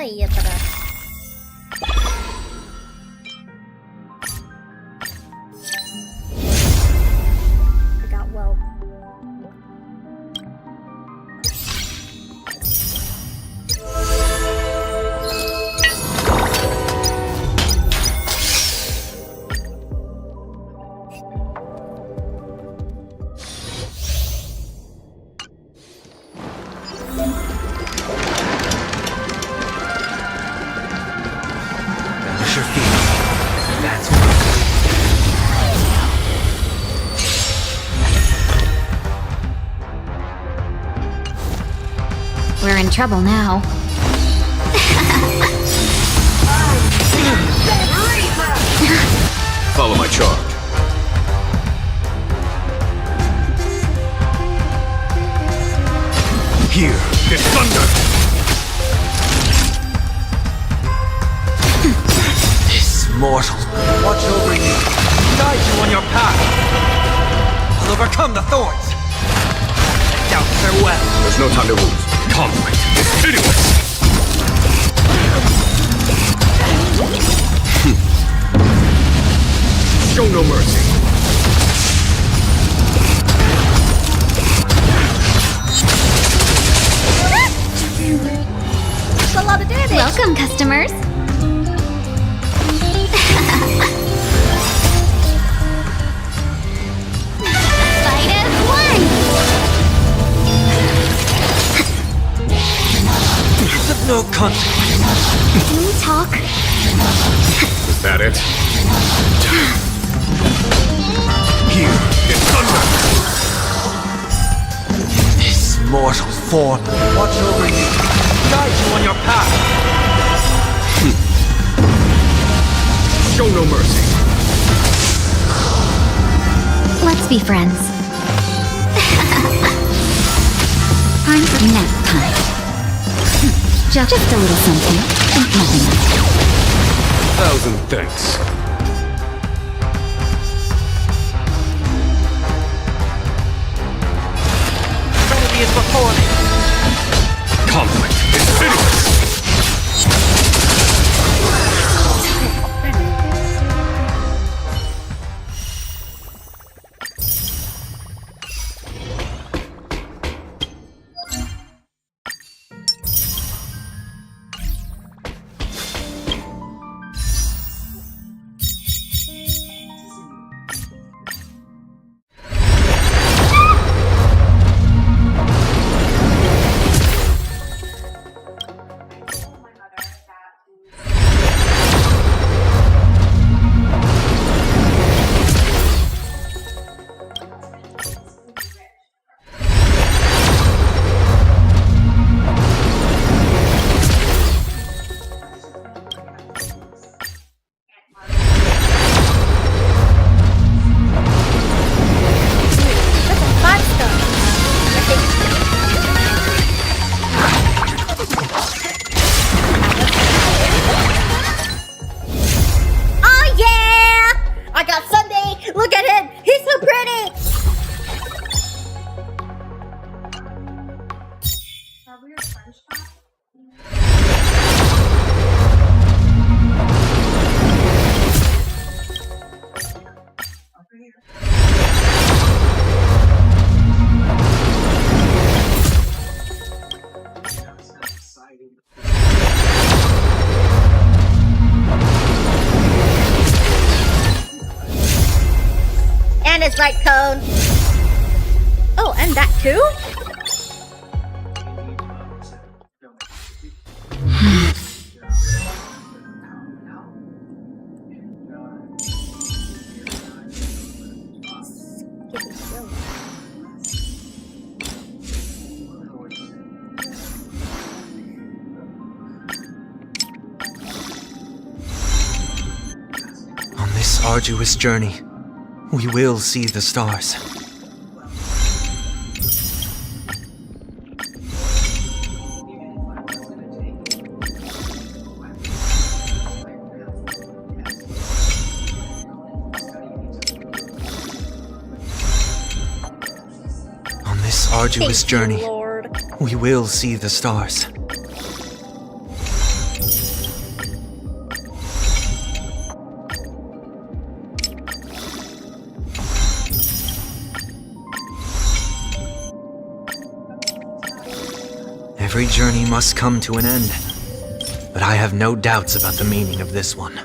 iya pada. I got well. Finish your feet. That's what We're in trouble now. follow my charge. Here, get thunder! This mortal. Watch over you. Guide you on your path. I'll overcome the thorns. Doubt farewell. There's no time to lose. Conflict is pitiless. Show no mercy. That's a lot of damage. Welcome, customers. Fight as one. No consequence. Can we talk? Is that it? Here, get thunder! This mortal form. Watch over you. Guide you on your path. Show no mercy. Let's be friends. Time for nap time. Just a little something. Nothing else. Thousand thanks. Trinity is before me. Conflict is pitiless. And his right cone. Oh, and that too? On this arduous journey, we will see the stars. On this arduous Thank you, journey, Lord. we will see the stars. Every journey must come to an end. But I have no doubts about the meaning of this one.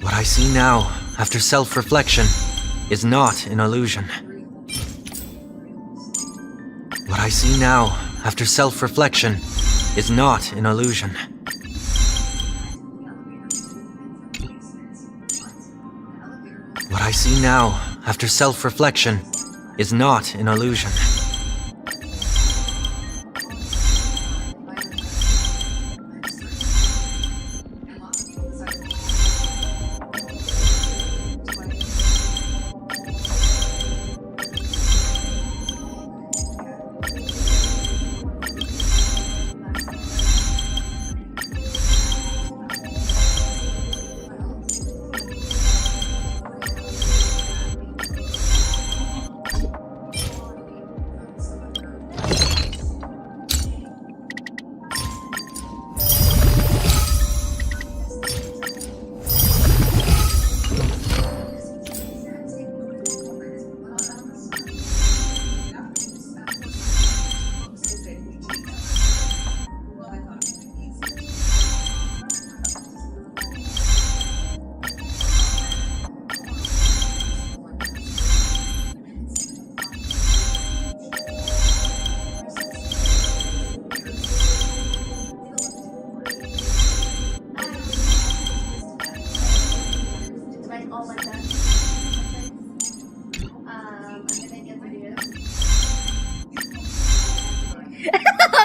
What I see now, after self-reflection, is not an illusion. What I see now, after self-reflection, is not an illusion. What I see now, after self-reflection, is not an illusion.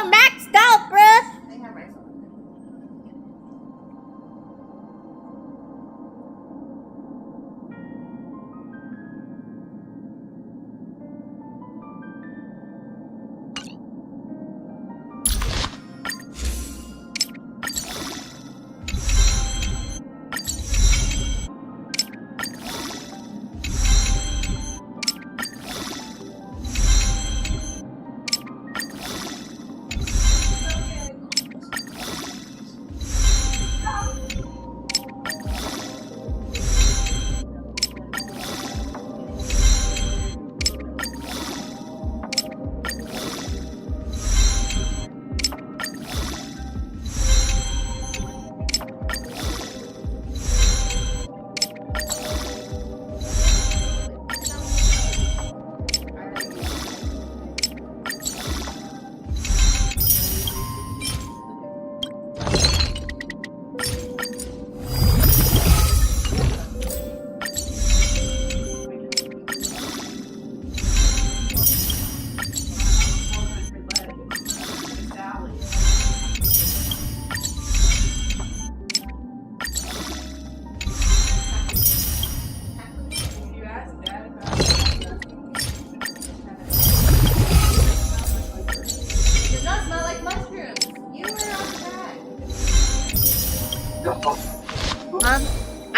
Maxed out, bruh!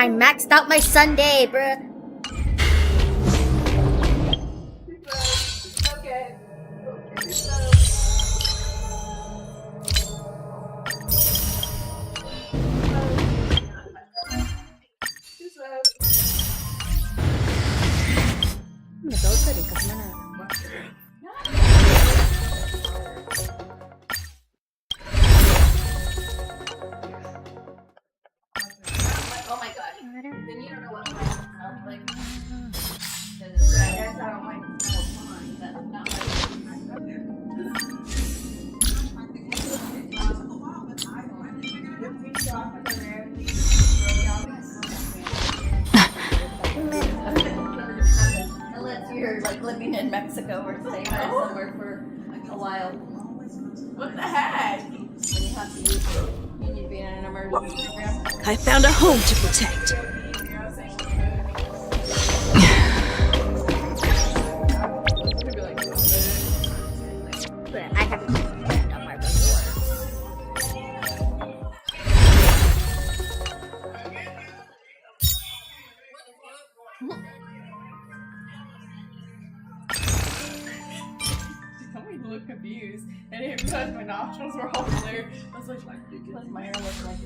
I maxed out my Sunday, bruh. Unless you're like living in Mexico or staying there somewhere for a while. What the heck? When you have to use it, you need to be be in an emergency program. I found a home to protect. But I haven't done my before. Somebody looked confused, and it realized my nostrils were all clear. I was like, what does my hair look like?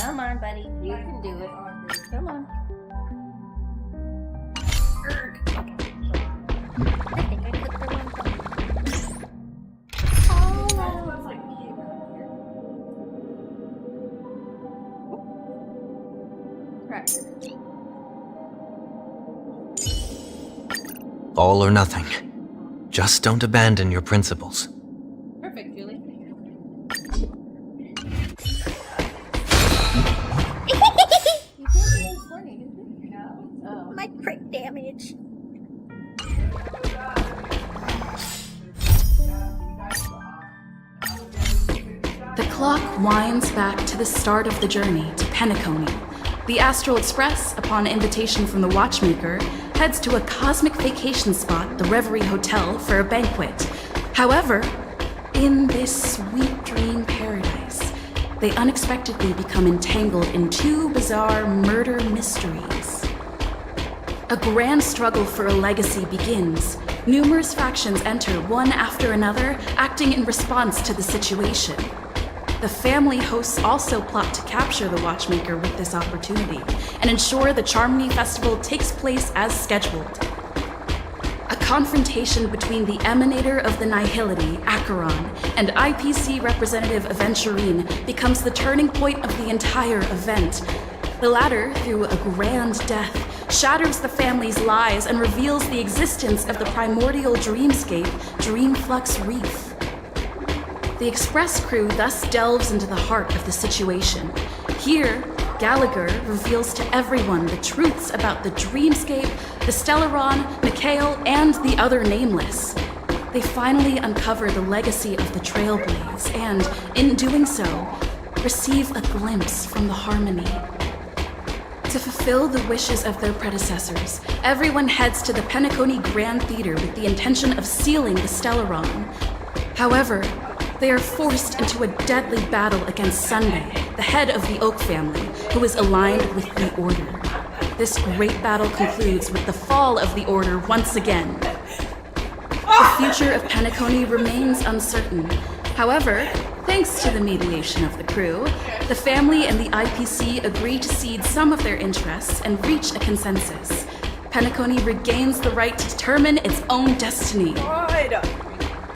Come on, buddy. You can do it. Come on. I think I clicked the wrong button. Crap. All or nothing. Just don't abandon your principles. Perfect, Julie. My crit damage. The clock winds back to the start of the journey to Penacony. The Astral Express, upon invitation from the Watchmaker, heads to a cosmic vacation spot, the Reverie Hotel, for a banquet. However, in this sweet dream paradise, they unexpectedly become entangled in two bizarre murder mysteries. A grand struggle for a legacy begins. Numerous factions enter one after another, acting in response to the situation. The family hosts also plot to capture the Watchmaker with this opportunity and ensure the Charmony Festival takes place as scheduled. A confrontation between the emanator of the Nihility, Acheron, and IPC representative Aventurine becomes the turning point of the entire event. The latter, through a grand death, shatters the family's lies and reveals the existence of the primordial dreamscape, Dreamflux Reef. The Express crew thus delves into the heart of the situation. Here, Gallagher reveals to everyone the truths about the dreamscape, the Stellaron, Mikhail, and the other nameless. They finally uncover the legacy of the Trailblaze and, in doing so, receive a glimpse from the Harmony. To fulfill the wishes of their predecessors, everyone heads to the Penacony Grand Theater with the intention of sealing the Stellaron. However, they are forced into a deadly battle against Sunday, the head of the Oak family, who is aligned with the Order. This great battle concludes with the fall of the Order once again. The future of Penacony remains uncertain. However, thanks to the mediation of the crew, the family and the IPC agree to cede some of their interests and reach a consensus. Penacony regains the right to determine its own destiny.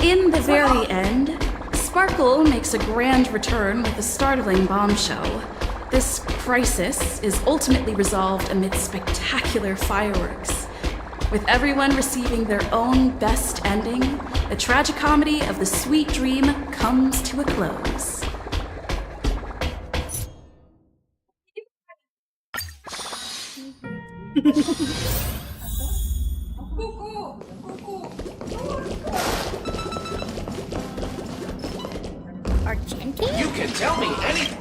In the very end, Sparkle makes a grand return with a startling bombshell. This crisis is ultimately resolved amid spectacular fireworks. With everyone receiving their own best ending, the tragicomedy of the sweet dream comes to a close. Argentine? You can tell me anything.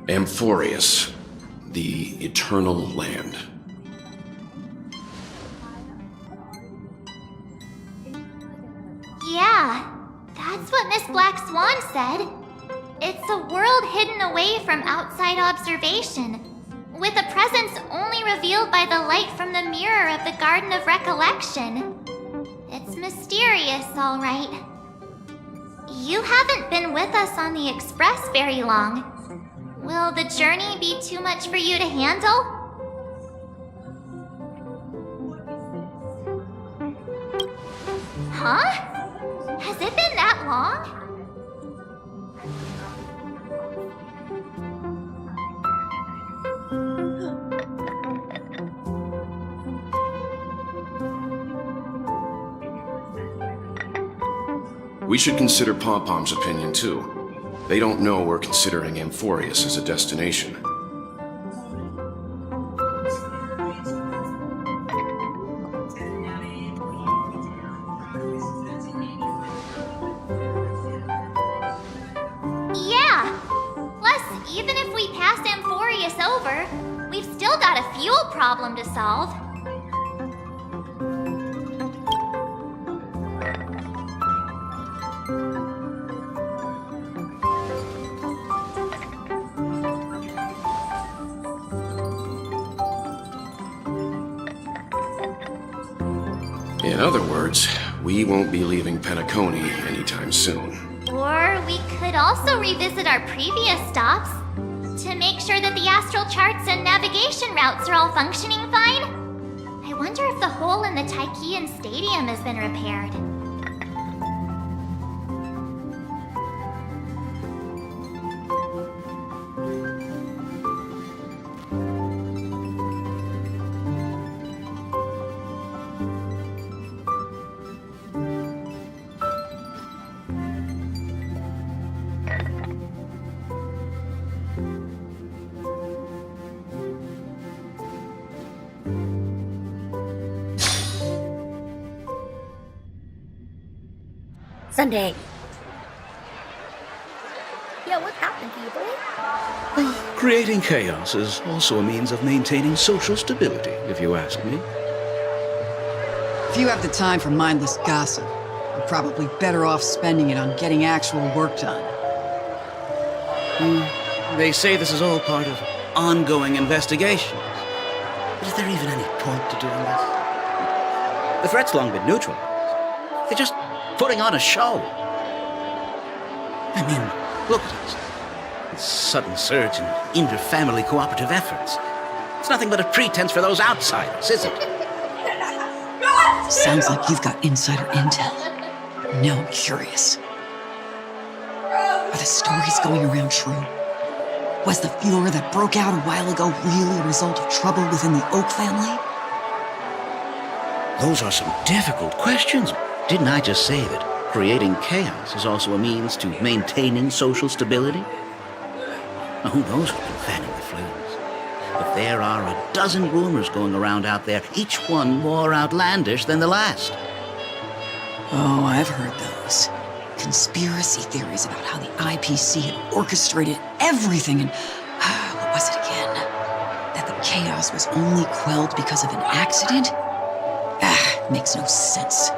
Amphorius, the Eternal Land. Yeah, that's what Miss Black Swan said. It's a world hidden away from outside observation. with a presence only revealed by the light from the mirror of the Garden of Recollection. It's mysterious, all right. You haven't been with us on the Express very long. Will the journey be too much for you to handle? Huh? Has it been that long? We should consider Pom-Pom's opinion, too. They don't know we're considering Amphorius as a destination. Yeah! Plus, even if we pass Amphorius over, we've still got a fuel problem to solve. In other words, we won't be leaving Penacony anytime soon. Or we could also revisit our previous stops to make sure that the astral charts and navigation routes are all functioning fine. I wonder if the hole in the Tychean Stadium has been repaired. Sunday. Yeah, what happened to you, boy? Creating chaos is also a means of maintaining social stability, if you ask me. If you have the time for mindless gossip, you're probably better off spending it on getting actual work done. They say this is all part of ongoing investigations. But is there even any point to doing this? The threat's long been neutralized. They're just putting on a show. I mean, look at us. This sudden surge in inter-family cooperative efforts. It's nothing but a pretense for those outsiders, is it? Sounds like you've got insider intel. Now I'm curious. Are the stories going around true? Was the furor that broke out a while ago really a result of trouble within the Oak family? Those are some difficult questions. Didn't I just say that creating chaos is also a means to maintaining social stability? Now, who knows who's been fanning the flames? But there are a dozen rumors going around out there, each one more outlandish than the last. Oh, I've heard those. Conspiracy theories about how the IPC had orchestrated everything and... what was it again? That the chaos was only quelled because of an accident? Makes no sense.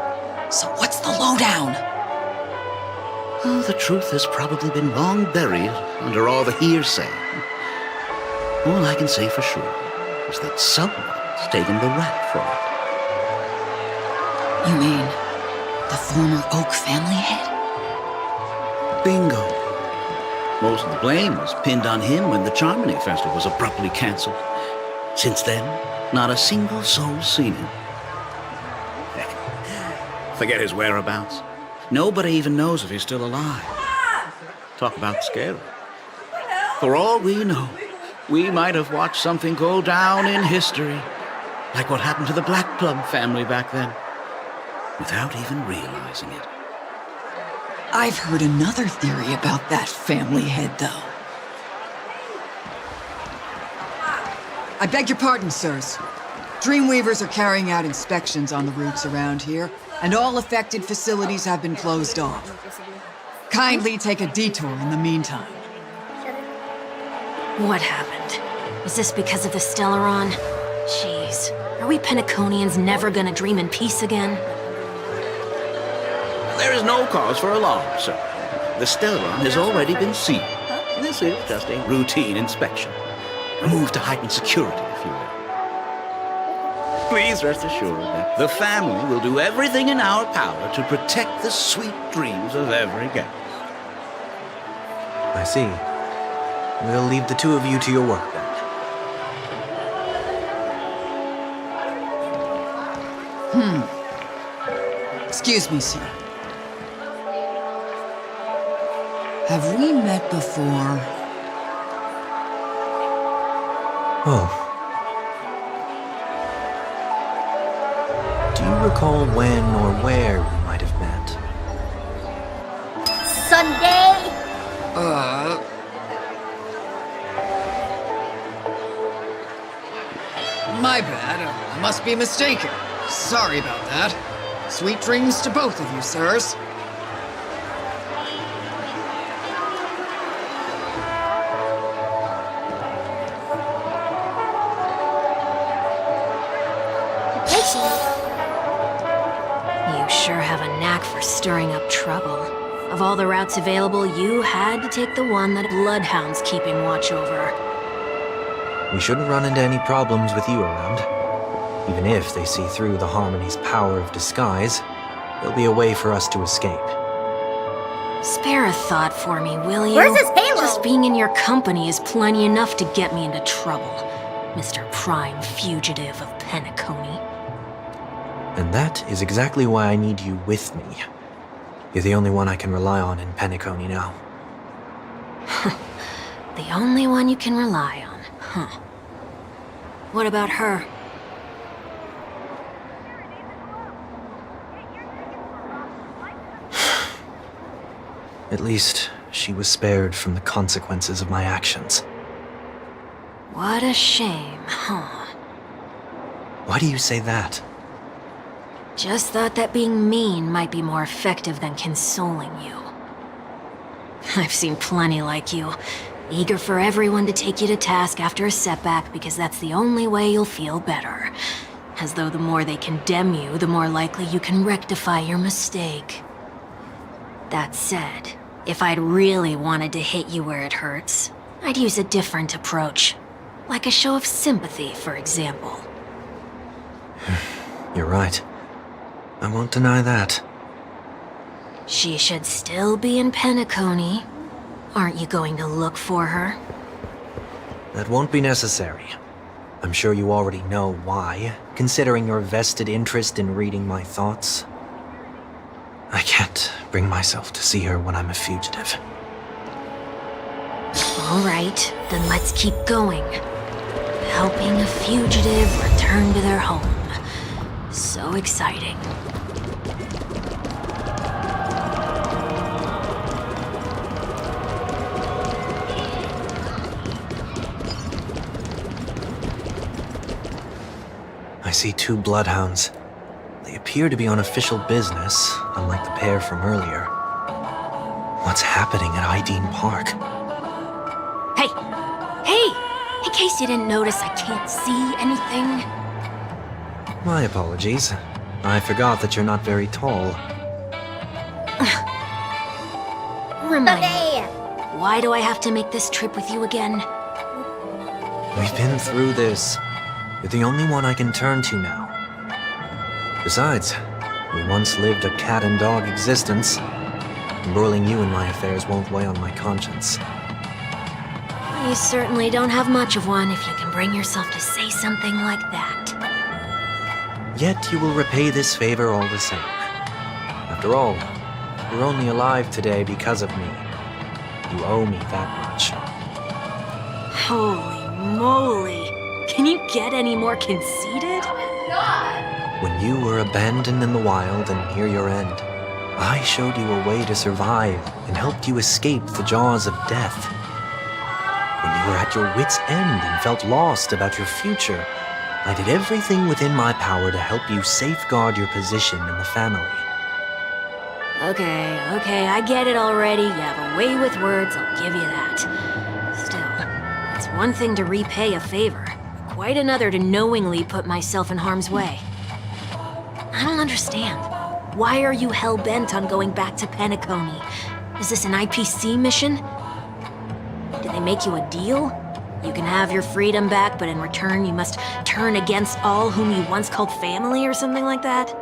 So what's the lowdown? Oh, the truth has probably been long buried under all the hearsay. All I can say for sure is that someone's taken the rap for it. You mean the former Oak family head? Bingo. Most of the blame was pinned on him when the Charmony Festival was abruptly cancelled. Since then, not a single soul's seen him. Forget his whereabouts. Nobody even knows if he's still alive. Talk about scary. For all we know, we might have watched something go down in history, like what happened to the Black Plum family back then, without even realizing it. I've heard another theory about that family head, though. I beg your pardon, sirs. Dreamweavers are carrying out inspections on the routes around here, and all affected facilities have been closed off. Kindly take a detour in the meantime. What happened? Is this because of the Stellaron? Jeez, are we Penaconians never gonna dream in peace again? There is no cause for alarm, sir. The Stellaron has already been sealed. This is just a routine inspection. removed to heightened security, if you will. Please rest assured that the family will do everything in our power to protect the sweet dreams of every guest. I see. We'll leave the two of you to your work then. Excuse me, sir. Have we met before? Oh. Do you recall when or where we might have met? Sunday? My bad. I must be mistaken. Sorry about that. Sweet dreams to both of you, sirs. You sure have a knack for stirring up trouble. Of all the routes available, you had to take the one that Bloodhound's keeping watch over. We shouldn't run into any problems with you around. Even if they see through the Harmony's power of disguise, there'll be a way for us to escape. Spare a thought for me, will you? Where's his halo? Just being in your company is plenty enough to get me into trouble, Mr. Prime Fugitive of Penacony. And that is exactly why I need you with me. You're the only one I can rely on in Penacony now. The only one you can rely on, huh? What about her? At least, she was spared from the consequences of my actions. What a shame, huh? Why do you say that? Just thought that being mean might be more effective than consoling you. I've seen plenty like you, eager for everyone to take you to task after a setback because that's the only way you'll feel better. As though the more they condemn you, the more likely you can rectify your mistake. That said, if I'd really wanted to hit you where it hurts, I'd use a different approach. Like a show of sympathy, for example. You're right. I won't deny that. She should still be in Penacony. Aren't you going to look for her? That won't be necessary. I'm sure you already know why, considering your vested interest in reading my thoughts. I can't bring myself to see her when I'm a fugitive. All right, then let's keep going. Helping a fugitive return to their home. So exciting. I see two bloodhounds. They appear to be on official business, unlike the pair from earlier. What's happening at Ideen Park? Hey! Hey! In case you didn't notice, I can't see anything. My apologies. I forgot that you're not very tall. Remind me, Sunday! why do I have to make this trip with you again? We've been through this. You're the only one I can turn to now. Besides, we once lived a cat-and-dog existence. Embroiling you in my affairs won't weigh on my conscience. You certainly don't have much of one if you can bring yourself to say something like that. Yet you will repay this favor all the same. After all, you're only alive today because of me. You owe me that much. Holy moly! Can you get any more conceited? When you were abandoned in the wild and near your end, I showed you a way to survive and helped you escape the jaws of death. When you were at your wit's end and felt lost about your future, I did everything within my power to help you safeguard your position in the family. Okay, I get it already. You have a way with words, I'll give you that. Still, it's one thing to repay a favor, quite another to knowingly put myself in harm's way. I don't understand. Why are you hell-bent on going back to Penacony? Is this an IPC mission? Did they make you a deal? You can have your freedom back, but in return you must turn against all whom you once called family or something like that?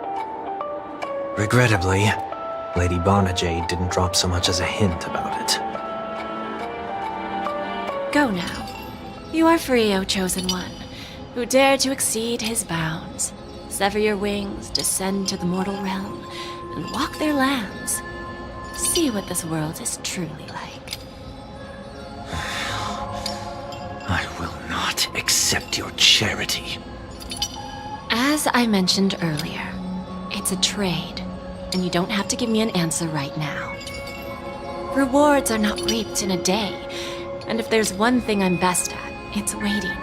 Regrettably, Lady Barnajade didn't drop so much as a hint about it. Go now. You are free, O Chosen One, who dare to exceed his bounds. Sever your wings, descend to the mortal realm, and walk their lands. See what this world is truly like. I will not accept your charity. As I mentioned earlier, it's a trade, and you don't have to give me an answer right now. Rewards are not reaped in a day, and if there's one thing I'm best at, it's waiting.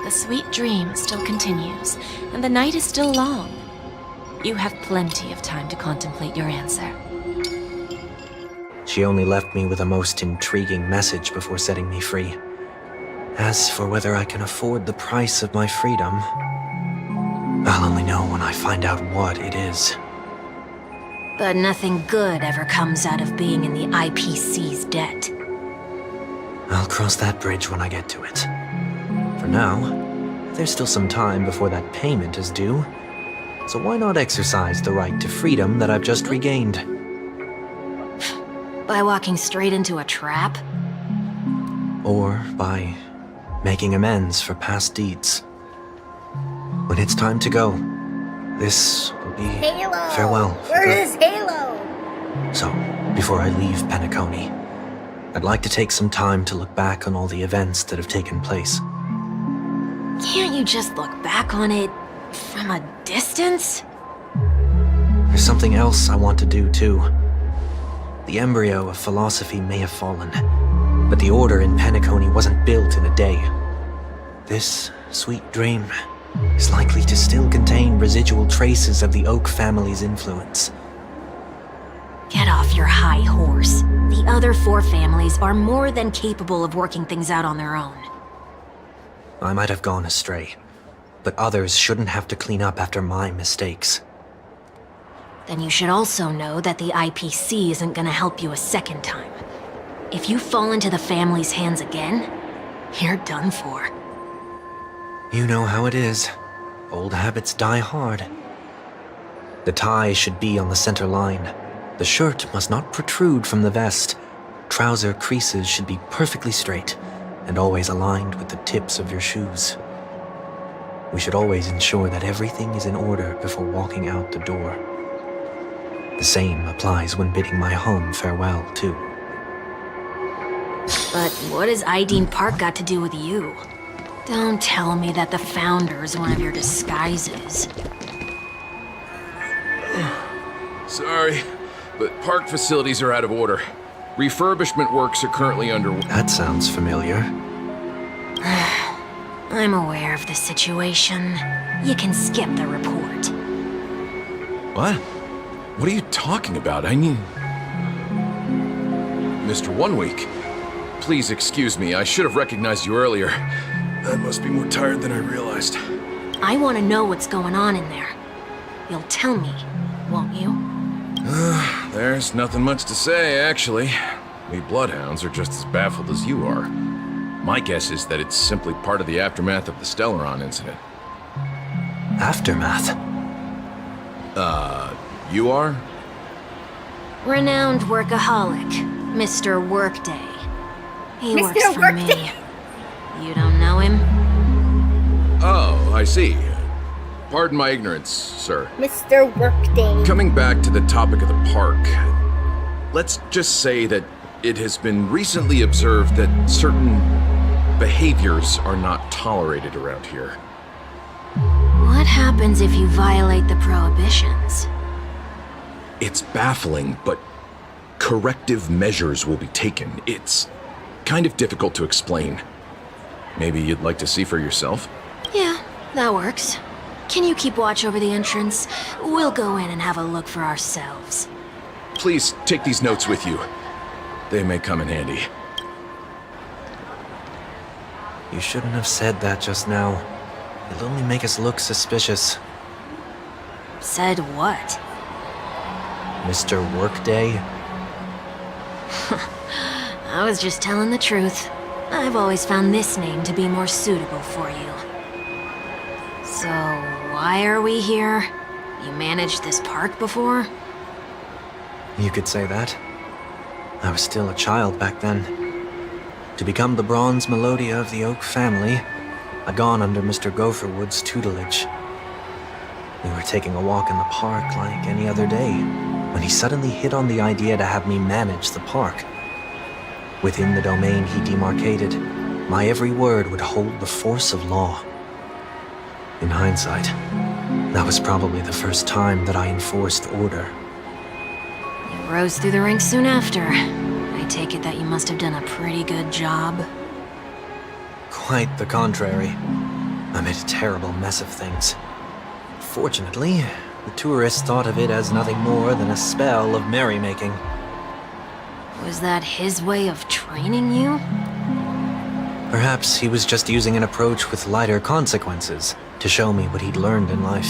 The sweet dream still continues, and the night is still long. You have plenty of time to contemplate your answer. She only left me with a most intriguing message before setting me free. As for whether I can afford the price of my freedom, I'll only know when I find out what it is. But nothing good ever comes out of being in the IPC's debt. I'll cross that bridge when I get to it. For now, there's still some time before that payment is due, so why not exercise the right to freedom that I've just regained? By walking straight into a trap? Or by making amends for past deeds. When it's time to go, this will be Halo! farewell. Where is Halo? So, before I leave Penacony, I'd like to take some time to look back on all the events that have taken place. Can't you just look back on it from a distance? There's something else I want to do, too. The embryo of philosophy may have fallen, but the order in Penacony wasn't built in a day. This sweet dream is likely to still contain residual traces of the Oak family's influence. Get off your high horse. The other 4 families are more than capable of working things out on their own. I might have gone astray, but others shouldn't have to clean up after my mistakes. Then you should also know that the IPC isn't gonna help you a second time. If you fall into the family's hands again, you're done for. You know how it is. Old habits die hard. The tie should be on the center line. The shirt must not protrude from the vest. Trouser creases should be perfectly straight and always aligned with the tips of your shoes. We should always ensure that everything is in order before walking out the door. The same applies when bidding my home farewell, too. But what has Ideen Park got to do with you? Don't tell me that the Founder is one of your disguises. Sorry, but park facilities are out of order. Refurbishment works are currently underway. That sounds familiar. I'm aware of the situation. You can skip the report. What? What are you talking about? I mean... Mr. One Week, please excuse me. I should have recognized you earlier. I must be more tired than I realized. I want to know what's going on in there. You'll tell me, won't you? There's nothing much to say, actually. We Bloodhounds are just as baffled as you are. My guess is that it's simply part of the aftermath of the Stellaron incident. Aftermath? You are? Renowned workaholic, Mr. Workday. He Mr. works for Workday? me. You don't know him? Oh, I see. Pardon my ignorance, sir. Mr. Workday. Coming back to the topic of the park, let's just say that it has been recently observed that certain behaviors are not tolerated around here. What happens if you violate the prohibitions? It's baffling, but corrective measures will be taken. It's kind of difficult to explain. Maybe you'd like to see for yourself? Yeah, that works. Can you keep watch over the entrance? We'll go in and have a look for ourselves. Please take these notes with you. They may come in handy. You shouldn't have said that just now. It'll only make us look suspicious. Said what? Mr. Workday? I was just telling the truth. I've always found this name to be more suitable for you. So, why are we here? You managed this park before? You could say that. I was still a child back then. To become the bronze Melodia of the Oak family, I'd gone under Mr. Gopherwood's tutelage. We were taking a walk in the park like any other day, when he suddenly hit on the idea to have me manage the park. Within the domain he demarcated, my every word would hold the force of law. In hindsight, that was probably the first time that I enforced order. You rose through the ranks soon after. I take it that you must have done a pretty good job. Quite the contrary. I made a terrible mess of things. Fortunately, the tourists thought of it as nothing more than a spell of merrymaking. Was that his way of training you? Perhaps he was just using an approach with lighter consequences to show me what he'd learned in life.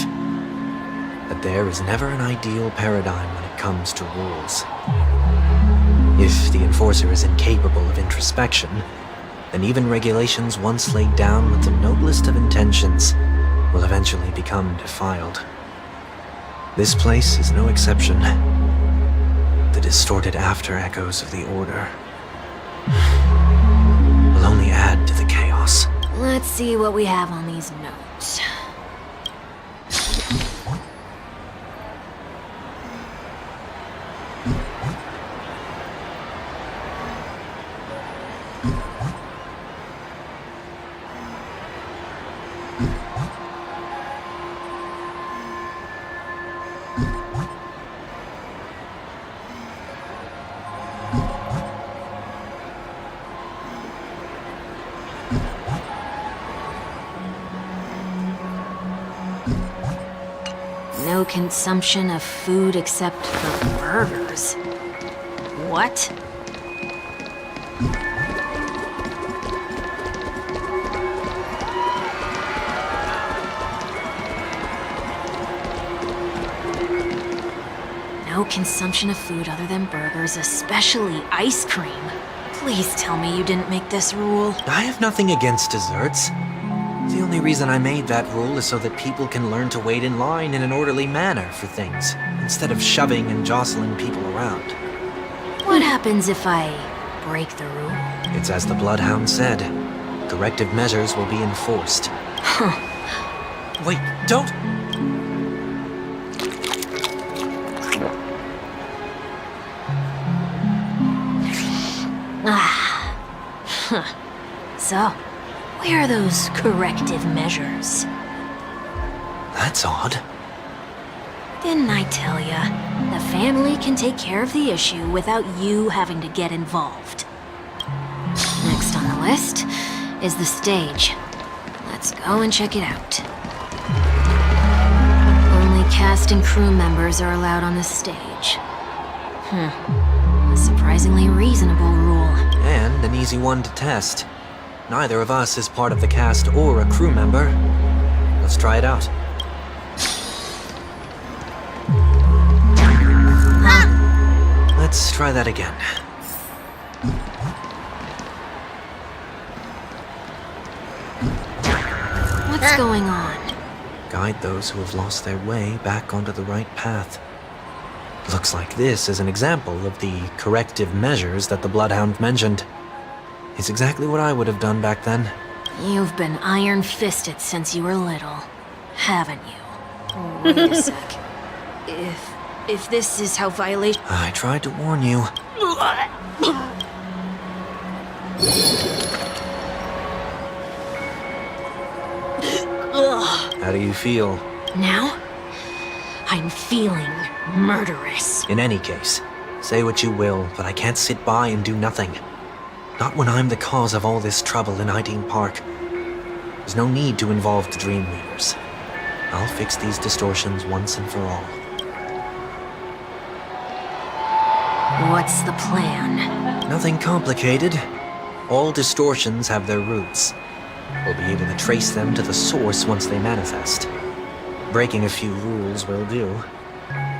That there is never an ideal paradigm when it comes to rules. If the enforcer is incapable of introspection, then even regulations once laid down with the noblest of intentions will eventually become defiled. This place is no exception. The distorted after-echoes of the Order will only add to the chaos. Let's see what we have on these notes. No consumption of food except for burgers. What? No consumption of food other than burgers, especially ice cream. Please tell me you didn't make this rule. I have nothing against desserts. The only reason I made that rule is so that people can learn to wait in line in an orderly manner for things, instead of shoving and jostling people around. What happens if I break the rule? It's as the Bloodhound said. Corrective measures will be enforced. Huh. Wait, don't... So, where are those corrective measures? That's odd. Didn't I tell ya? The family can take care of the issue without you having to get involved. Next on the list is the stage. Let's go and check it out. Only cast and crew members are allowed on the stage. A surprisingly reasonable rule. And an easy one to test. Neither of us is part of the cast or a crew member. Let's try it out. Let's try that again. What's going on? Guide those who have lost their way back onto the right path. Looks like this is an example of the corrective measures that the Bloodhound mentioned. It's exactly what I would have done back then. You've been iron-fisted since you were little, haven't you? Wait a sec. If this is how violation... I tried to warn you. How do you feel? Now? I'm feeling murderous. In any case, say what you will, but I can't sit by and do nothing. Not when I'm the cause of all this trouble in Ideen Park. There's no need to involve the Dream Leaders. I'll fix these distortions once and for all. What's the plan? Nothing complicated. All distortions have their roots. We'll be able to trace them to the source once they manifest. Breaking a few rules will do.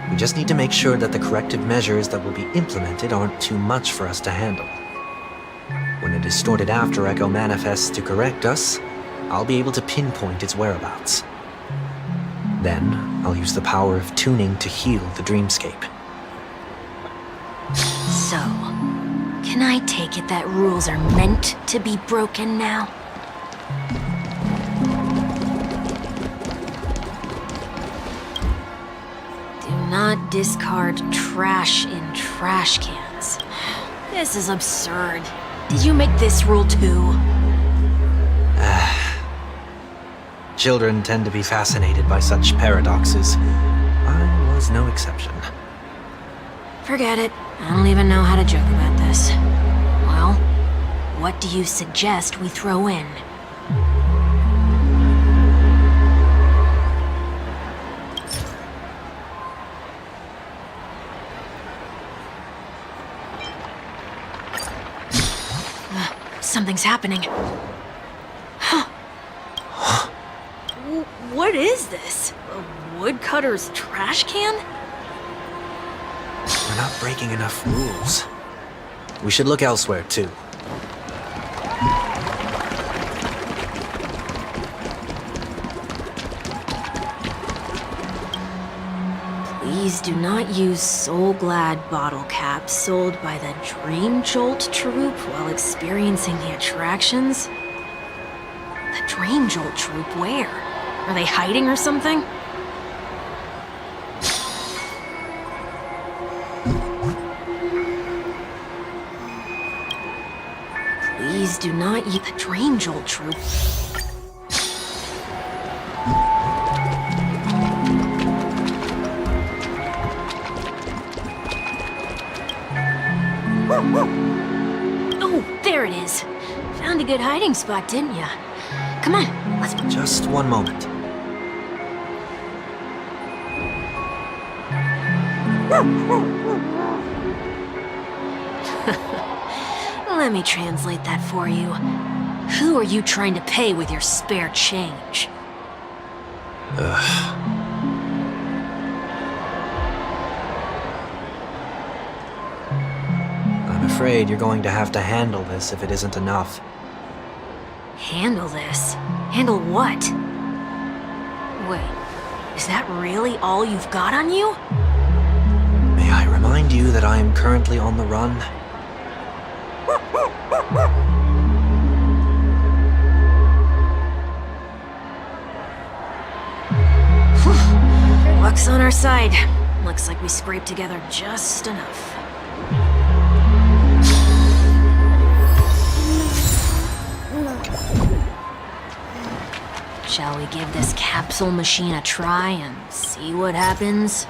We just need to make sure that the corrective measures that will be implemented aren't too much for us to handle. When a distorted after echo manifests to correct us, I'll be able to pinpoint its whereabouts. Then, I'll use the power of tuning to heal the dreamscape. So, can I take it that rules are meant to be broken now? Do not discard trash in trash cans. This is absurd. Did you make this rule too? Children tend to be fascinated by such paradoxes. I was no exception. Forget it. I don't even know how to joke about this. Well, what do you suggest we throw in? Something's happening. What is this? A woodcutter's trash can? We're not breaking enough rules. We should look elsewhere, too. Please do not use Soul Glad bottle caps sold by the Dream Jolt troupe while experiencing the attractions. The Dream Jolt troupe, where? Are they hiding or something? Please do not eat the Dream Jolt troupe. Oh, there it is. Found a good hiding spot, didn't ya? Come on, let's... Just one moment. Let me translate that for you. Who are you trying to pay with your spare change? I'm afraid you're going to have to handle this if it isn't enough. Handle this? Handle what? Wait, is that really all you've got on you? May I remind you that I am currently on the run? Luck's on our side. Looks like we scraped together just enough. Shall we give this capsule machine a try and see what happens?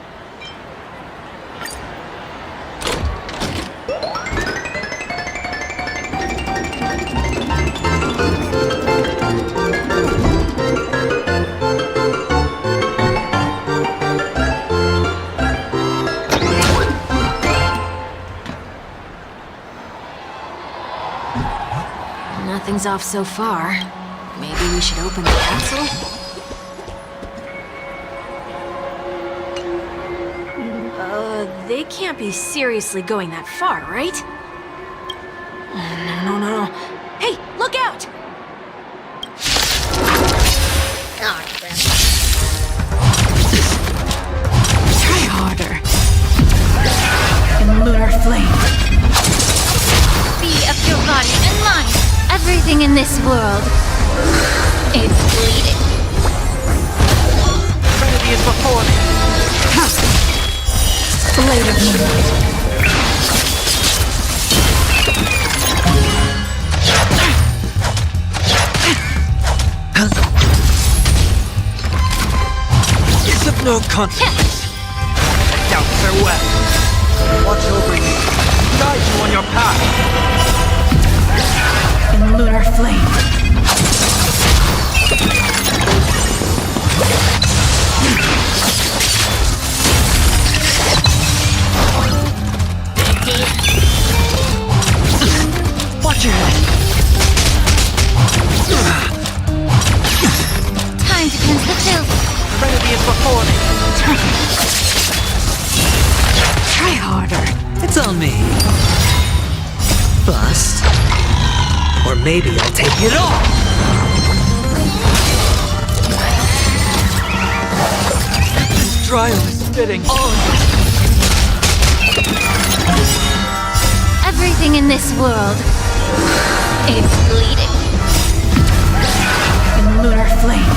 Nothing's off so far. Maybe we should open the capsule? They can't be seriously going that far, right? No. Hey, look out! Oh, crap. Try harder. In lunar flame. Be of your body and mind. Everything in this world is bleeding. Trinity is before me. Blade of moonlight. It's of no consequence. The doubts are well. Watch over you. Guide you on your path. In lunar flame. Watch your head. Time to cleanse the filth. Trinity is before me. Try harder. It's on me. Bust. Maybe I'll take it all! This trial is fitting. Everything in this world is bleeding. In lunar flame.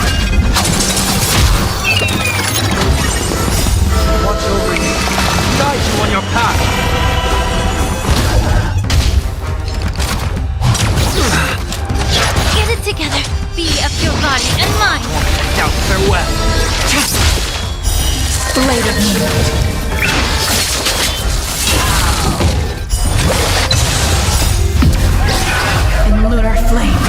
Watch over you. Guide you on your path. Get it together. Be of your body and mind. Doubt farewell. Blade of Moonlight. In lunar flame.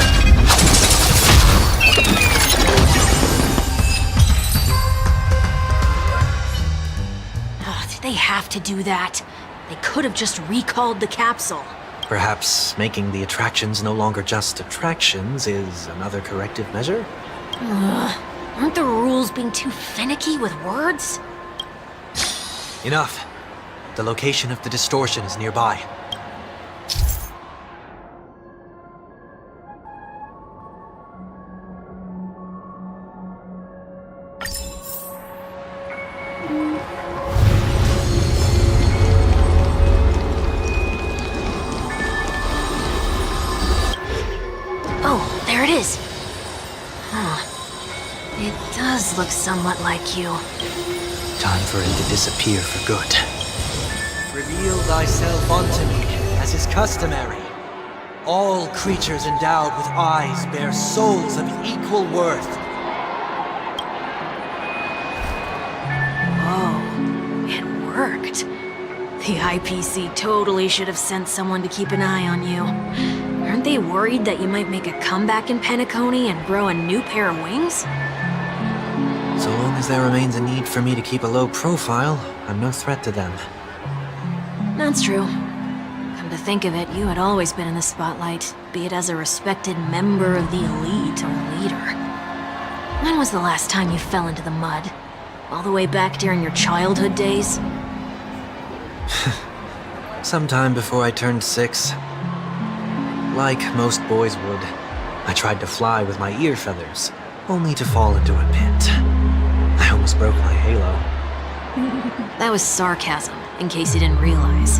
Oh, did they have to do that? They could have just recalled the capsule. Perhaps making the attractions no longer just attractions is another corrective measure? Aren't the rules being too finicky with words? Enough. The location of the distortion is nearby. Oh, there it is. Huh. It does look somewhat like you. Time for him to disappear for good. Reveal thyself unto me, as is customary. All creatures endowed with eyes bear souls of equal worth. Whoa, it worked. The IPC totally should have sent someone to keep an eye on you. Aren't they worried that you might make a comeback in Penacony and grow a new pair of wings? So long as there remains a need for me to keep a low profile, I'm no threat to them. That's true. Come to think of it, you had always been in the spotlight, be it as a respected member of the elite or leader. When was the last time you fell into the mud? All the way back during your childhood days? Sometime before I turned 6. Like most boys would, I tried to fly with my ear feathers, only to fall into a pit. I almost broke my halo. That was sarcasm, in case you didn't realize.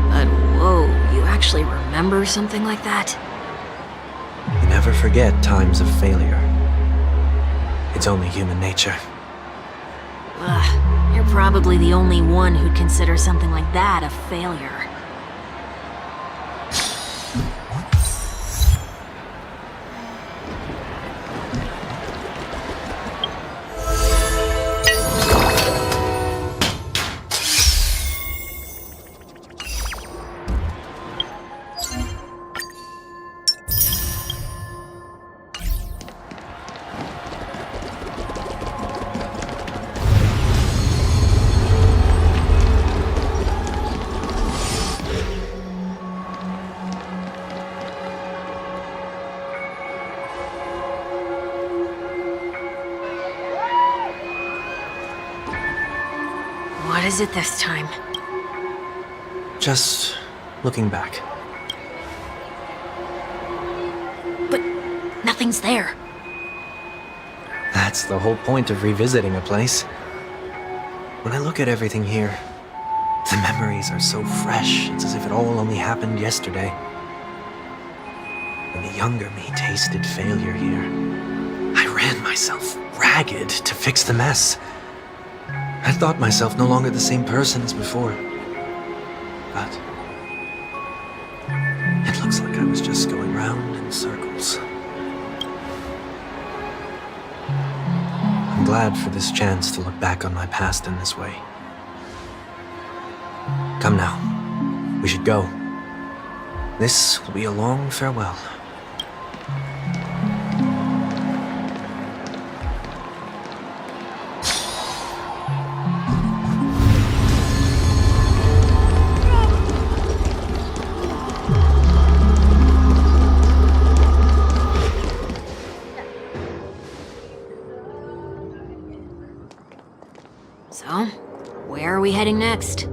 But whoa, you actually remember something like that? You never forget times of failure. It's only human nature. Ugh, you're probably the only one who'd consider something like that a failure. What is it this time? Just looking back. But nothing's there. That's the whole point of revisiting a place. When I look at everything here, the memories are so fresh, it's as if it all only happened yesterday. When the younger me tasted failure here, I ran myself ragged to fix the mess. I thought myself no longer the same person as before. But it looks like I was just going round in circles. I'm glad for this chance to look back on my past in this way. Come now, we should go. This will be a long farewell. So, where are we heading next?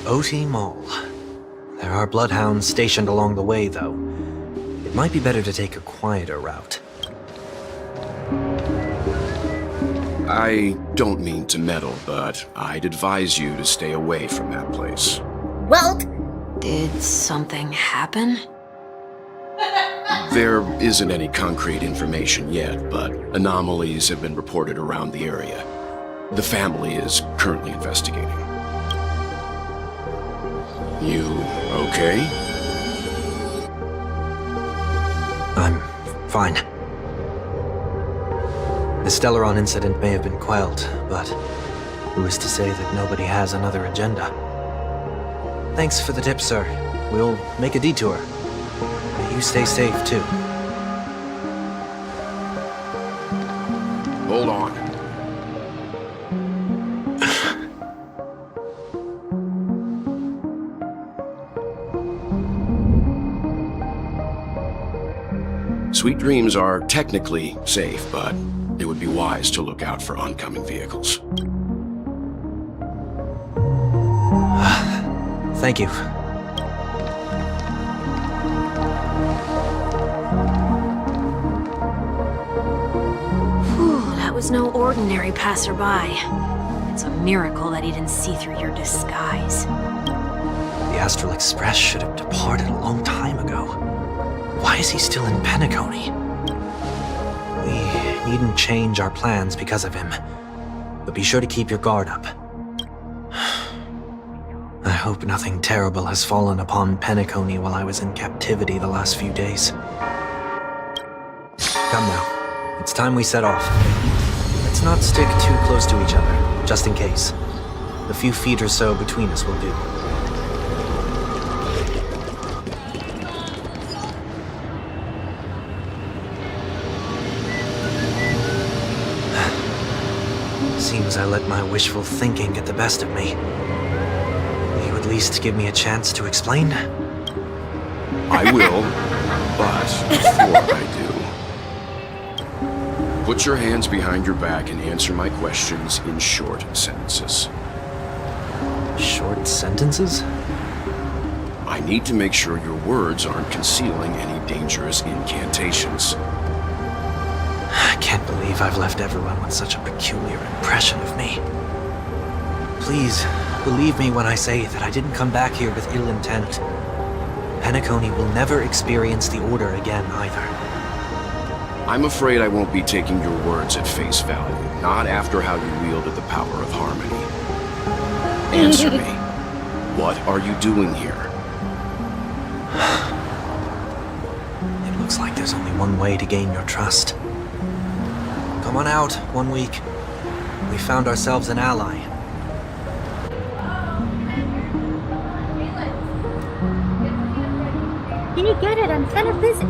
OT Mall. There are bloodhounds stationed along the way, though. It Might be better to take a quieter route. I don't mean to meddle, but I'd advise you to stay away from that place. Walt! Did something happen? There isn't any concrete information yet, but anomalies have been reported around the area. The family is currently investigating. You okay? I'm fine. The Stellaron incident may have been quelled, but who is to say that nobody has another agenda? Thanks for the tip, sir. We'll make a detour. May you stay safe, too. Hold on. Sweet Dreams are technically safe, but it would be wise to look out for oncoming vehicles. Thank you. Whew, that was no ordinary passerby. It's a miracle that he didn't see through your disguise. The Astral Express should have departed a long time ago. Why is he still in Penacony? We needn't change our plans because of him, but be sure to keep your guard up. I hope nothing terrible has fallen upon Penacony while I was in captivity the last few days. Come now, it's time we set off. Let's not stick too close to each other, just in case. A few feet or so between us will do. Seems I let my wishful thinking get the best of me. Will you at least give me a chance to explain? I will, but before I do, put your hands behind your back and answer my questions in short sentences. Short sentences? I need to make sure your words aren't concealing any dangerous incantations. I can't believe I've left everyone with such a peculiar impression of me. Please, believe me when I say that I didn't come back here with ill intent. Penacony will never experience the Order again, either. I'm afraid I won't be taking your words at face value, not after how you wielded the power of harmony. Answer me. What are you doing here? It looks like there's only one way to gain your trust. Come on out, 1 week. We found ourselves an ally. Can you get it? I'm kind of busy.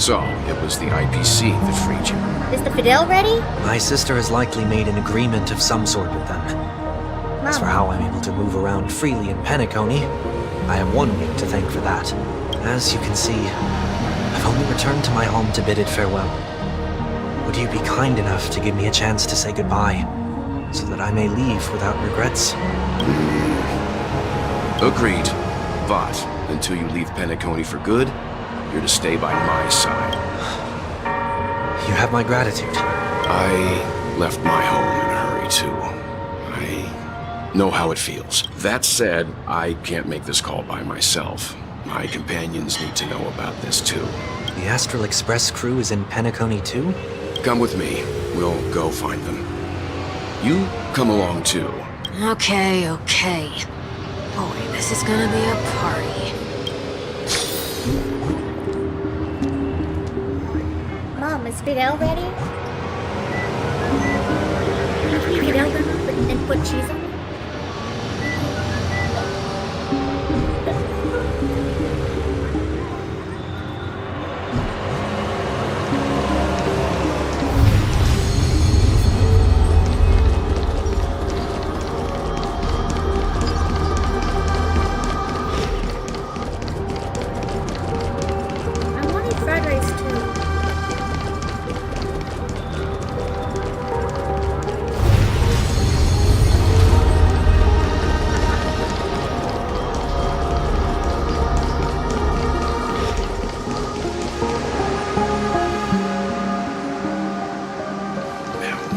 So, it was the IPC that freed you. Is the Fidel ready? My sister has likely made an agreement of some sort with them. As for how I'm able to move around freely in Penacony, I have 1 week to thank for that. As you can see, I've only returned to my home to bid it farewell. Would you be kind enough to give me a chance to say goodbye, so that I may leave without regrets? Agreed. But, until you leave Penacony for good, you're to stay by my side. You have my gratitude. I left my home in a hurry, too. I know how it feels. That said, I can't make this call by myself. My companions need to know about this, too. The Astral Express crew is in Penacony, too? Come with me. We'll go find them. You come along, too. Okay. Boy, this is gonna be a party. Mom, is Fidel ready? Can you Fidel them and put cheese on it?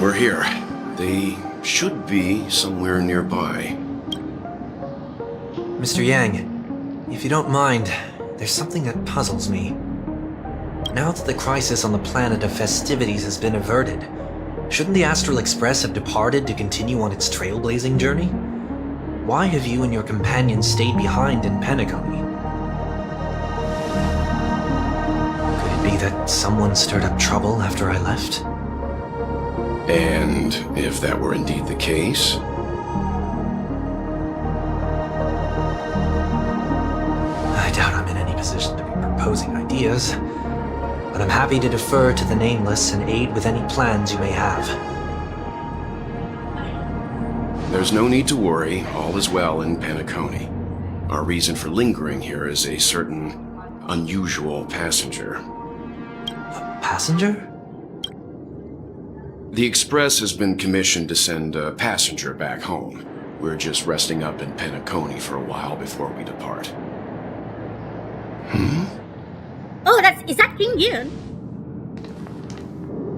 We're here. They should be somewhere nearby. Mr. Yang, if you don't mind, there's something that puzzles me. Now that the crisis on the planet of festivities has been averted, shouldn't the Astral Express have departed to continue on its trailblazing journey? Why have you and your companions stayed behind in Penacony? Could it be that someone stirred up trouble after I left? And if that were indeed the case, I doubt I'm in any position to be proposing ideas, but I'm happy to defer to the Nameless and aid with any plans you may have. there's no need to worry. All is well in Penacony. Our reason for lingering here is a certain unusual passenger. A passenger? The Express has been commissioned to send a passenger back home. We're just resting up in Penacony for a while before we depart. Oh, is that King Yun?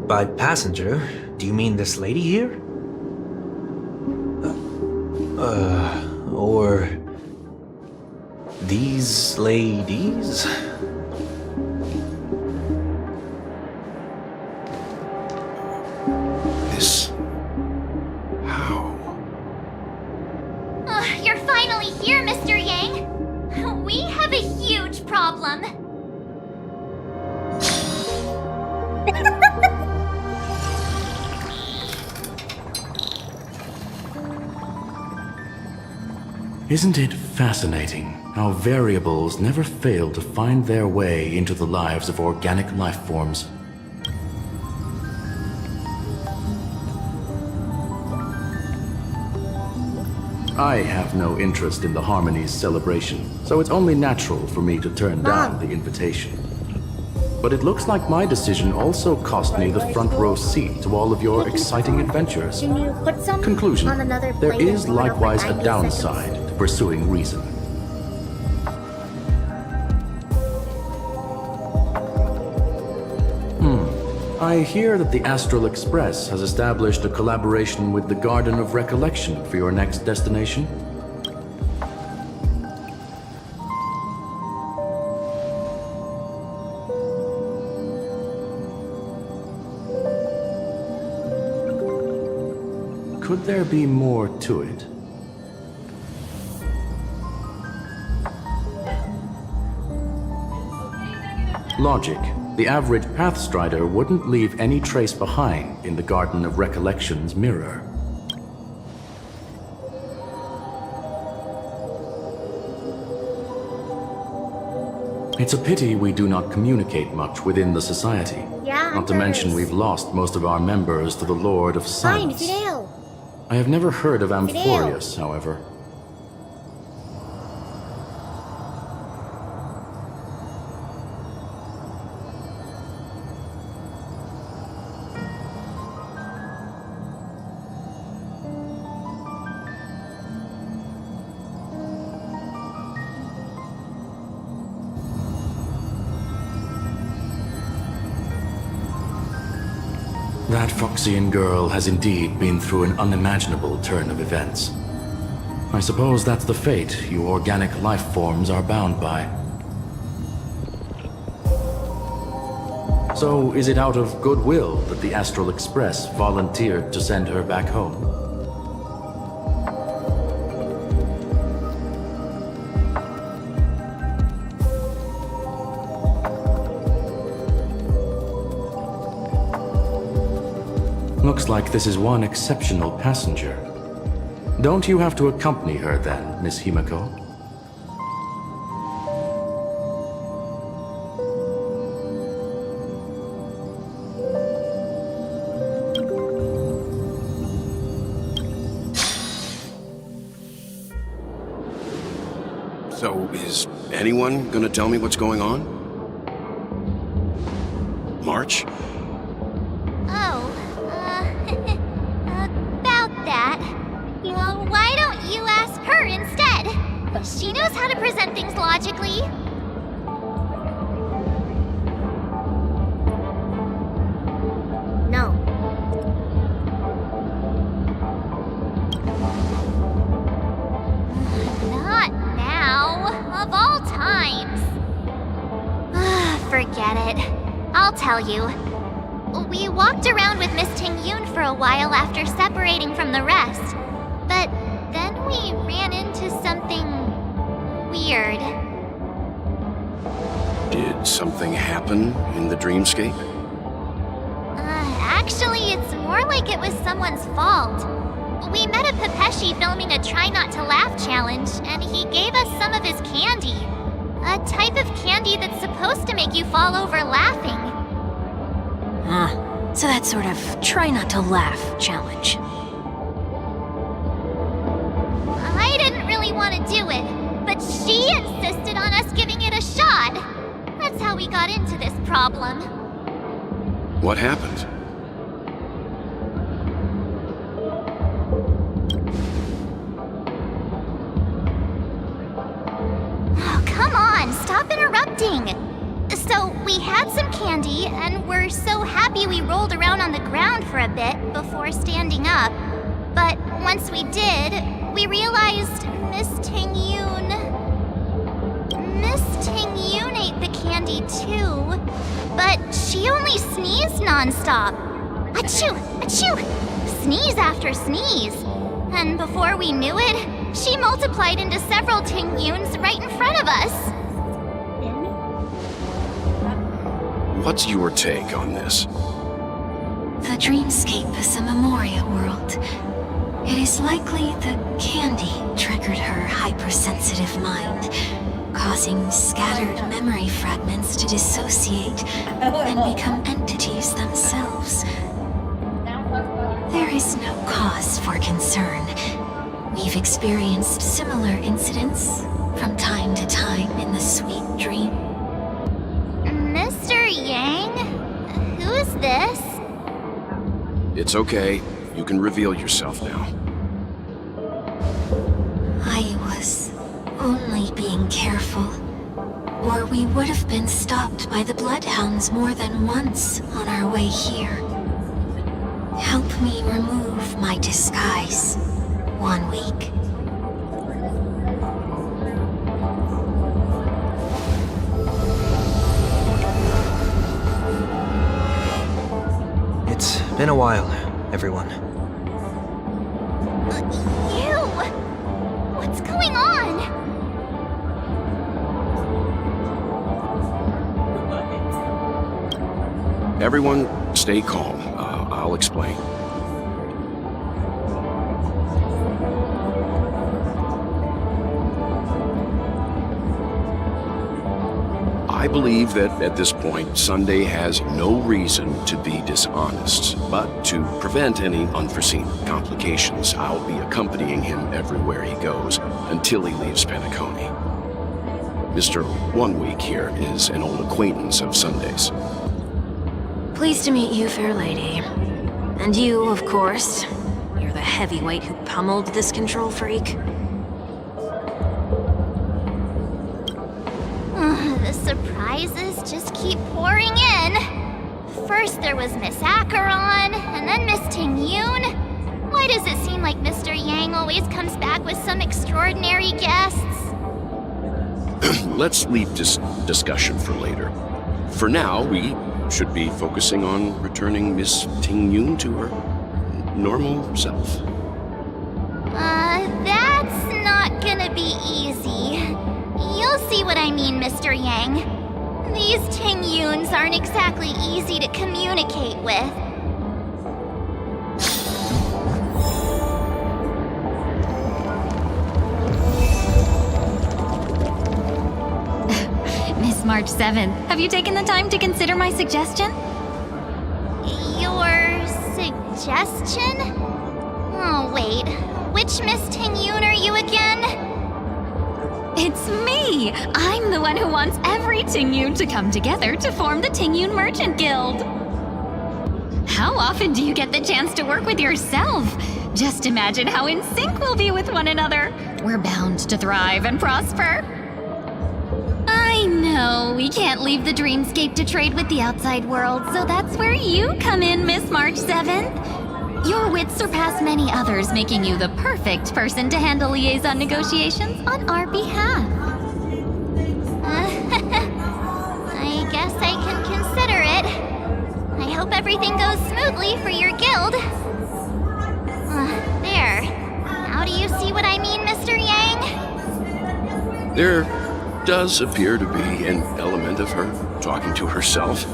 By passenger, do you mean this lady here? Or these ladies? How? You're finally here, Mr. Yang. We have a huge problem. Isn't it fascinating how variables never fail to find their way into the lives of organic life forms? I have no interest in the Harmony's celebration, so it's only natural for me to turn down the invitation. But it looks like my decision also cost me the front row seat to all of your exciting adventures. Can you put some Conclusion. on another There plate is and warm up for likewise a 90 downside seconds? to pursuing reason. I hear that the Astral Express has established a collaboration with the Garden of Recollection for your next destination. Could there be more to it? Logic. The average Pathstrider wouldn't leave any trace behind in the Garden of Recollection's mirror. It's a pity we do not communicate much within the society. Yeah, Not to mention we've lost most of our members to the Lord of Fine, Silence. Fidel. I have never heard of Amphorius, however. That Foxian girl has indeed been through an unimaginable turn of events. I suppose that's the fate you organic life forms are bound by. So, is it out of goodwill that the Astral Express volunteered to send her back home? Looks like this is one exceptional passenger. Don't you have to accompany her then, Miss Himiko? So, is anyone gonna tell me what's going on? March? About that. Why don't you ask her instead? She knows how to present things logically. No. I'll tell you. We walked around with Miss Ting-Yoon for a while after separating from the rest. But then we ran into something weird. Did something happen in the dreamscape? Actually, it's more like it was someone's fault. We met a Pepeshi filming a Try Not to Laugh challenge, and he gave us some of his candy. A type of candy that's supposed to make you fall over laughing. So that sort of try not to laugh challenge. I didn't really want to do it, but she insisted on us giving it a shot. That's how we got into this problem. What happened? Oh, come on, stop interrupting. So, we had some candy, and we're so happy we rolled around on the ground for a bit before standing up. But once we did, we realized Miss Ting-Yoon ate the candy too, but she only sneezed nonstop. Achoo! Achoo! Sneeze after sneeze. And before we knew it, she multiplied into several Ting-Yoons right in front of us. What's your take on this? The dreamscape is a memoria world. It is likely the candy triggered her hypersensitive mind, causing scattered memory fragments to dissociate and become entities themselves. There is no cause for concern. We've experienced similar incidents from time to time in the sweet dream. Mr. Yang? Who's this? It's okay. You can reveal yourself now. I was only being careful, or we would have been stopped by the bloodhounds more than once on our way here. Help me remove my disguise. 1 week. It's been a while, everyone. You! What's going on? Everyone, stay calm. I'll explain. I believe that at this point, Sunday has no reason to be dishonest, but to prevent any unforeseen complications, I'll be accompanying him everywhere he goes until he leaves Penacony. Mr. 1 Week here is an old acquaintance of Sunday's. Pleased to meet you, fair lady. And you, of course. You're the heavyweight who pummeled this control freak. The surprises just keep pouring in. First there was Miss Acheron, and then Miss Ting-Yoon. Why does it seem like Mr. Yang always comes back with some extraordinary guests? Let's leave this discussion for later. For now, we should be focusing on returning Miss Ting-Yoon to her normal self. That's not gonna be easy. You'll see what I mean, Mr. Yang. These Ting-Yoons aren't exactly easy to communicate with. Miss March 7th, have you taken the time to consider my suggestion? Your suggestion? Oh, wait. Which Miss Ting-Yoon are you again? It's me! I'm the one who wants every Ting-Yoon to come together to form the Ting-Yoon Merchant Guild. How often do you get the chance to work with yourself? Just imagine how in sync we'll be with one another. We're bound to thrive and prosper. I know, we can't leave the dreamscape to trade with the outside world, so that's where you come in, Miss March 7th. Your wits surpass many others, making you the perfect person to handle liaison negotiations on our behalf. I guess I can consider it. everything goes smoothly for your guild. There. Now do you see what I mean, Mr. Yang? There does appear to be an element of her talking to herself.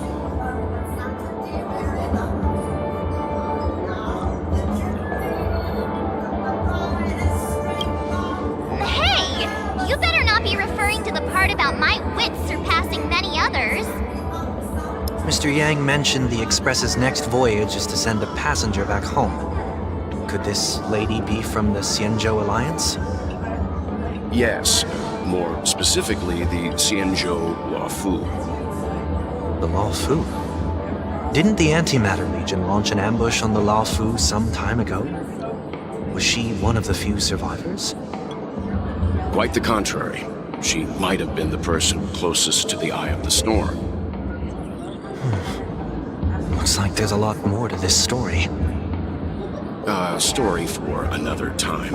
Hey! You better not be referring to the part about my wits surpassing many others. Mr. Yang mentioned the Express's next voyage is to send a passenger back home. Could this lady be from the Xianzhou Alliance? Yes, more specifically the Xianzhou Luofu. The Luofu? Didn't the Antimatter Legion launch an ambush on the Luofu some time ago? Was she one of the few survivors? Quite the contrary. She might have been the person closest to the eye of the storm. Looks like there's a lot more to this story. A story for another time.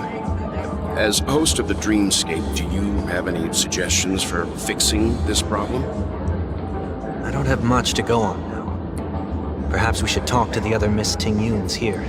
As host of the Dreamscape, do you have any suggestions for fixing this problem? I don't have much to go on now. Perhaps we should talk to the other Miss Tingyuns here.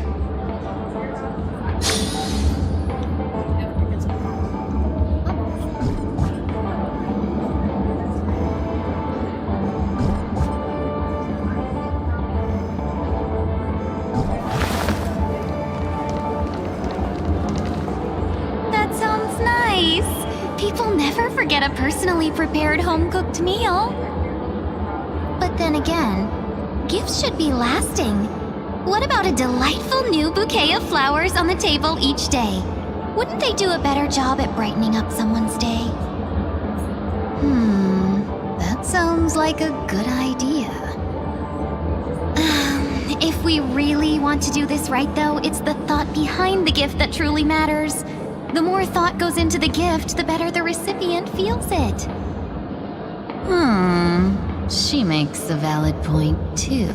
People never forget a personally prepared home-cooked meal. But then again, gifts should be lasting. What about a delightful new bouquet of flowers on the table each day? Wouldn't they do a better job at brightening up someone's day? That sounds like a good idea. If we really want to do this right, though, it's the thought behind the gift that truly matters. The more thought goes into the gift, the better the recipient feels it. She makes a valid point, too.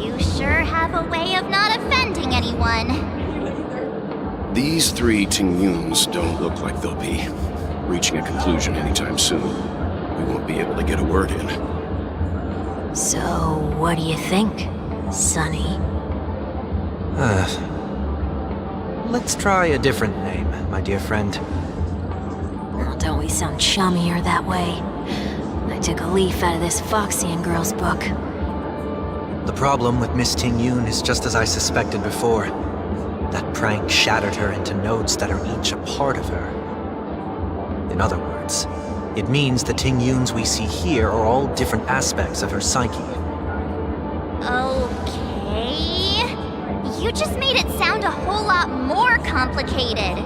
You sure have a way of not offending anyone. These three Tingyuns don't look like they'll be reaching a conclusion anytime soon. We won't be able to get a word in. So, what do you think, Sonny? Let's try a different name, my dear friend. Oh, don't we sound chummier that way? I took a leaf out of this Foxian girl's book. The problem with Miss Tingyun is just as I suspected before. That prank shattered her into nodes that are each a part of her. In other words, it means the Tingyuns we see here are all different aspects of her psyche. Okay. You just made it sound a whole lot more complicated.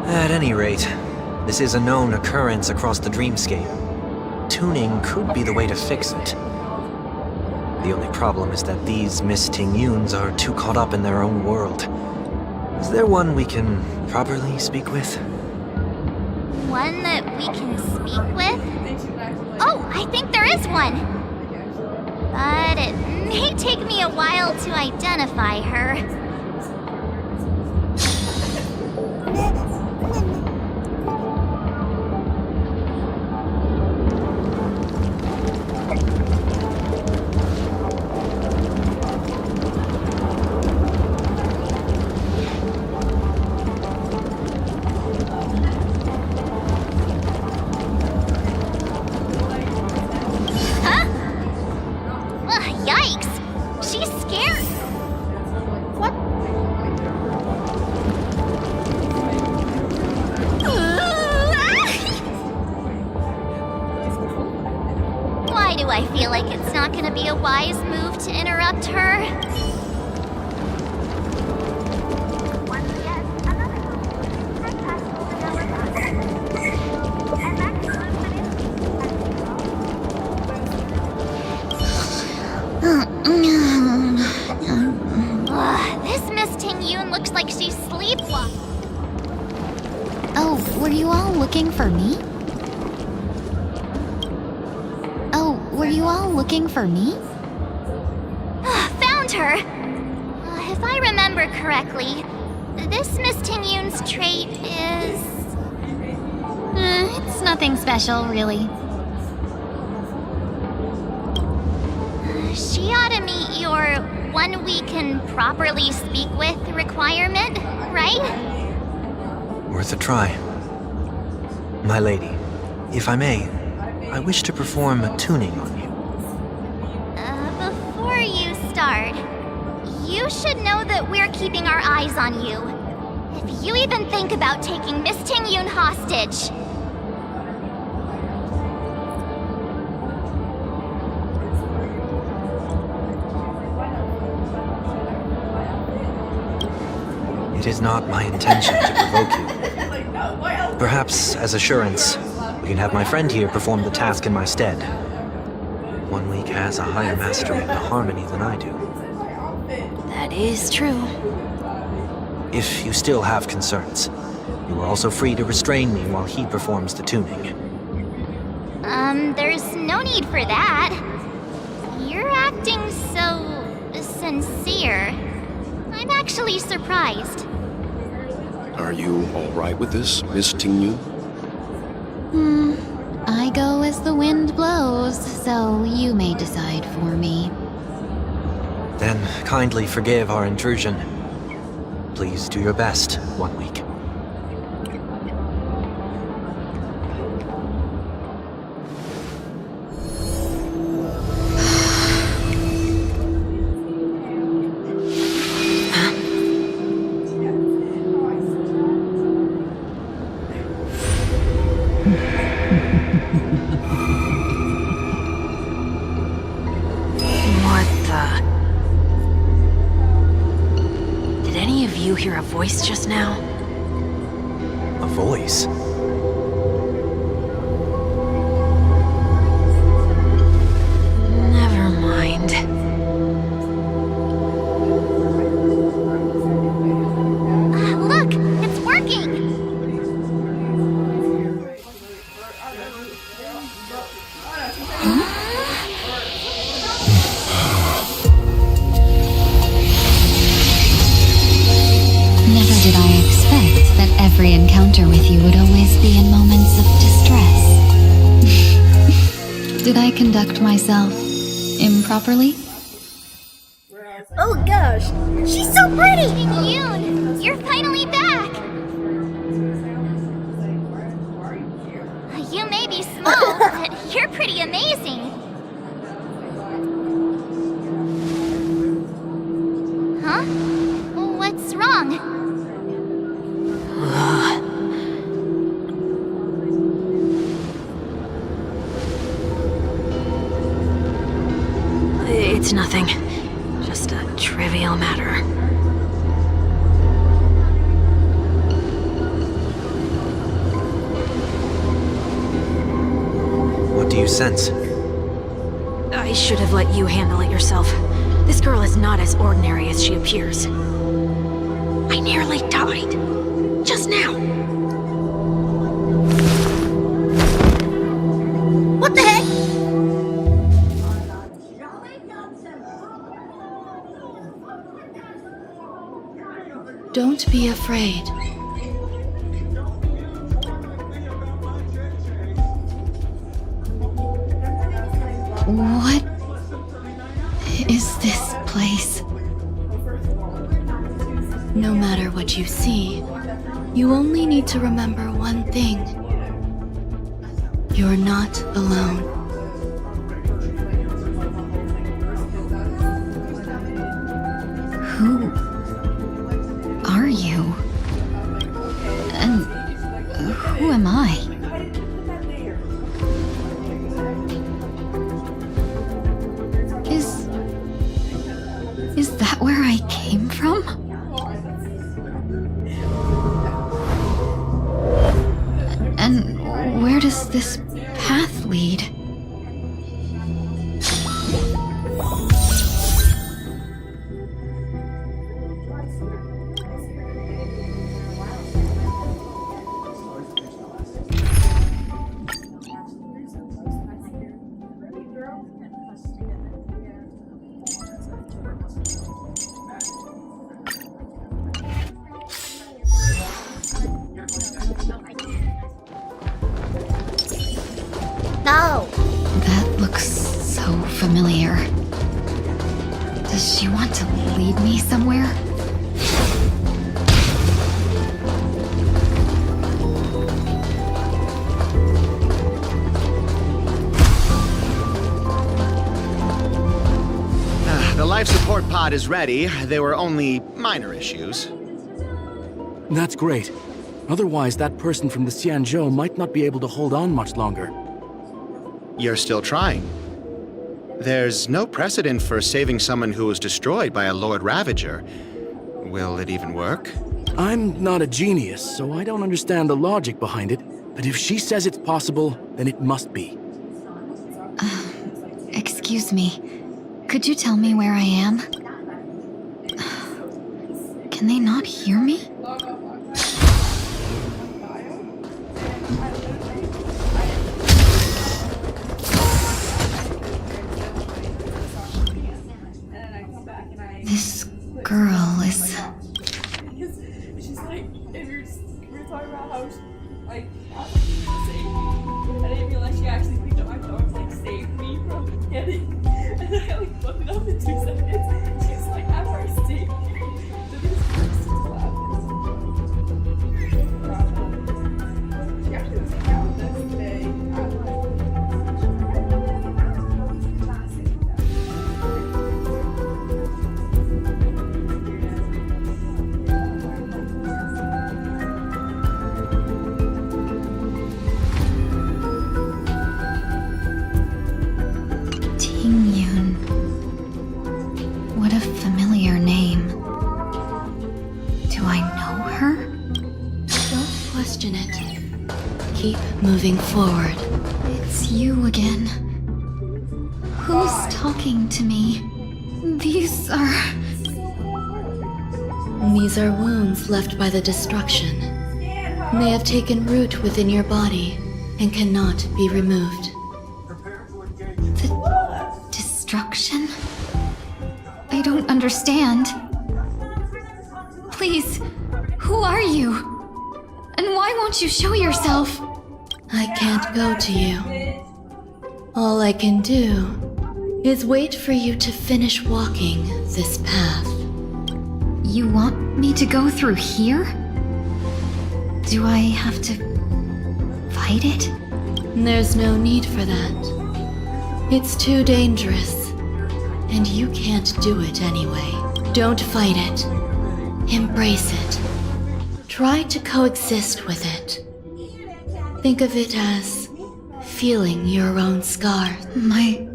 At any rate, this is a known occurrence across the Dreamscape. Tuning could be the way to fix it. The only problem is that these Miss Tingyuns are too caught up in their own world. Is there one we can properly speak with? One that we can speak with? Oh, I think there is one. But it may take me a while to identify her. Yikes! She's scared! What? Why do I feel like it's not gonna be a wise move to interrupt her? This Miss Tingyun looks like she's sleepwalking. Oh, were you all looking for me? Oh, were you all looking for me? Found her! If I remember correctly, this Miss Tingyun's trait is... It's nothing special, really. She ought to meet your one we can properly speak with requirement, right? Worth a try. My lady, if I may, I wish to perform a tuning on you. Before you start, you should know that we're keeping our eyes on you. If you even think about taking Miss Ting-Yun hostage. It is not my intention to provoke you. Perhaps, as assurance, we can have my friend here perform the task in my stead. 1 week has a higher mastery of the harmony than I do. That is true. If you still have concerns, you are also free to restrain me while he performs the tuning. There's no need for that. You're acting so sincere. I'm actually surprised. Are you all right with this, Miss Ting-Yun? I go as the wind blows, so you may decide for me. Then kindly forgive our intrusion. Please do your best, 1 week. What the? Did any of you hear a voice just now? A voice? Never mind. Look, it's working! Never did I expect that every encounter with you would always be in moments of distress. Did I conduct myself improperly? Oh gosh, she's so pretty! Ting-Yun, you're finally back! You may be small, but you're pretty amazing. Huh? What's wrong? It's nothing. Just a trivial matter. What do you sense? I should have let you handle it yourself. This girl is not as ordinary as she appears. I nearly died. Just now. What the heck? Don't be afraid. What is this place? No matter what you see, you only need to remember one thing. You're not alone. Who are you? And who am I? Is that where I came from? And where does this path lead? No. That looks so familiar. Does she want to lead me somewhere? The life support pod is ready. There were only minor issues. That's great. Otherwise, that person from the Xianzhou might not be able to hold on much longer. You're still trying. There's no precedent for saving someone who was destroyed by a Lord Ravager. Will it even work? I'm not a genius, so I don't understand the logic behind it. But if she says it's possible, then it must be. Excuse me. Could you tell me where I am? Can they not hear me? This girl is... She's like, if you're talking about how she, like, asking me to save me, I didn't realize she actually picked up my phone and, like, saved me from getting, and then I, like, looked it up in 2 seconds. She's like, after I saved you, so this person's laughing. She actually was found this day at, like, What a familiar name. Do I know her? Don't question it. Keep moving forward. It's you again. Who's talking to me? These are wounds left by the destruction. They have taken root within your body and cannot be removed. the destruction? I don't understand. Please, who are you? And why won't you show yourself? I can't go to you. All I can do is wait for you to finish walking this path. You want me to go through here? Do I have to fight it? There's no need for that. It's too dangerous, and you can't do it anyway. Don't fight it. Embrace it. Try to coexist with it. Think of it as feeling your own scars. My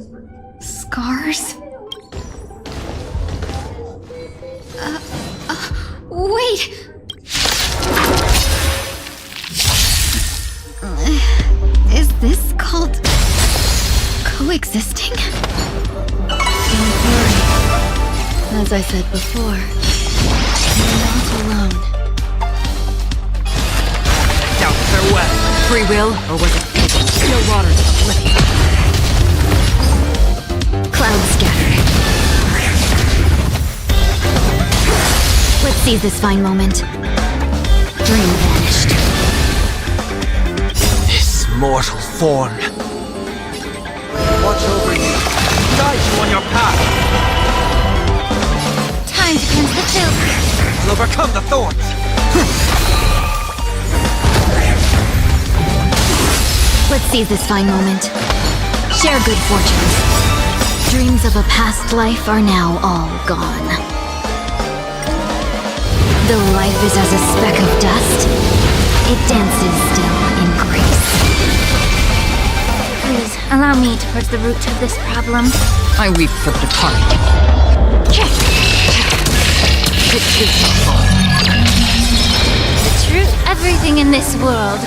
scars? Wait! Is this called coexisting? Don't worry. As I said before, you're not alone. Doubts are wet. Free will, or was it still waters of oblivion? Clouds scattered. Let's seize this fine moment. Dream vanished. This mortal form. Watch over you. Guide you on your path. Time to cleanse the filth. Will overcome the thorns. Let's seize this fine moment. Share good fortunes. Dreams of a past life are now all gone. Though life is as a speck of dust, it dances still in grace. Please, allow me to purge the root of this problem. I weep for the departed. The truth, everything in this world,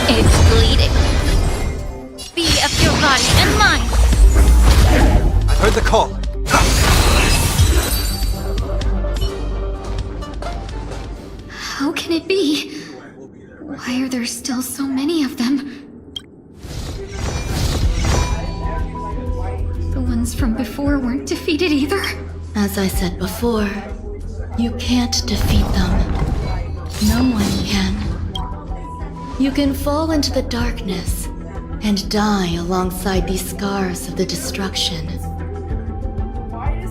is bleeding. Be of your body and mind. I've heard the call. How can it be? Why are there still so many of them? The ones from before weren't defeated either. As I said before, you can't defeat them. No one can. You can fall into the darkness and die alongside these scars of the destruction.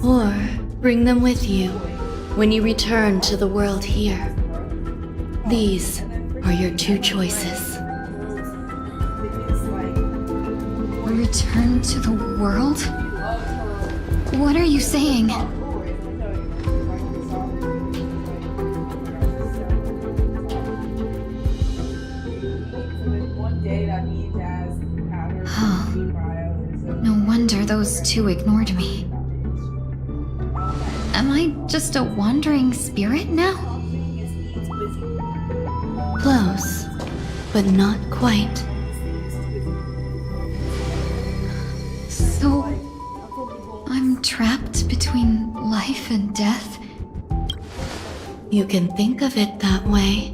Or bring them with you when you return to the world here. These are your two choices. Return to the world? What are you saying? No wonder those two ignored me. Am I just a wandering spirit now? Close, but not quite. So, I'm trapped between life and death? You can think of it that way.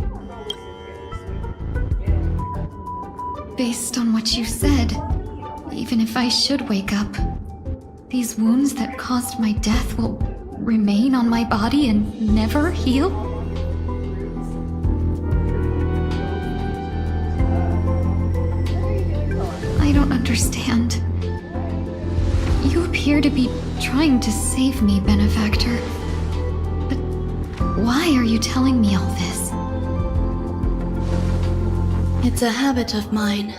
Based on what you said, even if I should wake up, these wounds that caused my death will remain on my body and never heal? I don't understand. You appear to be trying to save me, Benefactor. But why are you telling me all this? It's a habit of mine.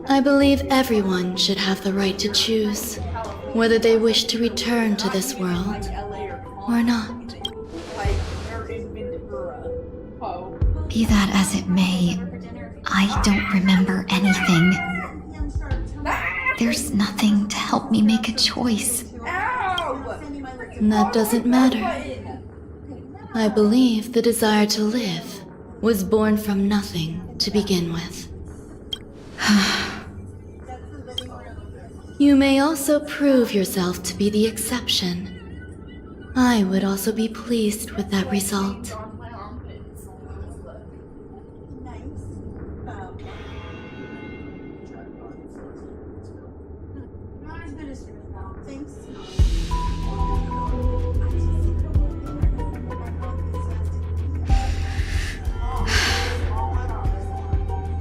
I believe everyone should have the right to choose whether they wish to return to this world or not. Be that as it may, I don't remember anything. There's nothing to help me make a choice. That doesn't matter. I believe the desire to live was born from nothing to begin with. You may also prove yourself to be the exception. I would also be pleased with that result.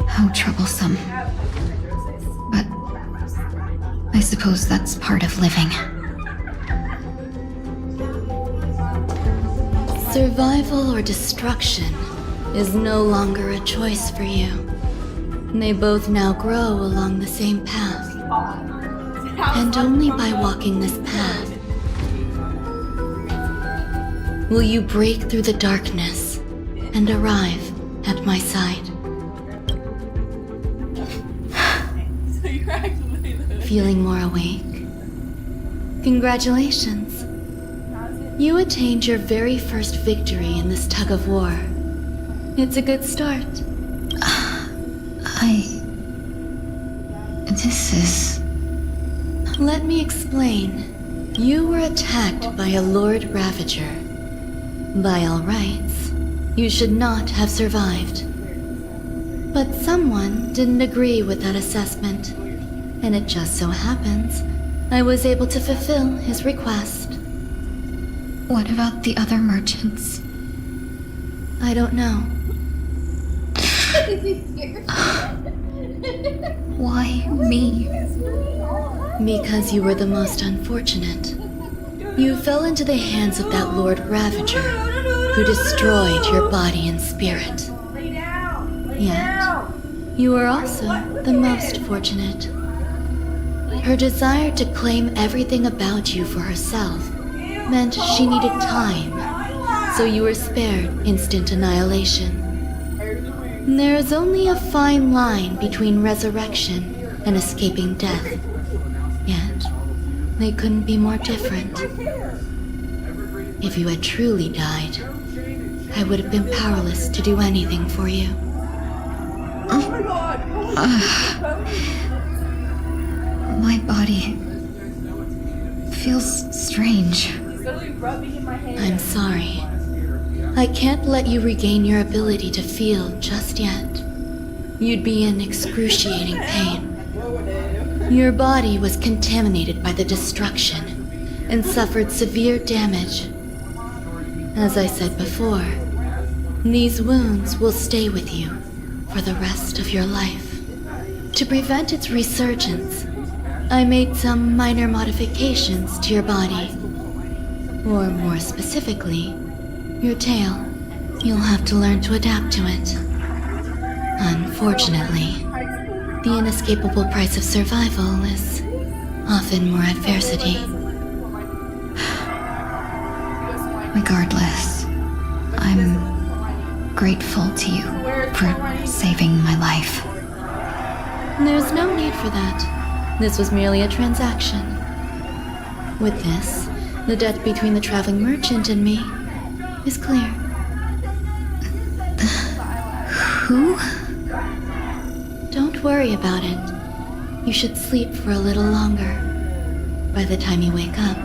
How troublesome. But I suppose that's part of living. Survival or destruction is no longer a choice for you. They both now grow along the same path. And only by walking this path will you break through the darkness and arrive at my side. Feeling more awake? Congratulations. You attained your very first victory in this tug of war. It's a good start. This is... Let me explain. You were attacked by a Lord Ravager. By all rights, you should not have survived. But someone didn't agree with that assessment, and it just so happens I was able to fulfill his request. What about the other merchants? I don't know. Why me? Because you were the most unfortunate. You fell into the hands of that Lord Ravager, who destroyed your body and spirit. Yet, you were also the most fortunate. Her desire to claim everything about you for herself meant she needed time, so you were spared instant annihilation. There is only a fine line between resurrection and escaping death. Yet, they couldn't be more different. If you had truly died, I would have been powerless to do anything for you. My body feels strange. I'm sorry. I can't let you regain your ability to feel just yet. You'd be in excruciating pain. Your body was contaminated by the destruction and suffered severe damage. As I said before, these wounds will stay with you for the rest of your life. To prevent its resurgence, I made some minor modifications to your body. Or more specifically, your tail. You'll have to learn to adapt to it. Unfortunately, the inescapable price of survival is often more adversity. Regardless, I'm grateful to you for saving my life. There's no need for that. This was merely a transaction. With this, the debt between the traveling merchant and me is clear. Who? Don't worry about it. You should sleep for a little longer. By the time you wake up,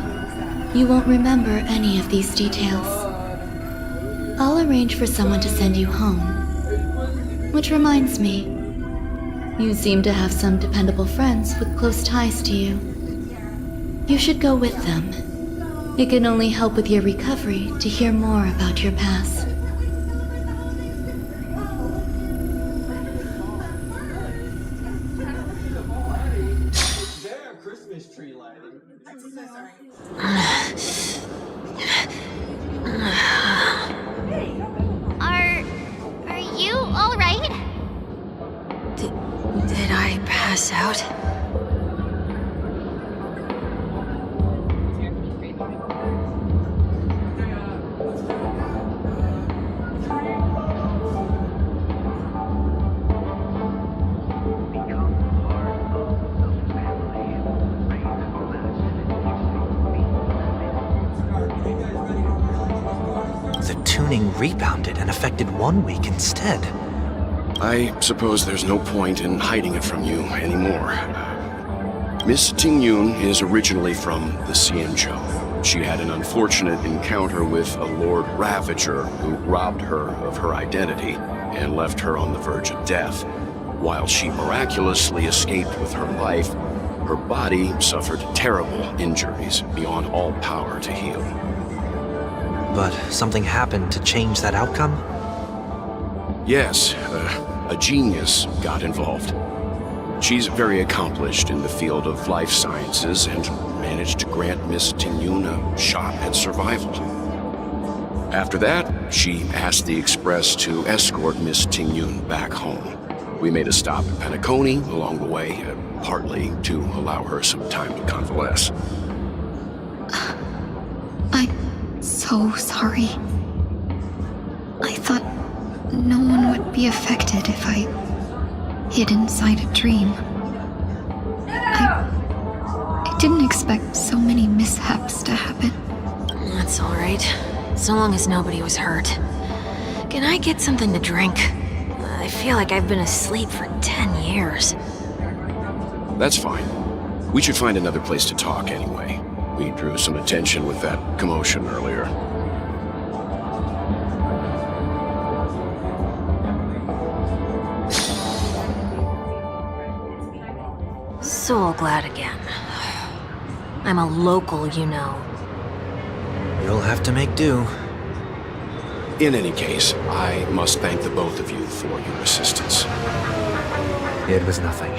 you won't remember any of these details. I'll arrange for someone to send you home. Which reminds me, you seem to have some dependable friends with close ties to you. You should go with them. It can only help with your recovery to hear more about your past. Are you all right? Did I pass out? The tuning rebounded and affected 1 week instead. I suppose there's no point in hiding it from you anymore. Miss Tingyun is originally from the Xianzhou. She had an unfortunate encounter with a Lord Ravager who robbed her of her identity and left her on the verge of death. While she miraculously escaped with her life, her body suffered terrible injuries beyond all power to heal. But something happened to change that outcome? Yes, a genius got involved. She's very accomplished in the field of life sciences and managed to grant Miss Tingyun a shot at survival. After that, she asked the Express to escort Miss Tingyun back home. We made a stop at Penacony along the way, partly to allow her some time to convalesce. I'm so sorry. I thought no one would be affected if I hid inside a dream. I didn't expect so many mishaps to happen. That's all right. So long as nobody was hurt. Can I get something to drink? I feel like I've been asleep for 10 years. That's fine. We should find another place to talk anyway. We drew some attention with that commotion earlier. So glad again. I'm a local, you know. You'll have to make do. In any case, I must thank the both of you for your assistance. It was nothing.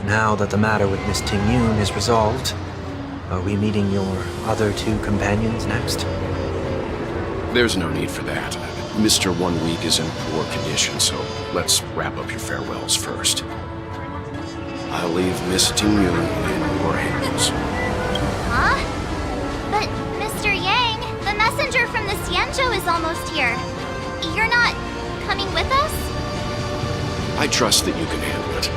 Now that the matter with Miss Tingyun is resolved, are we meeting your other two companions next? There's no need for that. Mr. 1 Week is in poor condition, so let's wrap up your farewells first. I'll leave Miss Tingyun in your hands. Huh? But, Mr. Yang, the messenger from the Xianzhou is almost here. You're not coming with us? I trust that you can handle it.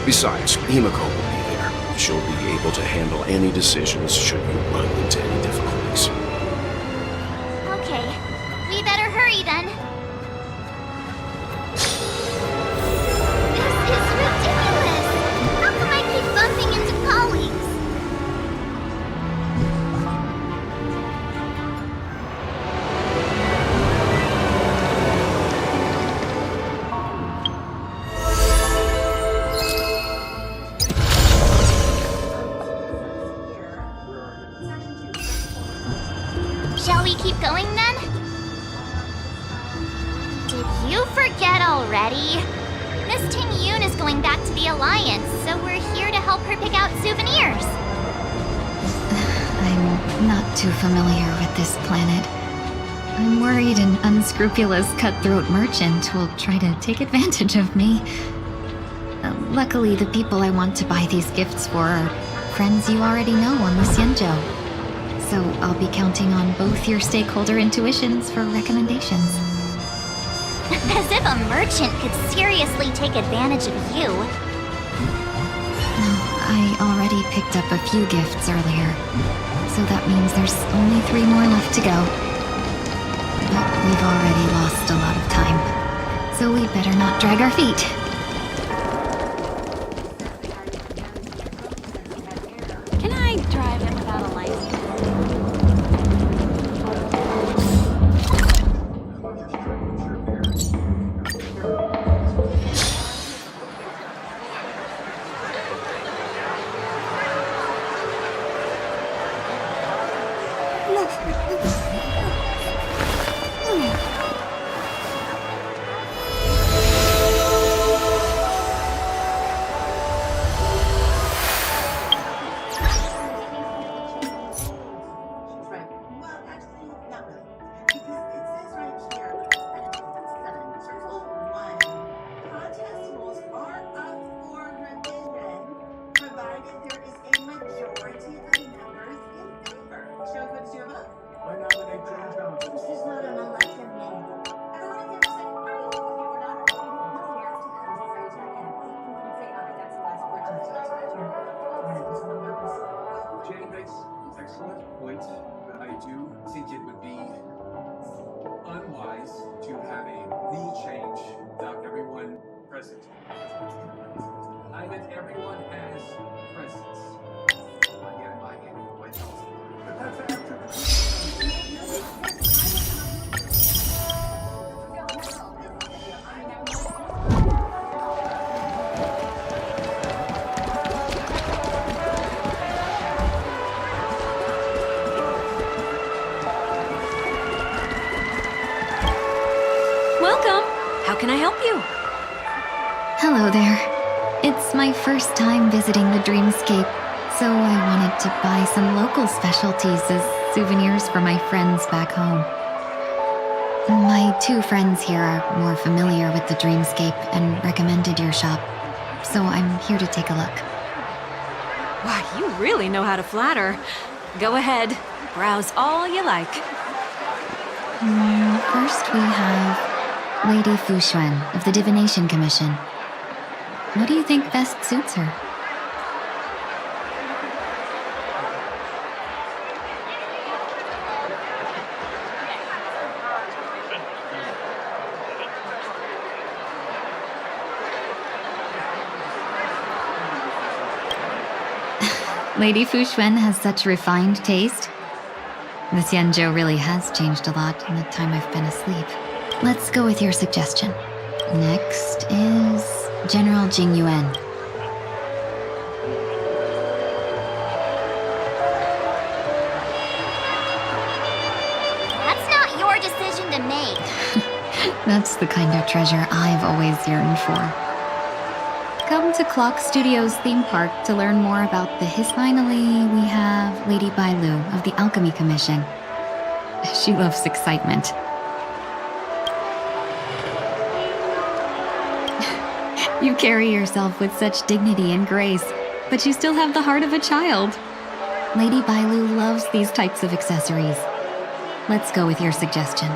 Besides, Himiko will be there. She'll be able to handle any decisions should you run into any difficulties. Okay, we better hurry then. This is ridiculous! How come I keep bumping into colleagues? Shall we keep going then? Did you forget already? Miss Ting Yoon is going back to the Alliance, so we're here to help her pick out souvenirs. I'm not too familiar with this planet. I'm worried an unscrupulous cutthroat merchant will try to take advantage of me. Luckily, the people I want to buy these gifts for are friends you already know on the Xianzhou. So I'll be counting on both your stakeholder intuitions for recommendations. As if a merchant could seriously take advantage of you. No, I already picked up a few gifts earlier. So that means there's only 3 more left to go. But we've already lost a lot of time. So we better not drag our feet. Can I drive it without a license? Jane makes an excellent point, but I do think it would be unwise to have a rule change without everyone present. I meant everyone has presence. Again, my hand, my thoughts. But that's after. How can I help you? Hello there. It's my first time visiting the Dreamscape, so I wanted to buy some local specialties as souvenirs for my friends back home. My 2 friends here are more familiar with the Dreamscape and recommended your shop, so I'm here to take a look. Wow, you really know how to flatter. Go ahead, browse all you like. First we have Lady Fu Xuan of the Divination Commission. What do you think best suits her? Lady Fu Xuan has such refined taste. The Xianzhou really has changed a lot in the time I've been asleep. Let's go with your suggestion. Next is General Jing Yuan. That's not your decision to make. That's the kind of treasure I've always yearned for. Come to Clock Studios theme park to learn more about the Finally, we have Lady Bailu of the Alchemy Commission. She loves excitement. You carry yourself with such dignity and grace, but you still have the heart of a child. Lady Bailu loves these types of accessories. Let's go with your suggestion.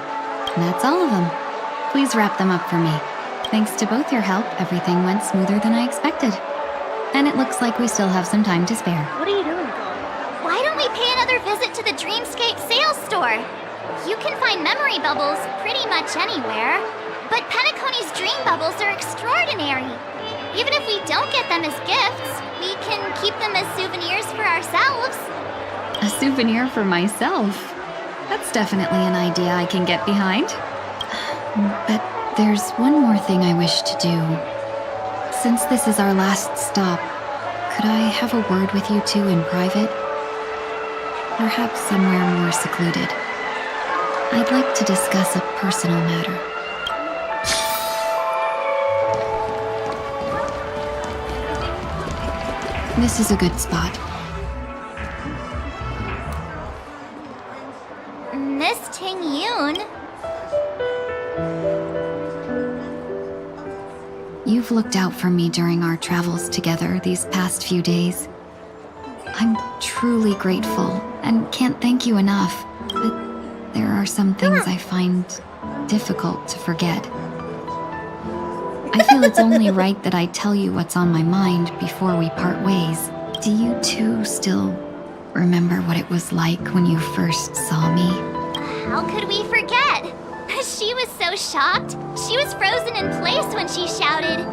That's all of them. Please wrap them up for me. Thanks to both your help, everything went smoother than I expected. And it looks like we still have some time to spare. What are you doing, Nicole? Why don't we pay another visit to the Dreamscape sales store? You can find memory bubbles pretty much anywhere. But Penacony's dream bubbles are extraordinary. Even if we don't get them as gifts, we can keep them as souvenirs for ourselves. A souvenir for myself? That's definitely an idea I can get behind. But there's one more thing I wish to do. Since this is our last stop, could I have a word with you two in private? Perhaps somewhere more secluded. I'd like to discuss a personal matter. This is a good spot. Miss Ting-Yoon? You've looked out for me during our travels together these past few days. I'm truly grateful and can't thank you enough, but there are some things I find difficult to forget. I feel it's only right that I tell you what's on my mind before we part ways. Do you two still remember what it was like when you first saw me? How could we forget? She was so shocked. She was frozen in place when she shouted.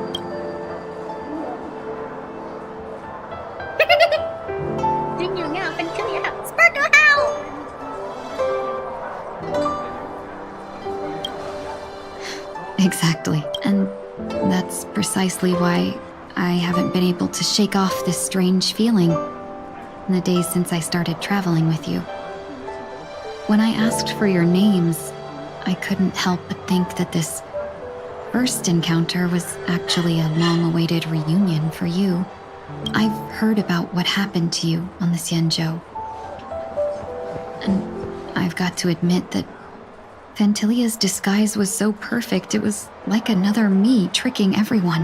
Exactly. And that's precisely why I haven't been able to shake off this strange feeling in the days since I started traveling with you. When I asked for your names, I couldn't help but think that this first encounter was actually a long-awaited reunion for you. I've heard about what happened to you on the Xianzhou. And I've got to admit that Fantilia's disguise was so perfect, it was like another me tricking everyone.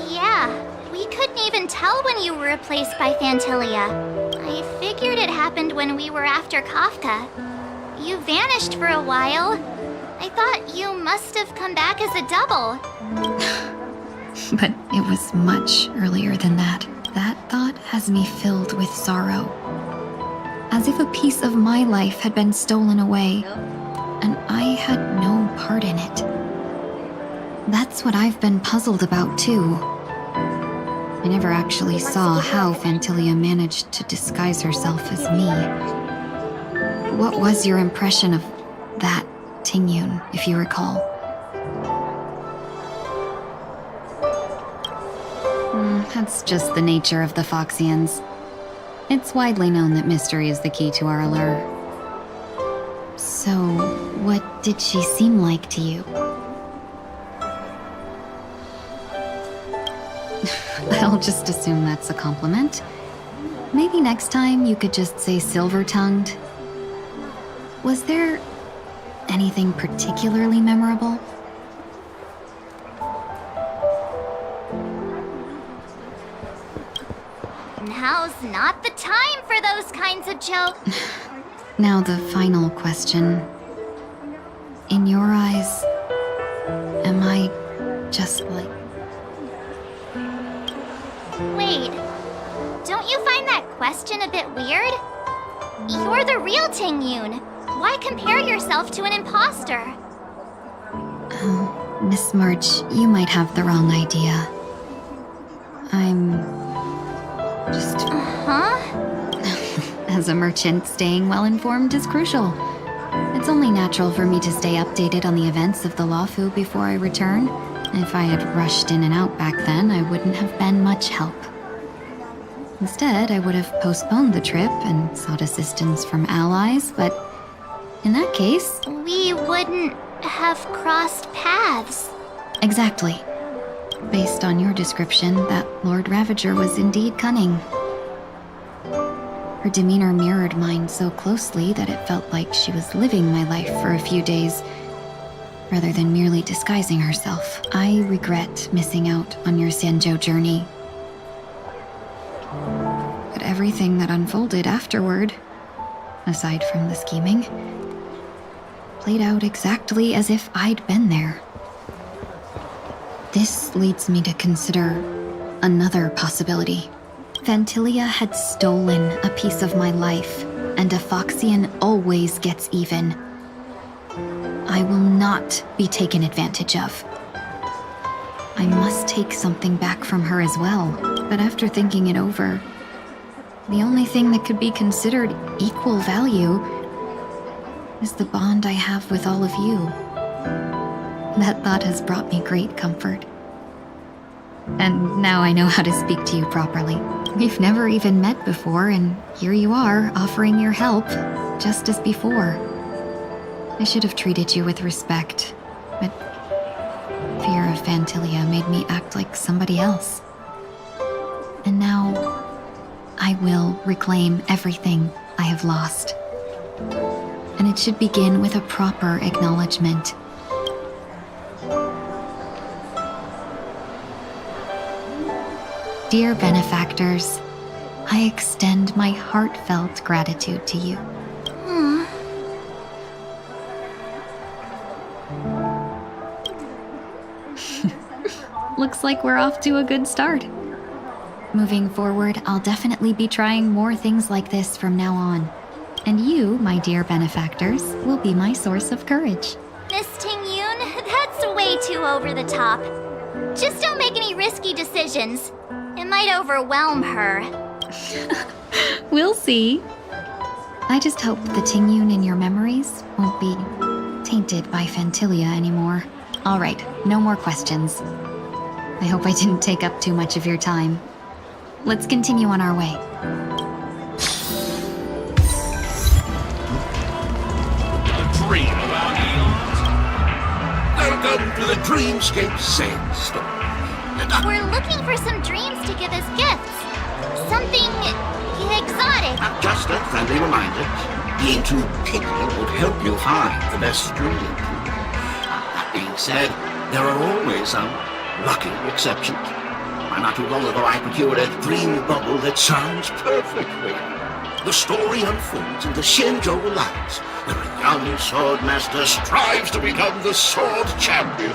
Yeah, we couldn't even tell when you were replaced by Fantilia. I figured it happened when we were after Kafka. You vanished for a while. I thought you must have come back as a double. But it was much earlier than that. That thought has me filled with sorrow. As if a piece of my life had been stolen away, and I had no part in it. That's what I've been puzzled about, too. I never actually saw how Fantilia managed to disguise herself as me. What was your impression of that Ting-Yoon, if you recall? That's just the nature of the Foxians. It's widely known that mystery is the key to our allure. So, what did she seem like to you? I'll just assume that's a compliment. Maybe next time you could just say silver-tongued. Was there anything particularly memorable? Now's not the time for those kinds of jokes. Now the final question. In your eyes, am I just like... Wait, don't you find that question a bit weird? You're the real Ting-Yoon. Why compare yourself to an imposter? Oh, Miss March, you might have the wrong idea. I'm... just... Huh? As a merchant, staying well-informed is crucial. It's only natural for me to stay updated on the events of the Luofu before I return. If I had rushed in and out back then, I wouldn't have been much help. Instead, I would have postponed the trip and sought assistance from allies, but in that case... We wouldn't have crossed paths. Exactly. Based on your description, that Lord Ravager was indeed cunning. Her demeanor mirrored mine so closely that it felt like she was living my life for a few days, rather than merely disguising herself. I regret missing out on your Xianzhou journey. But everything that unfolded afterward, aside from the scheming, played out exactly as if I'd been there. This leads me to consider another possibility. Fantilia had stolen a piece of my life, and a Foxian always gets even. I will not be taken advantage of. I must take something back from her as well, but after thinking it over, the only thing that could be considered equal value is the bond I have with all of you. That thought has brought me great comfort. And now I know how to speak to you properly. We've never even met before, and here you are, offering your help, just as before. I should have treated you with respect, but fear of Fantilia made me act like somebody else. And now, I will reclaim everything I have lost. And it should begin with a proper acknowledgement. Dear benefactors, I extend my heartfelt gratitude to you. Looks like we're off to a good start. Moving forward, I'll definitely be trying more things like this from now on. And you, my dear benefactors, will be my source of courage. Miss Ting-Yoon, that's way too over the top. Just don't make any risky decisions. It might overwhelm her. We'll see. I just hope the Ting-Yoon in your memories won't be tainted by Phantilia anymore. All right, no more questions. I hope I didn't take up too much of your time. Let's continue on our way. Dream about eons. Welcome to the Dreamscape Sandstorm. We're looking for some dreams to give as gifts. Something exotic. Just a friendly reminder. Being too picky would help you find the best dream. That being said, there are always some lucky exceptions. Not too long ago, I procured a dream bubble that sounds perfectly. The story unfolds in the Shenzhou Alliance, where a young swordmaster strives to become the sword champion.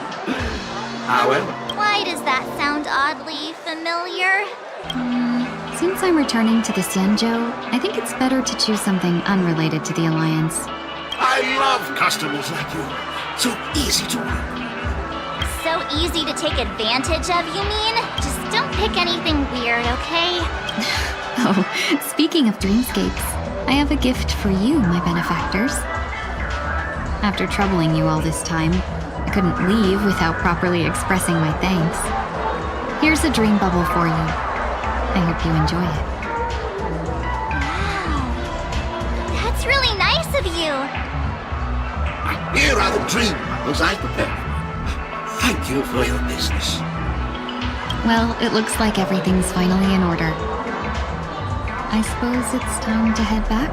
However, Why does that sound oddly familiar? Since I'm returning to the Xianzhou, I think it's better to choose something unrelated to the Alliance. I love customers like you. So easy to work. So easy to take advantage of, you mean? Just don't pick anything weird, okay? Oh, speaking of dreamscapes, I have a gift for you, my benefactors. After troubling you all this time, I couldn't leave without properly expressing my thanks. Here's a dream bubble for you. I hope you enjoy it. Wow. That's really nice of you. Here are the dream bubbles I prepared. Thank you for your business. Well, it looks like everything's finally in order. I suppose it's time to head back?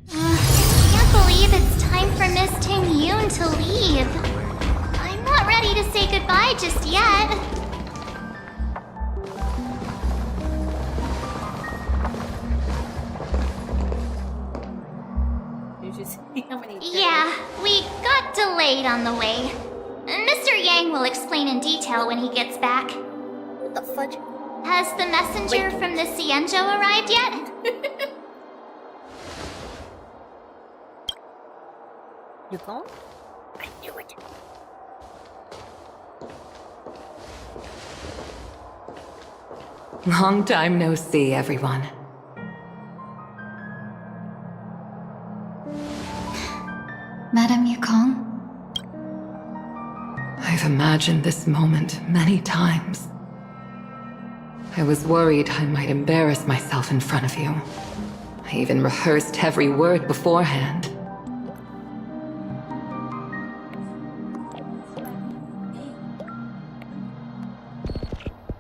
Can't believe it's time for Miss Ting-Yoon to leave. I'm not ready to say goodbye just yet. Did you see how many? Yeah, we got delayed on the way. Mr. Yang will explain in detail when he gets back. What the fudge? Has the messenger from the Xianzhou arrived yet? You gone? I knew it. Long time no see, everyone. Madame Yukong? I've imagined this moment many times. I was worried I might embarrass myself in front of you. I even rehearsed every word beforehand.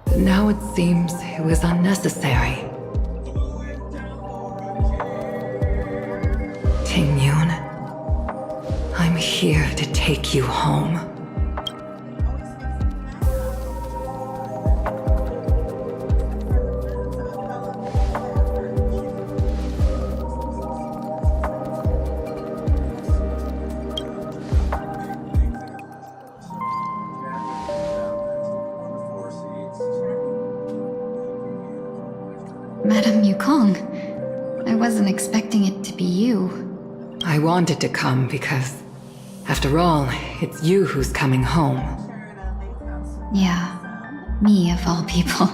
But now it seems it was unnecessary. Ting-Yoon, I'm here to take you home. Madame Yukong, I wasn't expecting it to be you. I wanted to come because, after all, it's you who's coming home. Yeah, me of all people.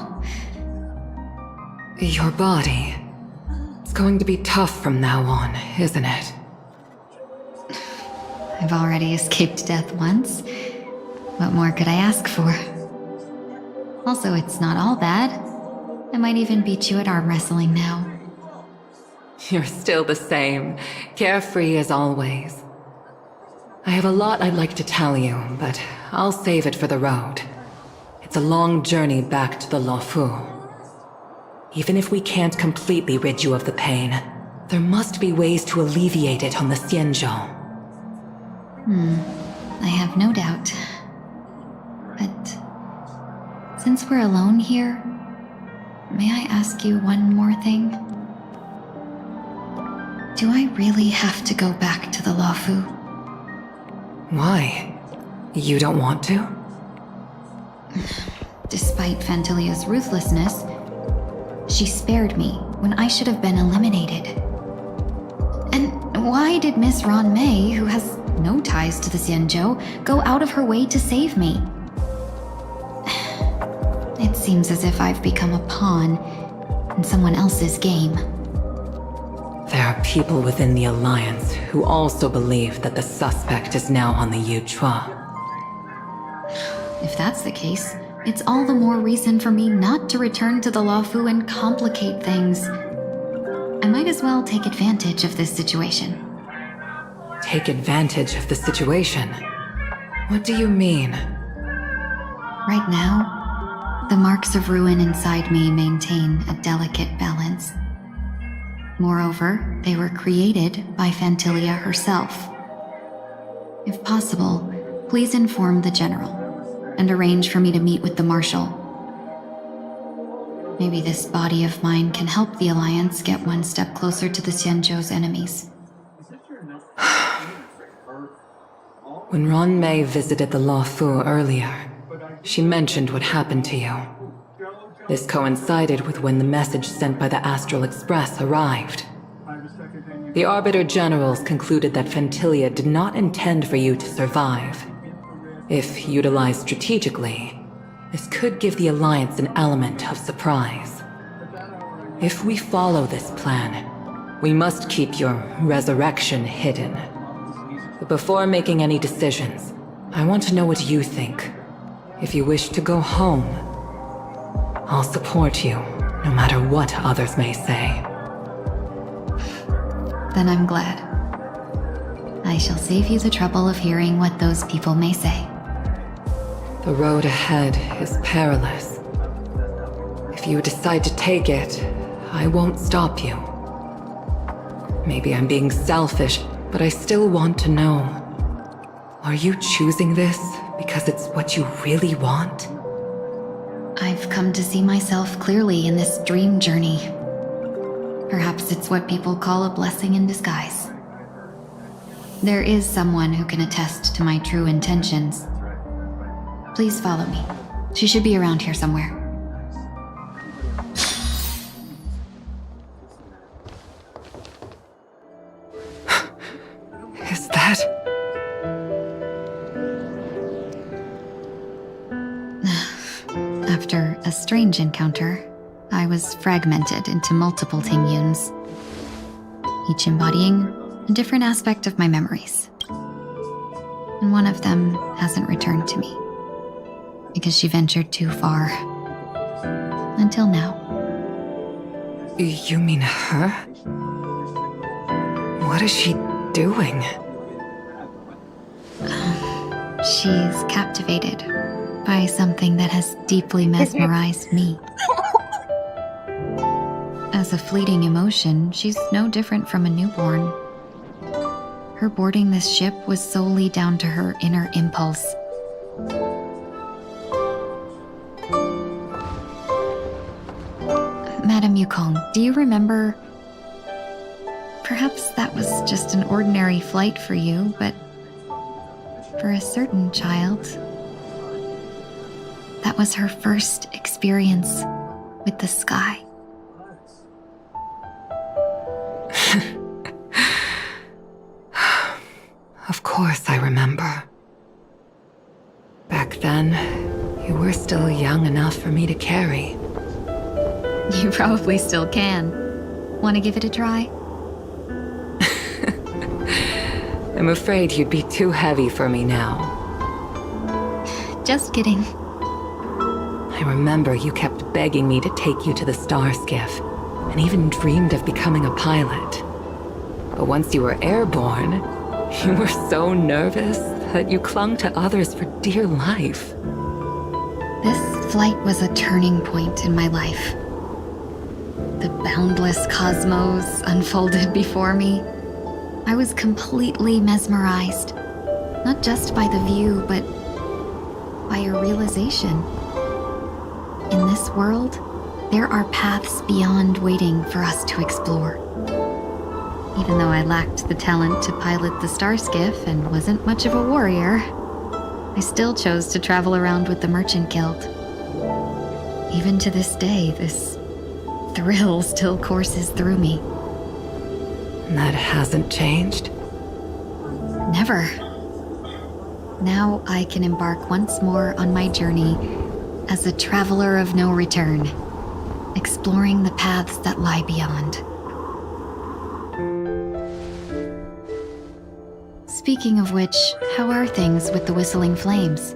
Your body. It's going to be tough from now on, isn't it? I've already escaped death once. What more could I ask for? Also, it's not all bad. I might even beat you at arm wrestling now. You're still the same, carefree as always. I have a lot I'd like to tell you, but I'll save it for the road. It's a long journey back to the Luofu. Even if we can't completely rid you of the pain, there must be ways to alleviate it on the Xianzhou. I have no doubt. But since we're alone here, may I ask you one more thing? Do I really have to go back to the Luofu? Why? You don't want to? Despite Fantilia's ruthlessness, she spared me when I should have been eliminated. And why did Miss Ron Mei, who has no ties to the Xianzhou, go out of her way to save me? It seems as if I've become a pawn in someone else's game. There are people within the Alliance who also believe that the suspect is now on the Yuchua. If that's the case, it's all the more reason for me not to return to the Luofu and complicate things. I might as well take advantage of this situation. Take advantage of the situation? What do you mean? Right now, the marks of ruin inside me maintain a delicate balance. Moreover, they were created by Fantilia herself. If possible, please inform the General and arrange for me to meet with the Marshal. Maybe this body of mine can help the Alliance get one step closer to the Xianzhou's enemies. When Ron Mei visited the Luofu earlier, she mentioned what happened to you. This coincided with when the message sent by the Astral Express arrived. The Arbiter Generals concluded that Fantilia did not intend for you to survive. If utilized strategically, this could give the Alliance an element of surprise. If we follow this plan, we must keep your resurrection hidden. But before making any decisions, I want to know what you think. If you wish to go home, I'll support you, no matter what others may say. Then I'm glad. I shall save you the trouble of hearing what those people may say. The road ahead is perilous. If you decide to take it, I won't stop you. Maybe I'm being selfish, but I still want to know. Are you choosing this because it's what you really want? I've come to see myself clearly in this dream journey. Perhaps it's what people call a blessing in disguise. There is someone who can attest to my true intentions. Please follow me. She should be around here somewhere. Is that... After a strange encounter, I was fragmented into multiple Tingyuns, each embodying a different aspect of my memories. And one of them hasn't returned to me, because she ventured too far. Until now. You mean her? What is she doing? She's captivated by something that has deeply mesmerized me. As a fleeting emotion, she's no different from a newborn. Her boarding this ship was solely down to her inner impulse. Madame Yukong, do you remember? Perhaps that was just an ordinary flight for you, but for a certain child, that was her first experience with the sky. Of course I remember. Back then, you were still young enough for me to carry. You probably still can. Want to give it a try? I'm afraid you'd be too heavy for me now. Just kidding. I remember you kept begging me to take you to the star skiff, and even dreamed of becoming a pilot. But once you were airborne, you were so nervous that you clung to others for dear life. This flight was a turning point in my life. The boundless cosmos unfolded before me. I was completely mesmerized, not just by the view, but by a realization. In this world, there are paths beyond waiting for us to explore. Even though I lacked the talent to pilot the star skiff and wasn't much of a warrior, I still chose to travel around with the Merchant Guild. Even to this day, this thrill still courses through me. That hasn't changed? Never. Now I can embark once more on my journey as a traveler of no return, exploring the paths that lie beyond. Speaking of which, how are things with the Whistling Flames?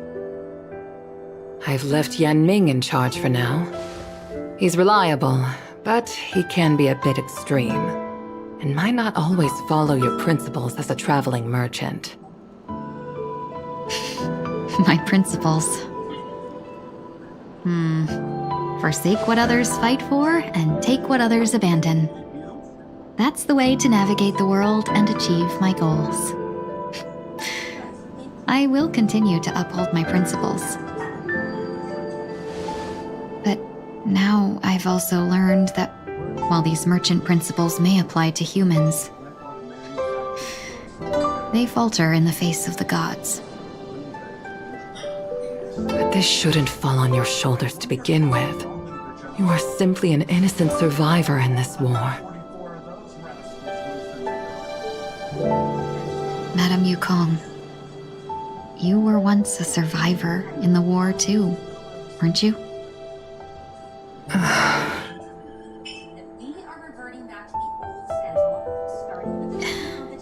I've left Yan Ming in charge for now. He's reliable, but he can be a bit extreme, and might not always follow your principles as a traveling merchant. My principles. Forsake what others fight for, and take what others abandon. That's the way to navigate the world and achieve my goals. I will continue to uphold my principles. But now I've also learned that while these merchant principles may apply to humans, they falter in the face of the gods. But this shouldn't fall on your shoulders to begin with. You are simply an innocent survivor in this war. Madame Yukong, you were once a survivor in the war too, weren't you?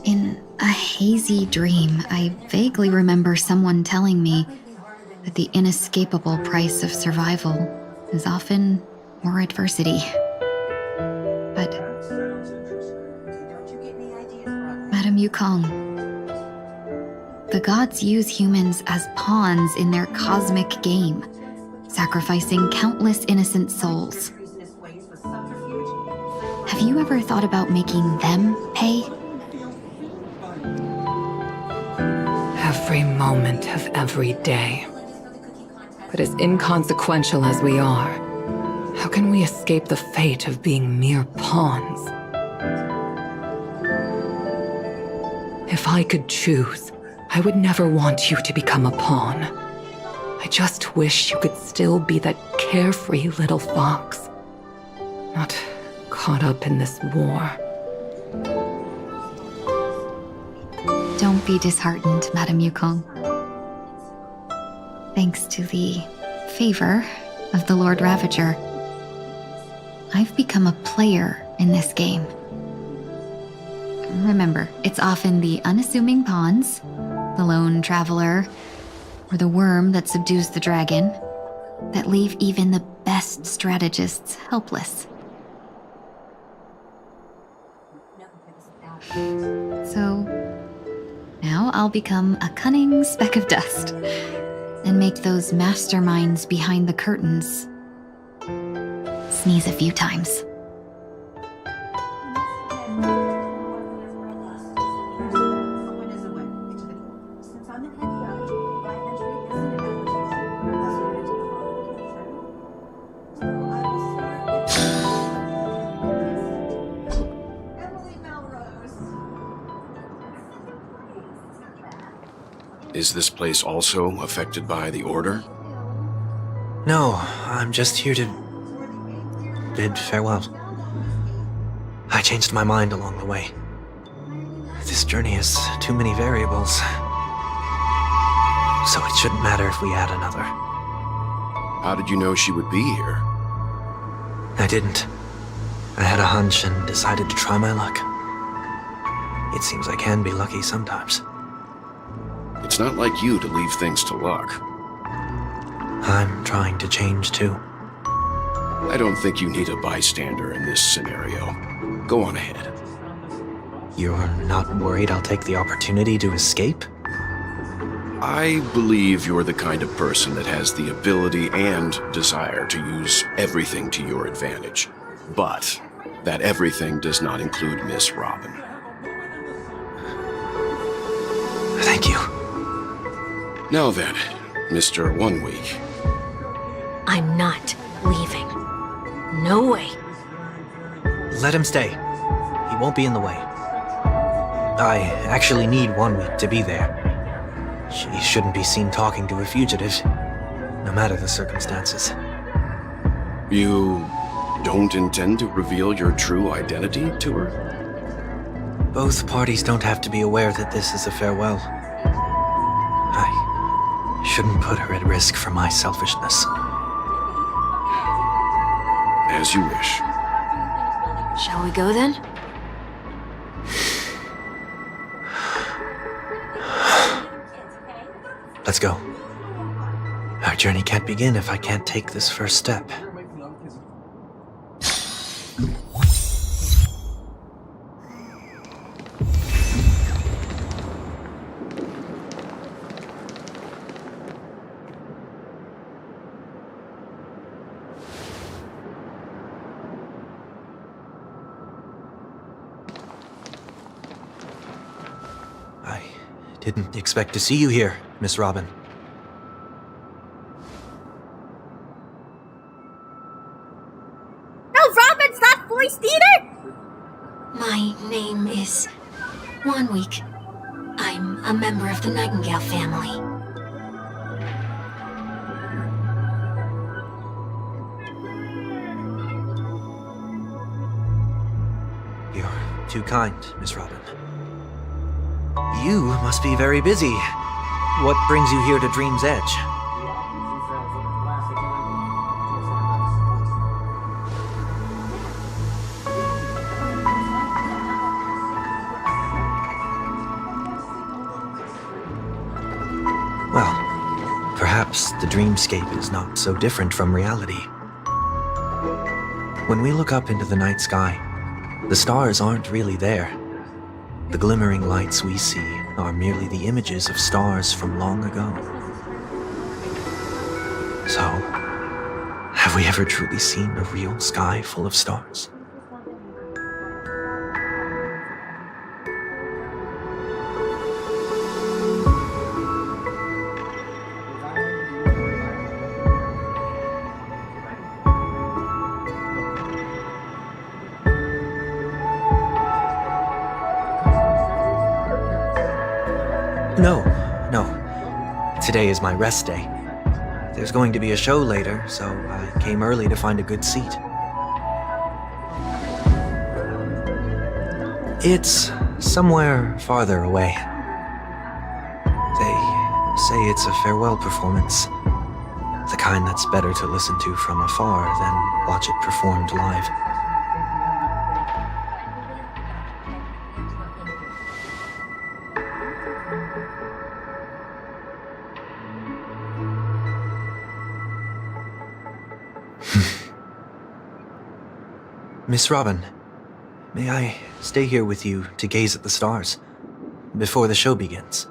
In a hazy dream, I vaguely remember someone telling me that the inescapable price of survival is often more adversity. But Madame Yukong, the gods use humans as pawns in their cosmic game, sacrificing countless innocent souls. Have you ever thought about making them pay? Every moment of every day. But as inconsequential as we are, how can we escape the fate of being mere pawns? If I could choose, I would never want you to become a pawn. I just wish you could still be that carefree little fox, not caught up in this war. Don't be disheartened, Madame Yukong. Thanks to the favor of the Lord Ravager, I've become a player in this game. Remember, it's often the unassuming pawns, the lone traveler, or the worm that subdues the dragon, that leave even the best strategists helpless. So, now I'll become a cunning speck of dust, and make those masterminds behind the curtains sneeze a few times. Is this place also affected by the Order? No, I'm just here to bid farewell. I changed my mind along the way. This journey has too many variables, so it shouldn't matter if we add another. How did you know she would be here? I didn't. I had a hunch and decided to try my luck. It seems I can be lucky sometimes. not like you to leave things to luck. I'm trying to change too. I don't think you need a bystander in this scenario. Go on ahead. You're not worried I'll take the opportunity to escape? I believe you're the kind of person that has the ability and desire to use everything to your advantage. But that everything does not include Miss Robin. Thank you. Now then, Mr. 1 Week. I'm not leaving. No way. Let him stay. He won't be in the way. I actually need 1 week to be there. She shouldn't be seen talking to a fugitive, no matter the circumstances. You don't intend to reveal your true identity to her? Both parties don't have to be aware that this is a farewell. I shouldn't put her at risk for my selfishness. As you wish. Shall we go then? Let's go. Our journey can't begin if I can't take this first step. I didn't expect to see you here, Miss Robin. No, Robin's that voice either! My name is 1 Week. I'm a member of the Nightingale family. You're too kind, Miss Robin. You must be very busy. What brings you here to Dream's Edge? Well, perhaps the dreamscape is not so different from reality. When we look up into the night sky, the stars aren't really there. The glimmering lights we see are merely the images of stars from long ago. So, have we ever truly seen a real sky full of stars? No. Today is my rest day. There's going to be a show later, so I came early to find a good seat. It's somewhere farther away. They say it's a farewell performance. The kind that's better to listen to from afar than watch it performed live. Miss Robin, may I stay here with you to gaze at the stars before the show begins?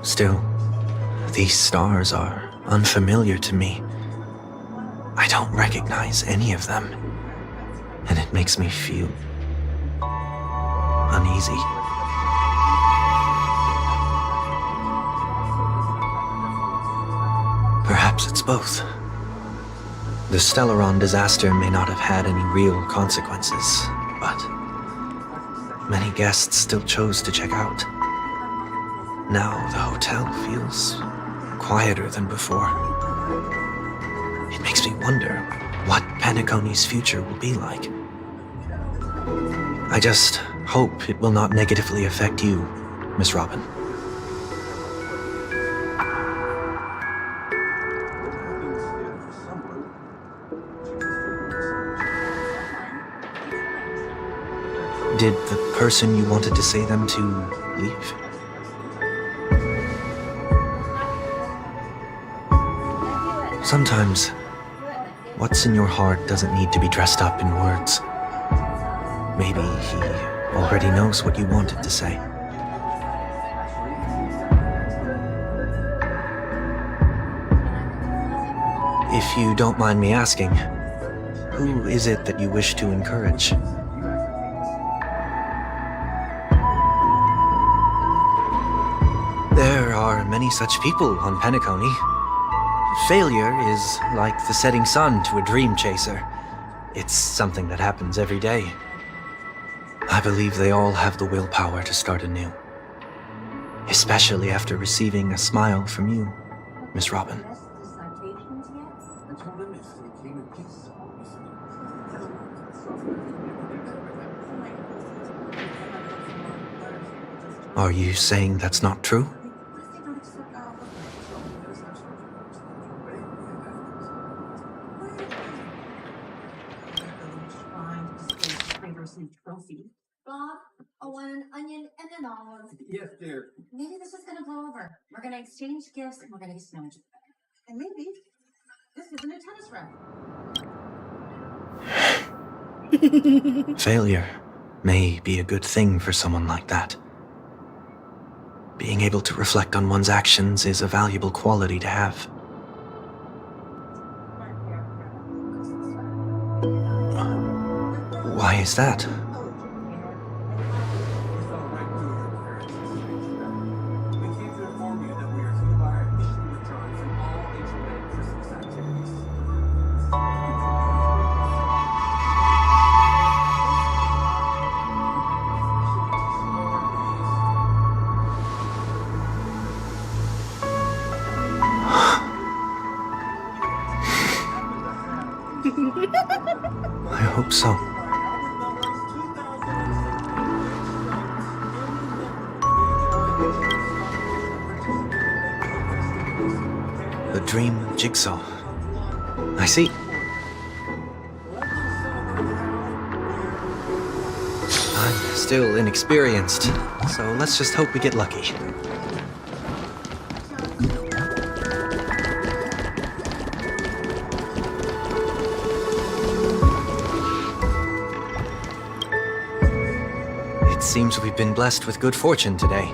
Still, these stars are unfamiliar to me. I don't recognize any of them, and it makes me feel uneasy. Perhaps it's both. The Stellaron disaster may not have had any real consequences, but many guests still chose to check out. Now the hotel feels quieter than before. It makes me wonder what Penacony's future will be like. I just hope it will not negatively affect you, Miss Robin. Did the person you wanted to say them to leave? Sometimes, what's in your heart doesn't need to be dressed up in words. Maybe he already knows what you wanted to say. If you don't mind me asking, who is it that you wish to encourage? There are many such people on Penacony. Failure is like the setting sun to a dream chaser. It's something that happens every day. I believe they all have the willpower to start anew. Especially after receiving a smile from you, Miss Robin. Are you saying that's not true? Bob, one onion, and an olive. Yes, dear. Maybe this is gonna blow over. We're gonna exchange gifts and we're gonna get to know each other. And maybe this is a new tennis racket. Failure may be a good thing for someone like that. Being able to reflect on one's actions is a valuable quality to have. Why is that? I hope so. The dream jigsaw. I see. I'm still inexperienced, so let's just hope we get lucky. It seems we've been blessed with good fortune today.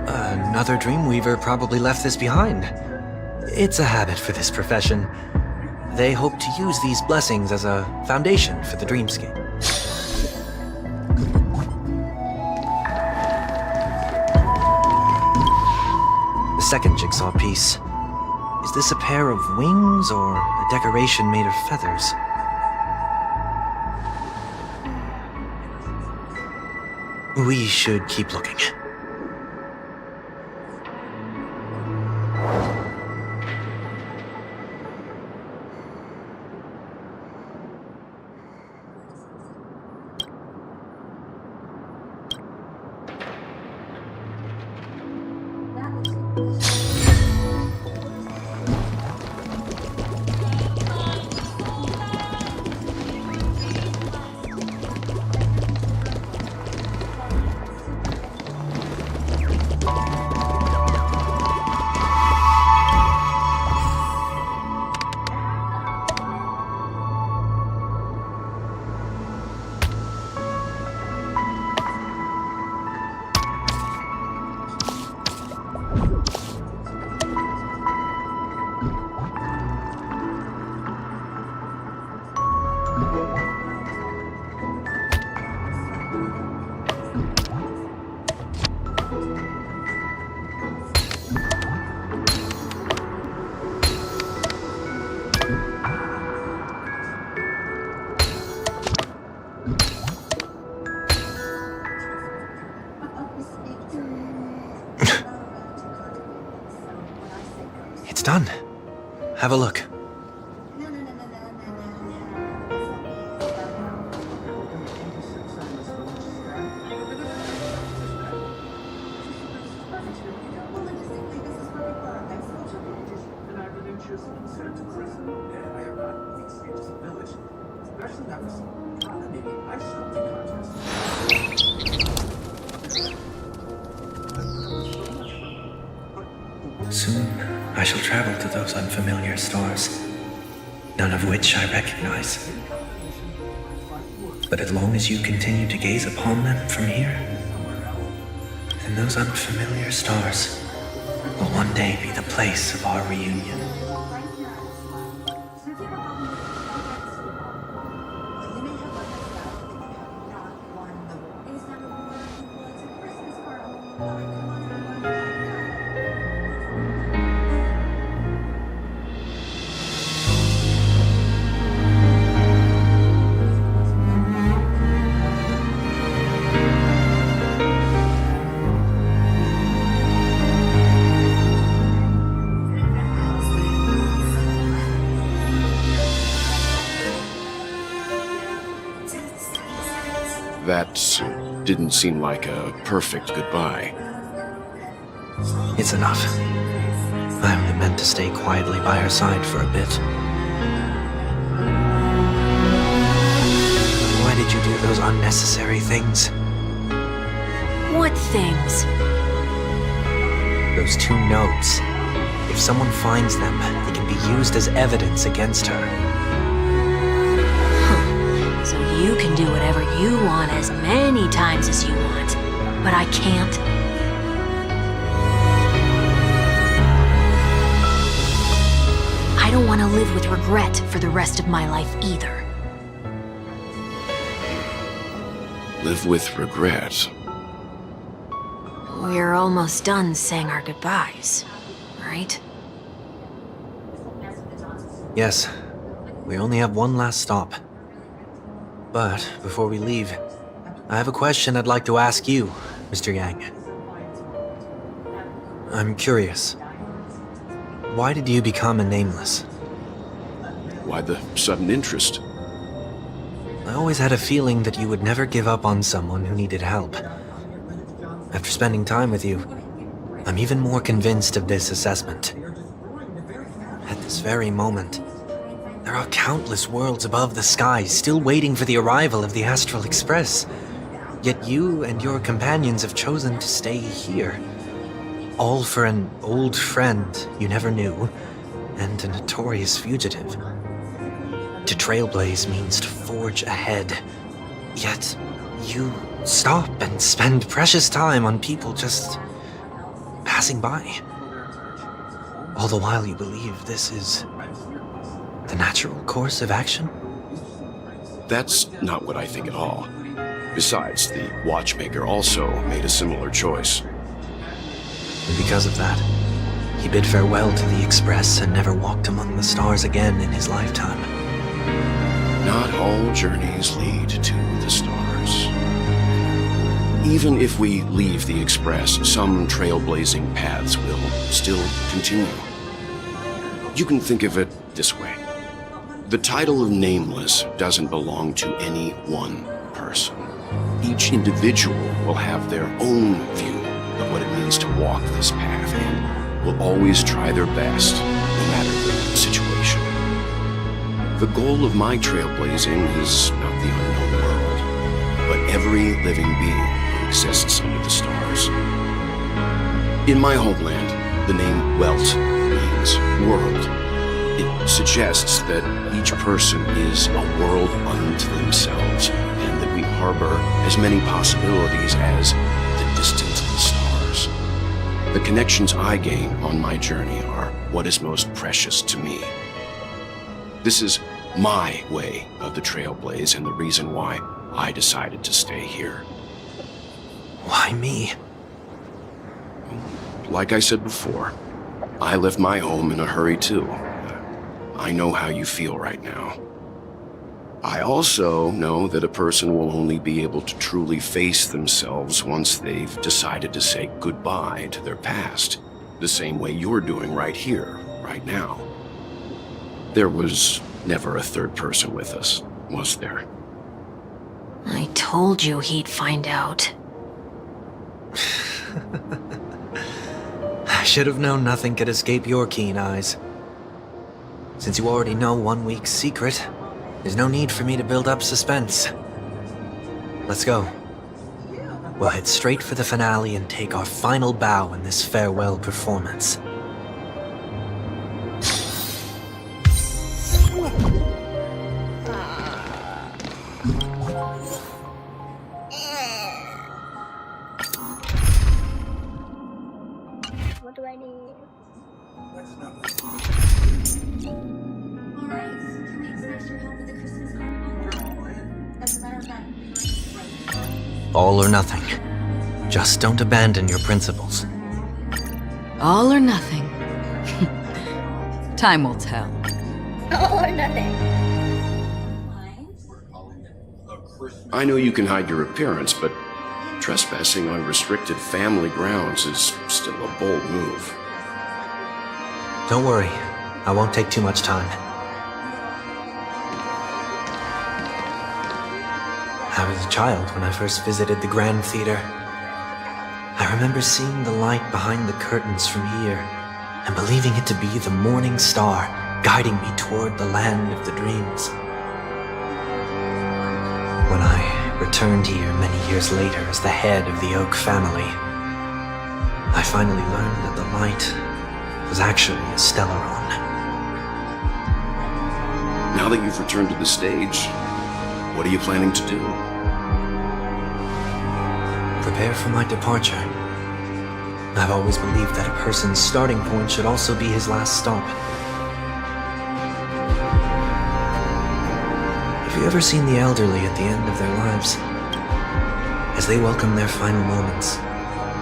Another Dreamweaver probably left this behind. It's a habit for this profession. They hope to use these blessings as a foundation for the dreamscape. The second jigsaw piece. Is this a pair of wings or a decoration made of feathers? We should keep looking. It's done. Have a look. Soon, I shall travel to those unfamiliar stars, none of which I recognize. But as long as you continue to gaze upon them from here, then those unfamiliar stars will one day be the place of our reunion. That didn't seem like a perfect goodbye. It's enough. I only meant to stay quietly by her side for a bit. Why did you do those unnecessary things? What things? Those 2 notes. If someone finds them, they can be used as evidence against her. So you can do whatever you want as many times as you want, but I can't. I don't want to live with regret for the rest of my life either. Live with regret? We're almost done saying our goodbyes, right? Yes, we only have one last stop. But before we leave, I have a question I'd like to ask you, Mr. Yang. I'm curious. Why did you become a nameless? Why the sudden interest? I always had a feeling that you would never give up on someone who needed help. After spending time with you, I'm even more convinced of this assessment. At this very moment, there are countless worlds above the sky still waiting for the arrival of the Astral Express. Yet you and your companions have chosen to stay here. All for an old friend you never knew, and a notorious fugitive. To trailblaze means to forge ahead. Yet, you stop and spend precious time on people just passing by. All the while you believe this is the natural course of action? That's not what I think at all. Besides, the watchmaker also made a similar choice. And because of that, he bid farewell to the Express and never walked among the stars again in his lifetime. Not all journeys lead to the stars. Even if we leave the Express, some trailblazing paths will still continue. You can think of it this way. The title of Nameless doesn't belong to any one person. Each individual will have their own view of what it means to walk this path and will always try their best, no matter the situation. The goal of my trailblazing is not the unknown world, but every living being who exists under the stars. In my homeland, the name Welt means world. It suggests that each person is a world unto themselves, and that we harbor as many possibilities as the distant stars. The connections I gain on my journey are what is most precious to me. This is my way of the trailblaze and the reason why I decided to stay here. Why me? Like I said before, I left my home in a hurry too. I know how you feel right now. I also know that a person will only be able to truly face themselves once they've decided to say goodbye to their past, the same way you're doing right here, right now. There was never a third person with us, was there? I told you he'd find out. I should have known nothing could escape your keen eyes. Since you already know 1 week's secret, there's no need for me to build up suspense. Let's go. We'll head straight for the finale and take our final bow in this farewell performance. What do I need? Alright, can we expect your help with the Christmas carnival? As a matter of fact, All or nothing. Just don't abandon your principles. All or nothing. Time will tell. all or nothing. I know you can hide your appearance, but trespassing on restricted family grounds is still a bold move. Don't worry, I won't take too much time. I was a child when I first visited the Grand Theater. I remember seeing the light behind the curtains from here and believing it to be the morning star guiding me toward the land of the dreams. When I returned here many years later as the head of the Oak family, I finally learned that the light was actually a stellaron. Now that you've returned to the stage, what are you planning to do? Prepare for my departure. I've always believed that a person's starting point should also be his last stop. Have you ever seen the elderly at the end of their lives? As they welcome their final moments,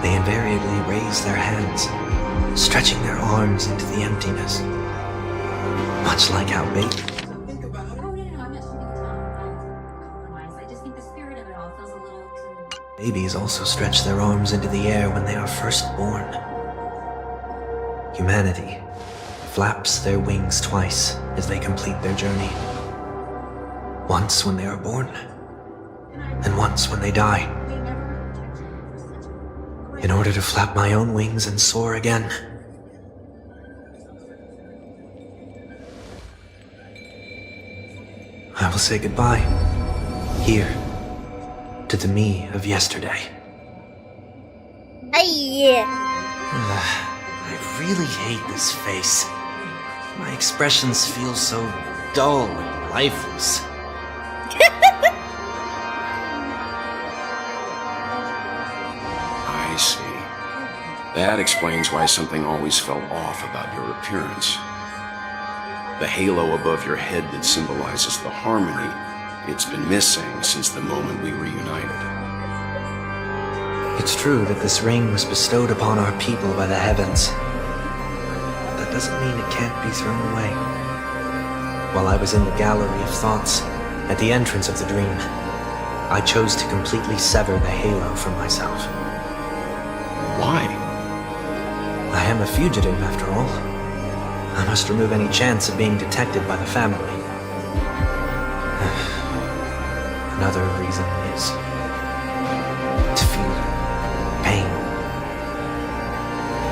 they invariably raise their hands, stretching their arms into the emptiness. Much like how babies. Babies also stretch their arms into the air when they are first born. Humanity flaps their wings twice as they complete their journey. Once when they are born, and once when they die. In order to flap my own wings and soar again. I will say goodbye, here, to the me of yesterday. I really hate this face. My expressions feel so dull and lifeless. I see. That explains why something always felt off about your appearance. The halo above your head that symbolizes the harmony, it's been missing since the moment we reunited. It's true that this ring was bestowed upon our people by the heavens. But that doesn't mean it can't be thrown away. While I was in the gallery of thoughts, at the entrance of the dream, I chose to completely sever the halo from myself. Why? I am a fugitive, after all. I must remove any chance of being detected by the family. Another reason is to feel pain.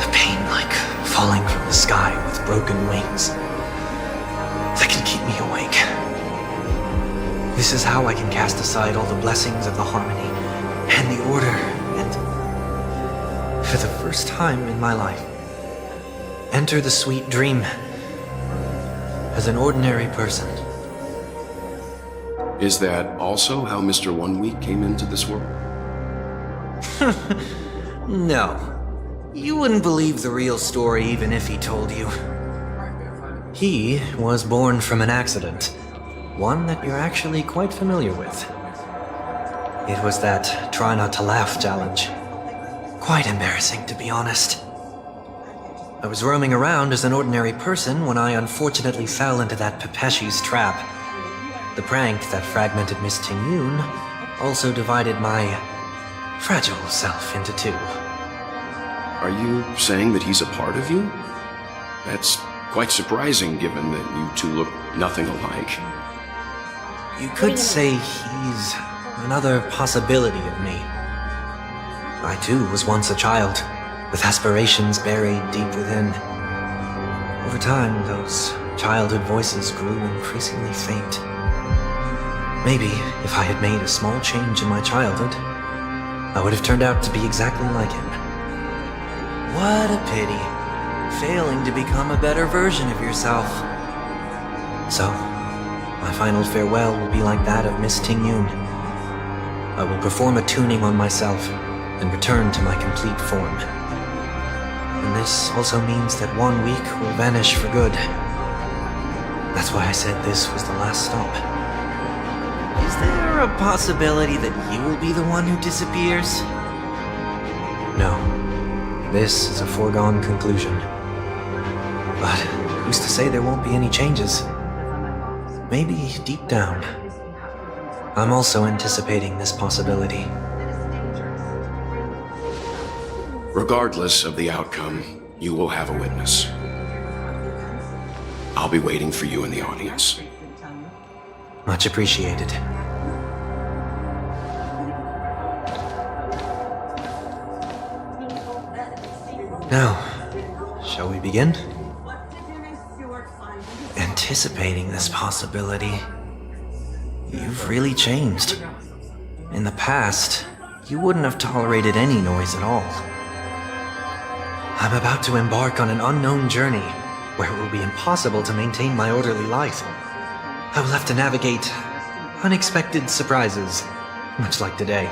A pain like falling from the sky with broken wings that can keep me awake. This is how I can cast aside all the blessings of the harmony and the order and, for the first time in my life, enter the sweet dream as an ordinary person. Is that also how Mr. 1 Week came into this world? No. You wouldn't believe the real story even if he told you. He was born from an accident, one that you're actually quite familiar with. It was that try not to laugh challenge. Quite embarrassing, to be honest. I was roaming around as an ordinary person when I unfortunately fell into that Pepeshi's trap. The prank that fragmented Miss Ting-Yun also divided my fragile self into two. Are you saying that he's a part of you? That's Quite surprising given that you two look nothing alike. You could say he's another possibility of me. I too was once a child, with aspirations buried deep within. Over time, those childhood voices grew increasingly faint. Maybe if I had made a small change in my childhood, I would have turned out to be exactly like him. What a pity, failing to become a better version of yourself. So, my final farewell will be like that of Miss Ting-Yun. I will perform a tuning on myself and return to my complete form. And this also means that 1 week will vanish for good. That's why I said this was the last stop. Is there a possibility that you will be the one who disappears? No. This is a foregone conclusion. But who's to say there won't be any changes? Maybe deep down, I'm also anticipating this possibility. Regardless of the outcome, you will have a witness. I'll be waiting for you in the audience. Much appreciated. Now, shall we begin? Anticipating this possibility, you've really changed. In the past, you wouldn't have tolerated any noise at all. I'm about to embark on an unknown journey where it will be impossible to maintain my orderly life. I will have to navigate unexpected surprises, much like today.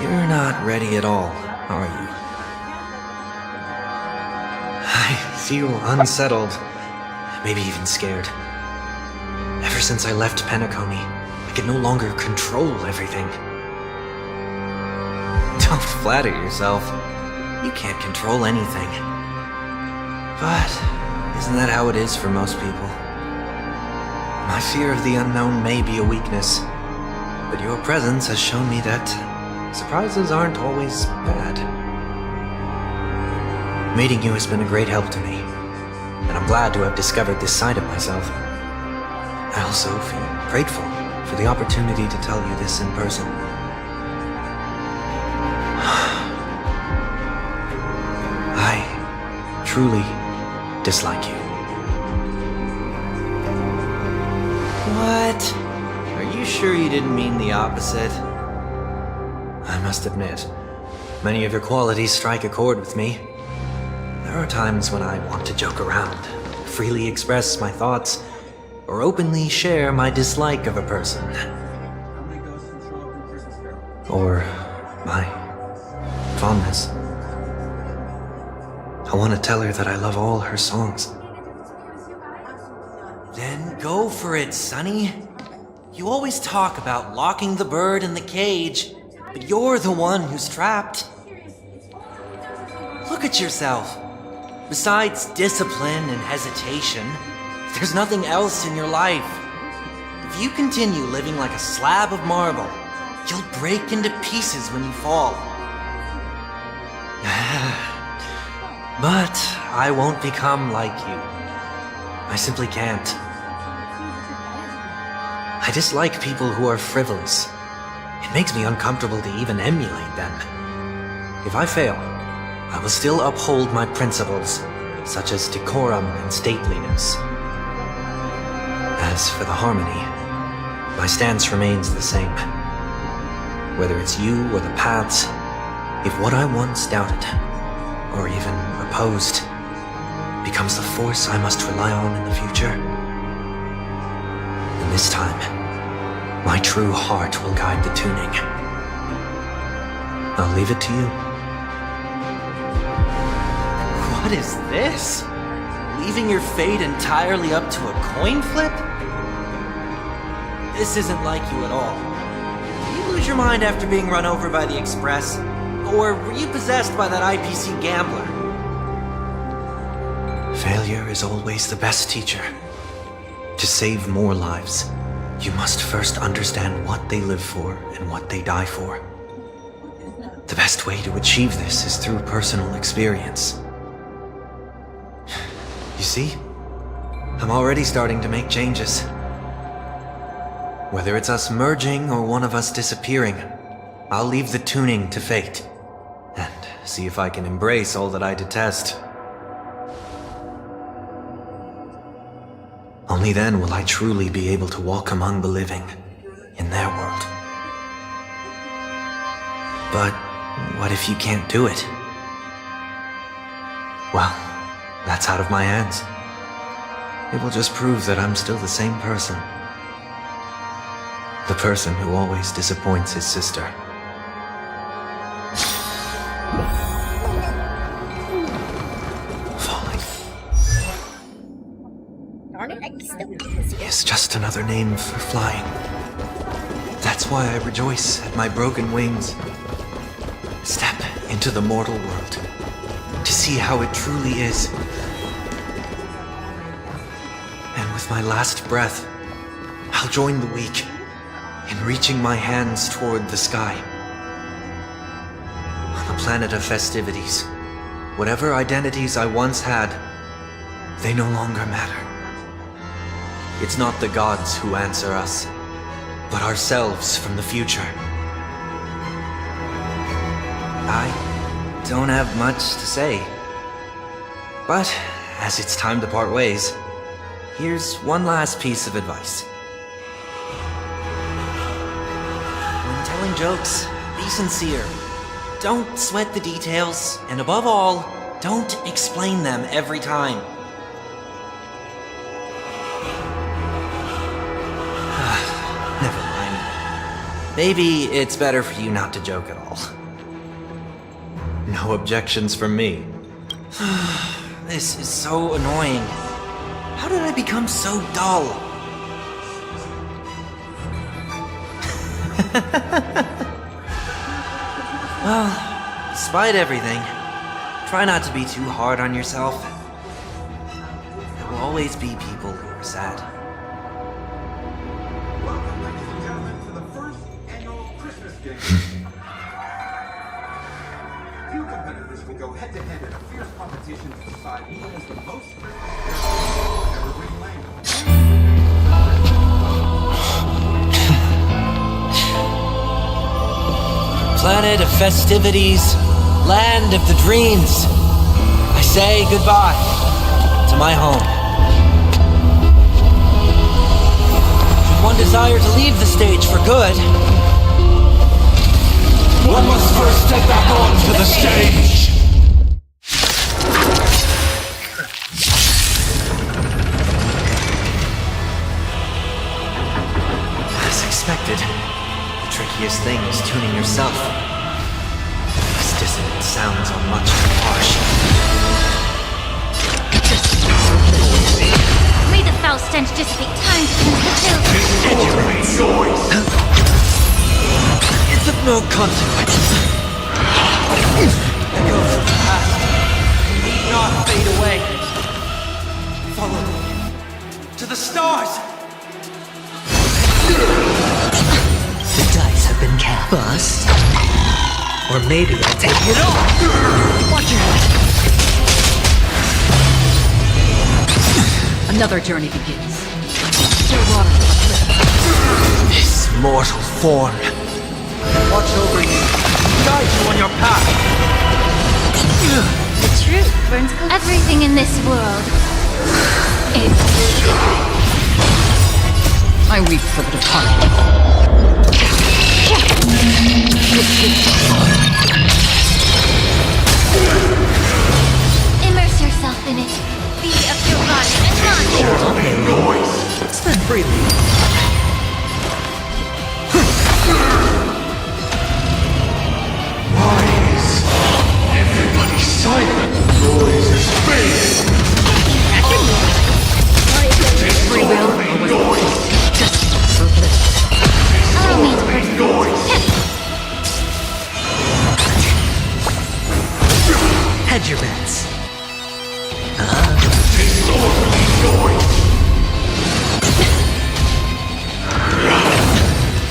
You're not ready at all, are you? I feel unsettled, maybe even scared. Ever since I left Penacony, I can no longer control everything. Don't flatter yourself. You can't control anything. But isn't that how it is for most people? My fear of the unknown may be a weakness, but your presence has shown me that surprises aren't always bad. Meeting you has been a great help to me, and I'm glad to have discovered this side of myself. I also feel grateful for the opportunity to tell you this in person. I truly dislike you. What? Are you sure you didn't mean the opposite? I must admit, many of your qualities strike a chord with me. There are times when I want to joke around, freely express my thoughts, or openly share my dislike of a person. Or my fondness. I want to tell her that I love all her songs. Then go for it, Sonny. You always talk about locking the bird in the cage, but you're the one who's trapped. Look at yourself. Besides discipline and hesitation, there's nothing else in your life. If you continue living like a slab of marble, you'll break into pieces when you fall. But I won't become like you. I simply can't. I dislike people who are frivolous. It makes me uncomfortable to even emulate them. If I fail, I will still uphold my principles, such as decorum and stateliness. As for the harmony, my stance remains the same. Whether it's you or the paths, if what I once doubted, or even opposed, becomes the force I must rely on in the future, then this time, my true heart will guide the tuning. I'll leave it to you. What is this? Leaving your fate entirely up to a coin flip? This isn't like you at all. Did you lose your mind after being run over by the Express? Or were you possessed by that IPC gambler? Failure is always the best teacher. To save more lives, you must first understand what they live for and what they die for. The best way to achieve this is through personal experience. You see? I'm already starting to make changes. Whether it's us merging or one of us disappearing, I'll leave the tuning to fate. And see if I can embrace all that I detest. Only then will I truly be able to walk among the living in their world. But what if you can't do it? Well, that's out of my hands. It will just prove that I'm still the same person. The person who always disappoints his sister. Falling is just another name for flying. That's why I rejoice at my broken wings. Step into the mortal world to see how it truly is. And with my last breath, I'll join the weak in reaching my hands toward the sky. On the planet of festivities, whatever identities I once had, they no longer matter. It's not the gods who answer us, but ourselves from the future. I don't have much to say, but as it's time to part ways, here's one last piece of advice. When telling jokes, be sincere. Don't sweat the details, and above all, don't explain them every time. Never mind. Maybe it's better for you not to joke at all. No objections from me. This is so annoying. How did I become so dull? Well, despite everything, try not to be too hard on yourself. There will always be people who are sad. Welcome, ladies and gentlemen, to the first annual Christmas game. Few competitors will go head-to-head in a fierce competition to decide who has the most evergreen lane. Planet of festivities, land of the dreams. I say goodbye to my home. Should one desire to leave the stage for good, one must first step back onto the stage! as expected, the trickiest thing is tuning yourself. These dissonant sounds are much too harsh. May the foul stench dissipate time to cleanse the filth. It's of no consequence. Echoes of the past need not fade away. Follow me to the stars. The dice have been cast. Bust. Or maybe I'll take it all. Watch your head. Another journey begins. Still water. This mortal form. Watch over you. Guide you on your path. The truth burns everything in this world. I weep for the departed. Immerse yourself in it. Be a pure body and not Spend freely. Everybody silent! Noise is space! Free will or was it just for bliss? allow me to Hedge your bets.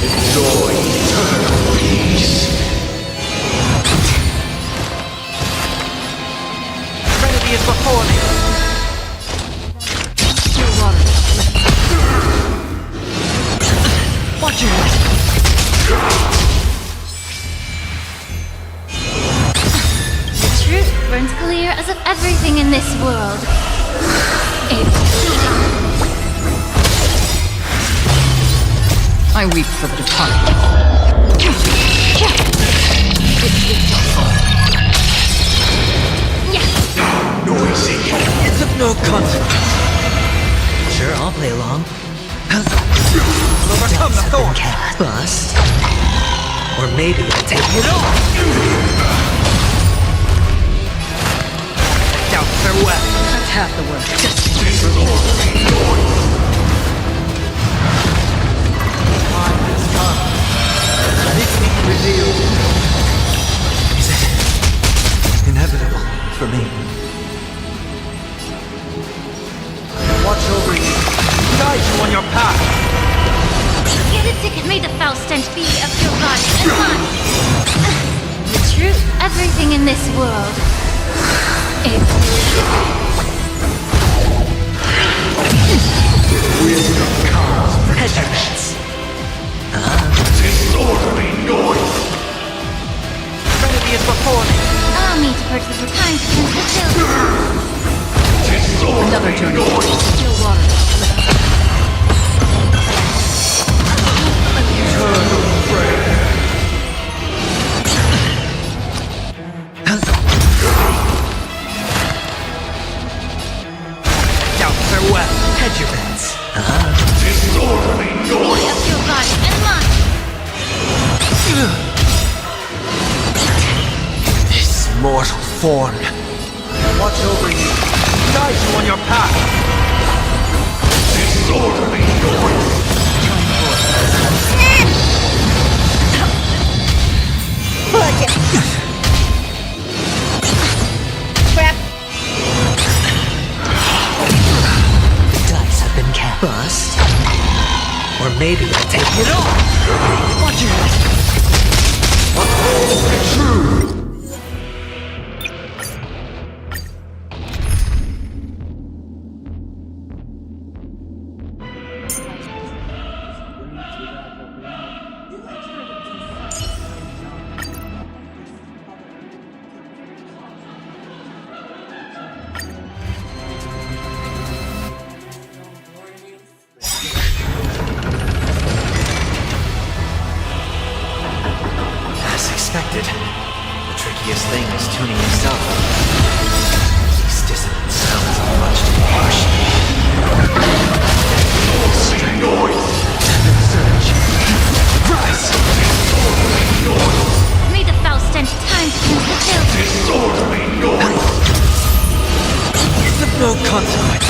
Enjoy eternal peace. Trinity is before me. Watch your head. The truth burns clear as of everything in this world. I weep for the departed. Noisy. It's of no consequence. Sure, I'll play along. Overcome the thorns. Bust. Or maybe I'll take it off. Doubts are well. That's half the work. Time has come. Let it be revealed. Is it inevitable for me? Watch over you. Guide you on your path. Get a ticket, may the foul stench be of your body and mine. The truth, everything in this world. Wisdom comes protections. Disorderly noise. Trinity is before me. Allow me to purchase the time to fulfill. Another turn. Still water. Eternal prayer. Doubts are well. Hedge your bets. Disorderly noise. Of your body and mine. This mortal form. Watch over you. Guide you on your path. Disorderly noise. Crap. The dice have been cast. Bust. Or maybe I'll take it off. Watch your head. True. As expected, the trickiest thing is tuning yourself. These dissonant sounds are much too harsh. Noise. Surge. Rise! May the foul stench time to fulfill. Disorderly noise. It's of no consequence.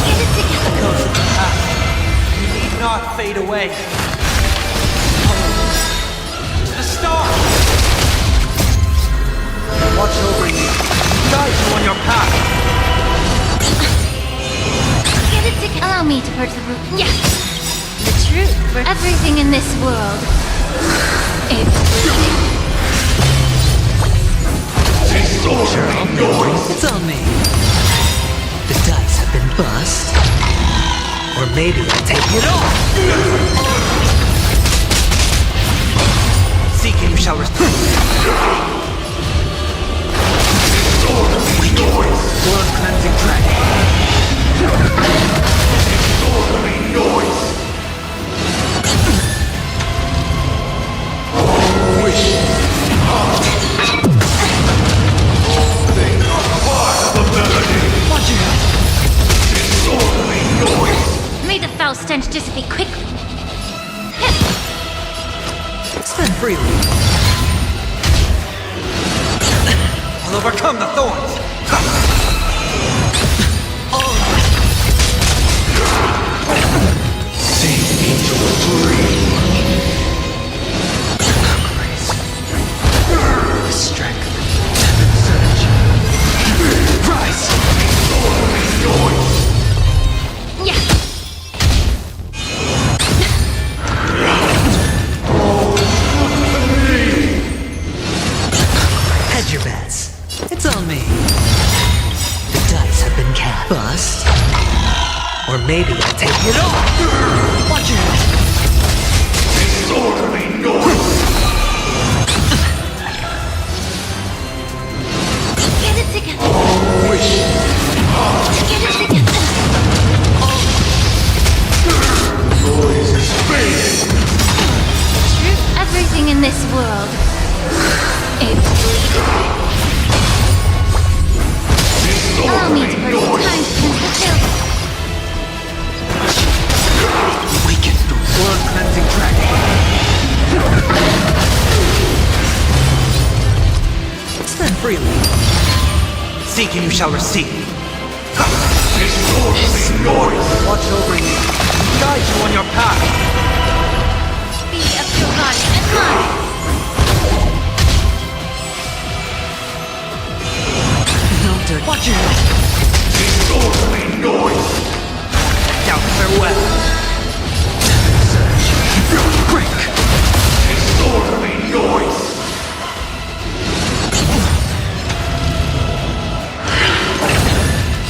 Get it together. Echoes of the past. You need not fade away. Follow me to the stars. Watch over you. Guide you on your path. Get it together. Allow me to purchase the root. Yeah. The truth for everything in this world. Disorderly noise. It's on me. The dice have been bust. Or maybe I'll take it off. Seek and you shall receive. Disorderly noise. World cleansing dragon. Disorderly noise. Wish. They are part of the melody. Watch your head. Disorderly noise. May the foul stench dissipate quickly. Spend freely. I'll overcome the thorns. Sink into a dream. Strength. Surge. Rise. Disorderly noise. Yeah. Hedge your bets. It's on me. The dice have been cast. Bust. Or maybe I'll take it off. Watch your head. Disorderly noise! Get it together. Wish. Get it together. Noise is fading. Everything in this world. It's bleeding. Allow me to purchase time to cleanse the field. Weaken through blood-cleansing dragon. Spend freely. Seek and you shall receive. Disorderly noise! Watch over you. Guide you on your path. Be of your body and mind. No dirt. Watch your head. Disorderly noise! Doubt farewell. Search. Break. Disorderly noise!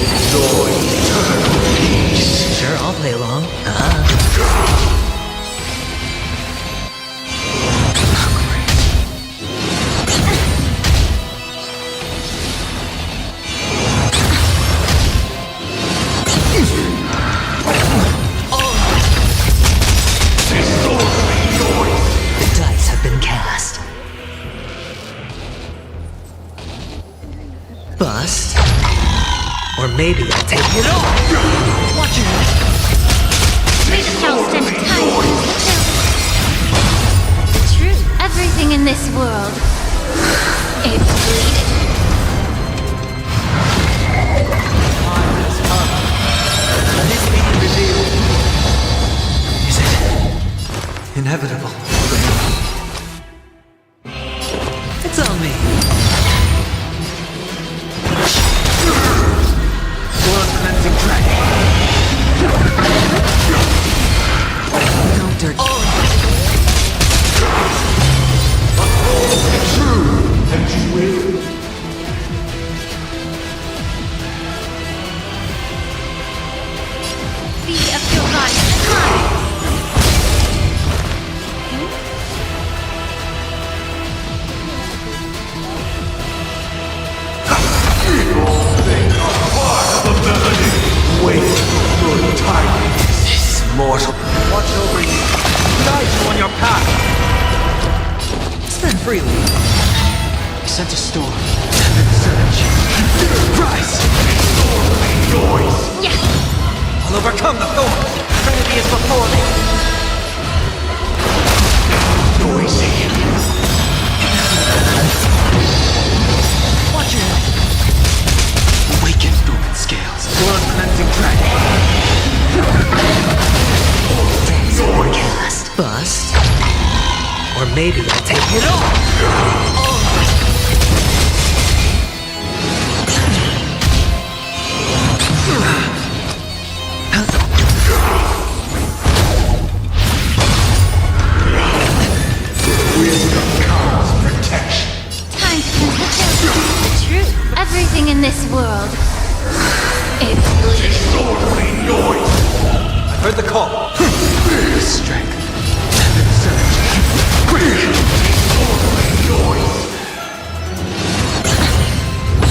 Enjoy eternal peace. Sure, I'll play along. Disorderly noise! The dice have been cast. Bust. Or maybe I'll take it all. Watch it. May the Faust and time cleanse the field. True. Everything in this world. It's bleeding. Time has come. Let it be revealed. Is it inevitable? It's on me. Blood-cleansing dragon. No dirt. True, and you will. Be of your body and mind. Wait for good tidings. This mortal. Watch over you. Guide you on your path. Spend freely. Sense a storm. Search. Rise. Disorderly noise! Yes. I'll overcome the thorns. Trinity is before me. Noisy. Watch your head. Weaken dormant scales. Blood-cleansing dragon. Days have been cast. Bust. Or maybe I'll take it all. Wisdom comes protection. Time to cleanse the field. True. Everything in this world. It's bleeding. Disorderly noise! I heard the call. Strength. Disorderly noise!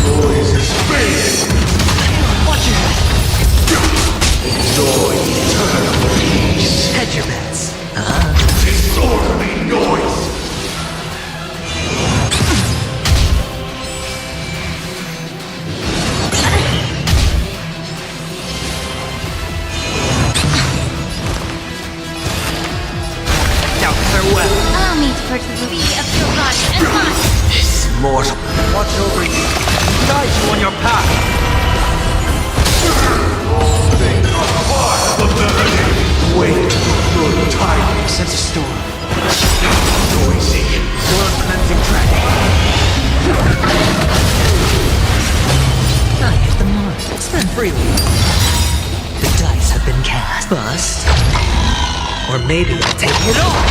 Noise is fading! Watch your head. Enjoy eternal peace! Hedge your bets. Disorderly noise! Doubt farewell. Allow me to purchase the be of your body and mind. This mortal. Watch over you. Guide you on your path. Think of part of the melody! Wait for good tidings! Sense a storm. Noisy! Blood-cleansing dragon. I hit the mark. Spend freely. The dice have been cast. Bust. Or maybe I'll take it all.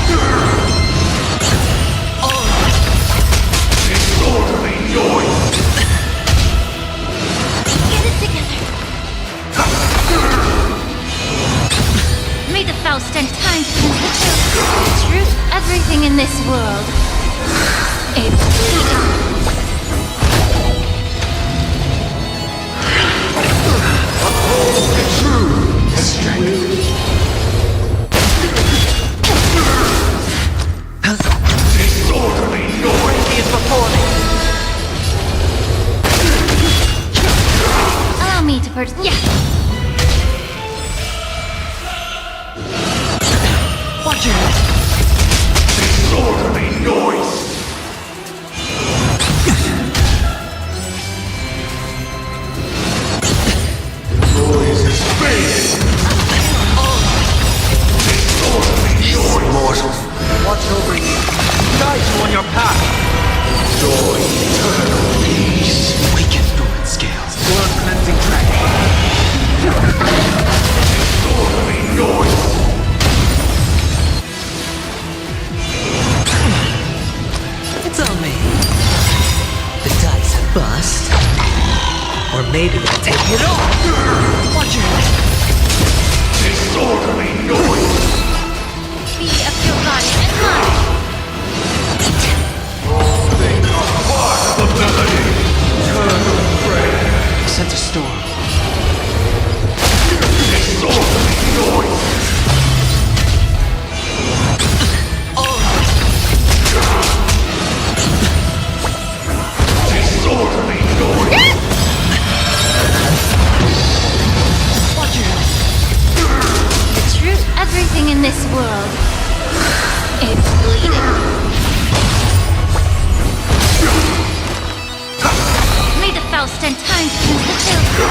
Disorderly noise! Get it together. May the Faust and time to cleanse the field. True. covered. Yeah. Watch it! Disorderly noise! Noise is fading! Disorderly noise! Mortal, watch over you. Guide you on your path. Joy, eternal peace! Weaken dormant scales. Blood cleansing dragon. Disorderly noise! It's on me. The dice have bust. Or maybe I'll take it all. Watch it. Disorderly noise! Be of your body and mind. Think of part of the melody! Eternal prayer! I sense a storm. Disorderly noise! Disorderly noise! Watch it. The truth, everything in this world. It's bleeding. May the Faust and time cleanse the children.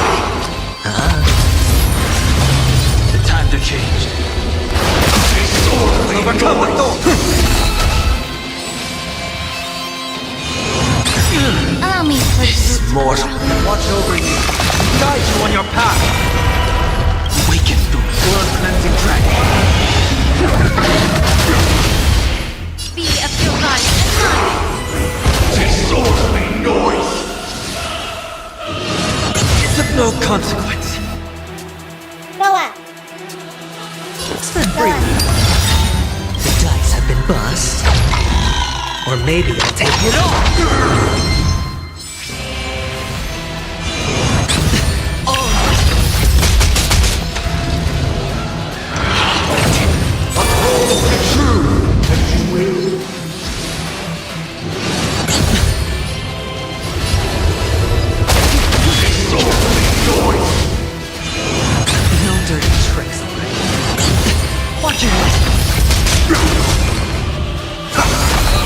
The times are changed. Disorderly Overcome the noise! thorn. Allow me to This mortal, watch over you. Guide you on your path. Weaken dormant. Blood cleansing dragon. be of your body and mind. Disorderly noise! It's of no consequence. Noah! Stand free. The dice have been bust. Or maybe I'll take it all. No dirty tricks. Watch it.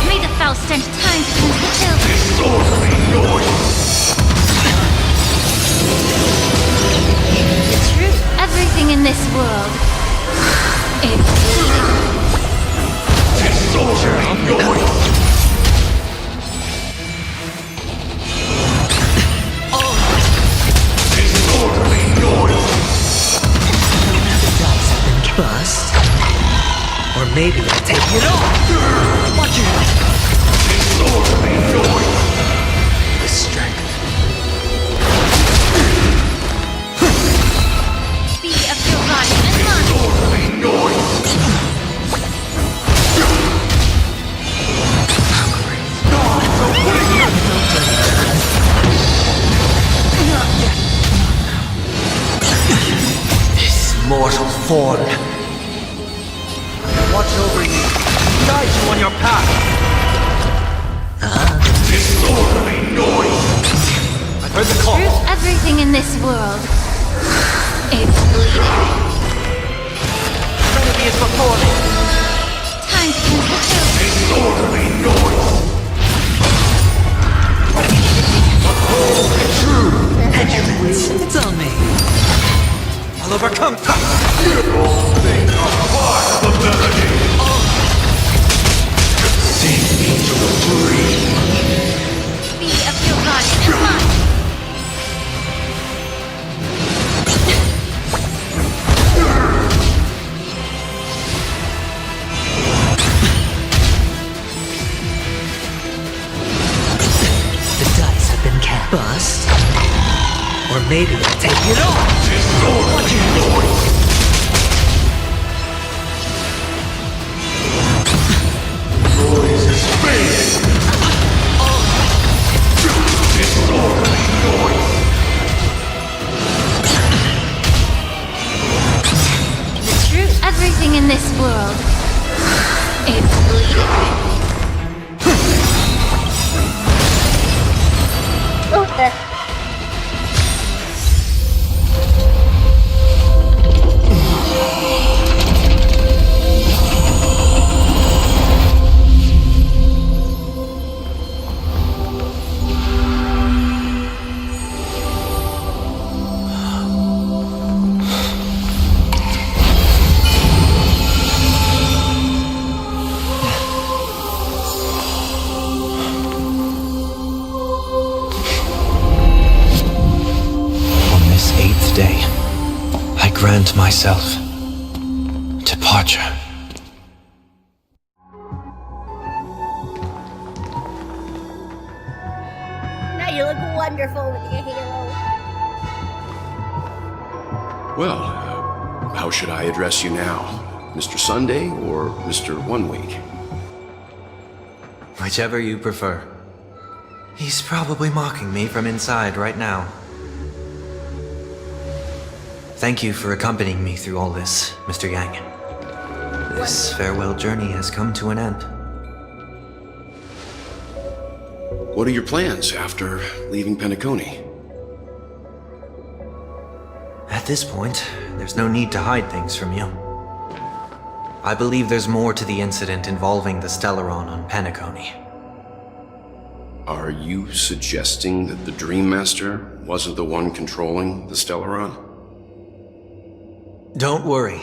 May the Faust and time cleanse the children. Disorderly noise! The truth, everything in this world. It's bleeding. Disorderly noise! Disorderly noise! The dice have been bust. Or maybe I'll take it all. Watch it. Disorderly noise! The strength. Be of your body and mind. Disorderly noise! This mortal form. Watch over you. Guide you on your path. Disorderly noise! I've heard the call. Truth, everything in this world. It's bleeding. Enemy is before me. Time to cleanse the children. Disorderly noise! Petulance. It's on me. I'll overcome. Think of part of the melody! Sink into the dream! Be of your body and mind. The dice have been cast. Bust. Or maybe I'll take it all. Disorderly noise! Noise is fading! Disorderly noise! The truth, everything in this world. It's bleeding. grant myself departure. Now you look wonderful with your halo. Well, how should I address you now? Mr. Sunday or Mr. 1 Week? Whichever you prefer. He's probably mocking me from inside right now. Thank you for accompanying me through all this, Mr. Yang. This farewell journey has come to an end. What are your plans after leaving Penacony? At this point, there's no need to hide things from you. I believe there's more to the incident involving the Stellaron on Penacony. Are you suggesting that the Dream Master wasn't the one controlling the Stellaron? Don't worry.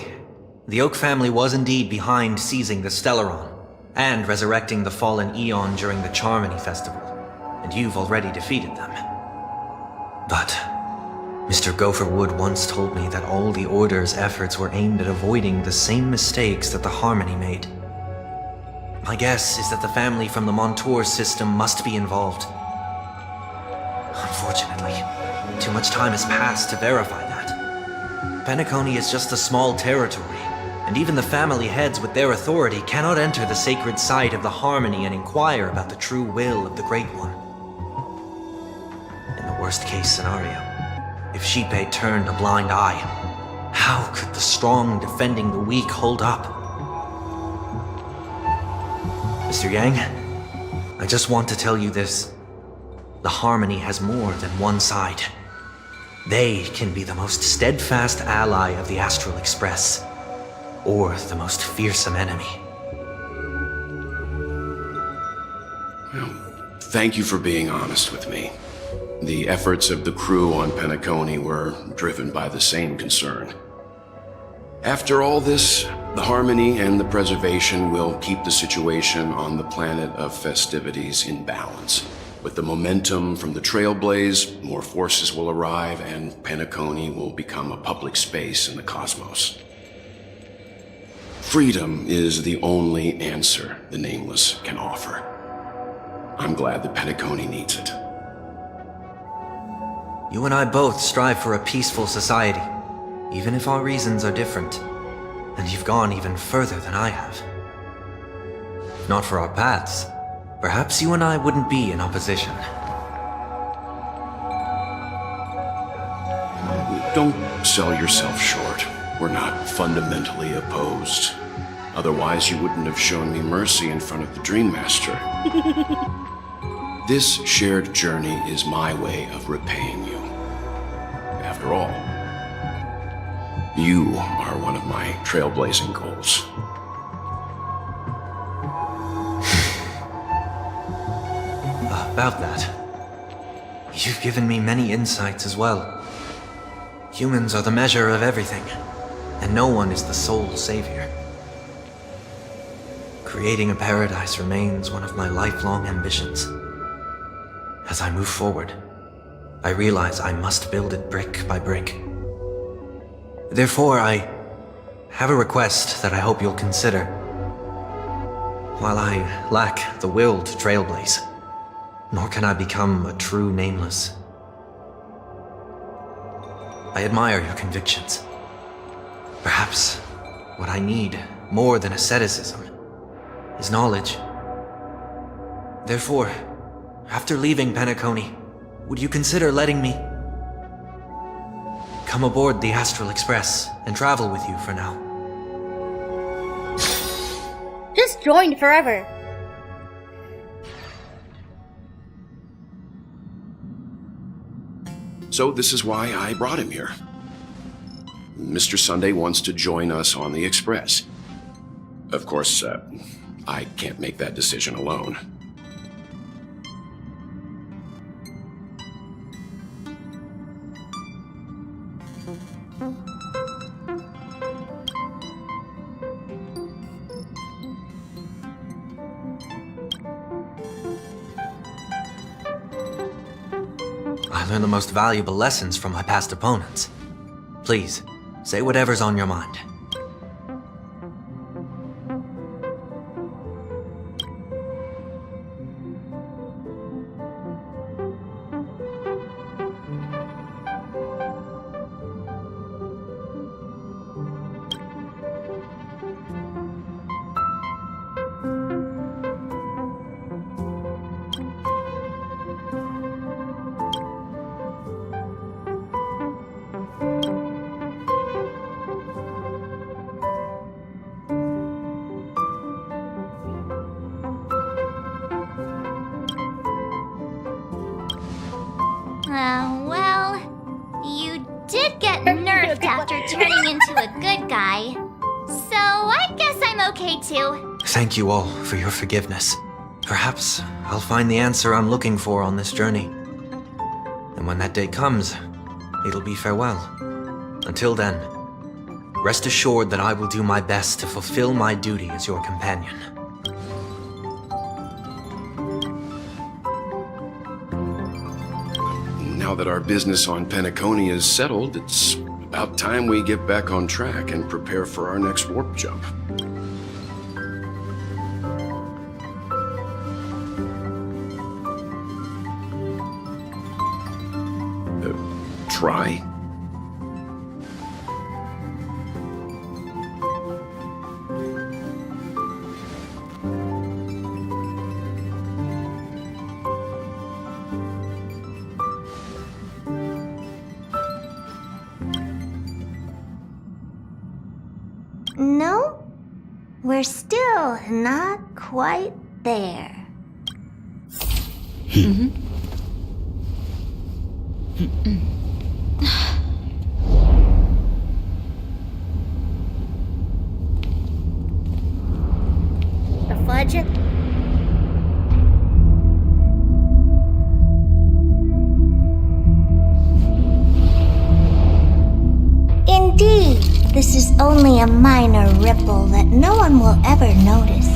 The Oak family was indeed behind seizing the Stellaron and resurrecting the fallen Eon during the Charmony Festival, and you've already defeated them. But Mr. Gopherwood once told me that all the Order's efforts were aimed at avoiding the same mistakes that the Harmony made. My guess is that the family from the Montour system must be involved. Unfortunately, too much time has passed to verify that. Penacony is just a small territory, and even the family heads with their authority cannot enter the sacred site of the Harmony and inquire about the true will of the Great One. In the worst-case scenario, if Xipe turned a blind eye, how could the strong defending the weak hold up? Mr. Yang, I just want to tell you this. The Harmony has more than one side. They can be the most steadfast ally of the Astral Express, or the most fearsome enemy. Well, thank you for being honest with me. The efforts of the crew on Penacony were driven by the same concern. After all this, the Harmony and the Preservation will keep the situation on the planet of festivities in balance. With the momentum from the Trailblaze, more forces will arrive and Penacony will become a public space in the cosmos. Freedom is the only answer the Nameless can offer. I'm glad that Penacony needs it. You and I both strive for a peaceful society, even if our reasons are different. And you've gone even further than I have. If not for our paths, perhaps you and I wouldn't be in opposition. Don't sell yourself short. We're not fundamentally opposed. Otherwise, you wouldn't have shown me mercy in front of the Dream Master. This shared journey is my way of repaying you. After all, you are one of my trailblazing goals. About that, you've given me many insights as well. Humans are the measure of everything, and no one is the sole savior. Creating a paradise remains one of my lifelong ambitions. As I move forward, I realize I must build it brick by brick. Therefore, I have a request that I hope you'll consider. While I lack the will to trailblaze, nor can I become a true Nameless, I admire your convictions. Perhaps what I need more than asceticism is knowledge. Therefore, after leaving Penacony, would you consider letting me come aboard the Astral Express and travel with you for now? Just joined forever. So this is why I brought him here. Mr. Sunday wants to join us on the Express. Of course, I can't make that decision alone. I learned the most valuable lessons from my past opponents. Please, Say whatever's on your mind. Well, you did get nerfed after turning into a good guy. So I guess I'm okay too. Thank you all for your forgiveness. Perhaps I'll find the answer I'm looking for on this journey. And when that day comes, it'll be farewell. Until then, rest assured that I will do my best to fulfill my duty as your companion. Now that our business on Penacony is settled, it's about time we get back on track and prepare for our next warp jump. Try? No, we're still not quite there. The fudge? Indeed, this is only a minor ripple that no one will ever notice.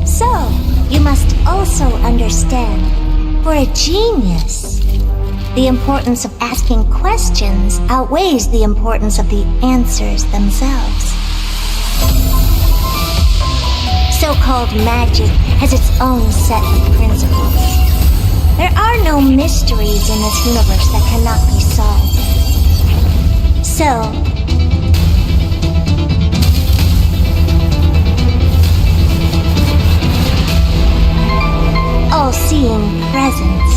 So, you must also understand, for a genius, the importance of asking questions outweighs the importance of the answers themselves. So-called magic has its own set of principles. There are no mysteries in this universe that cannot be solved. So, all-seeing presence,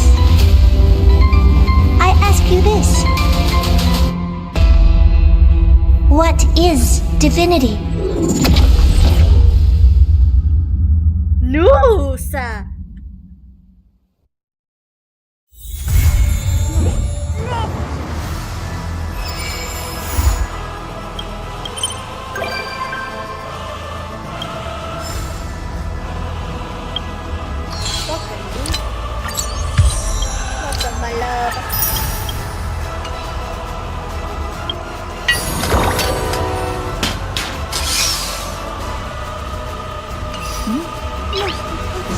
I ask you this. What is divinity? Noosa!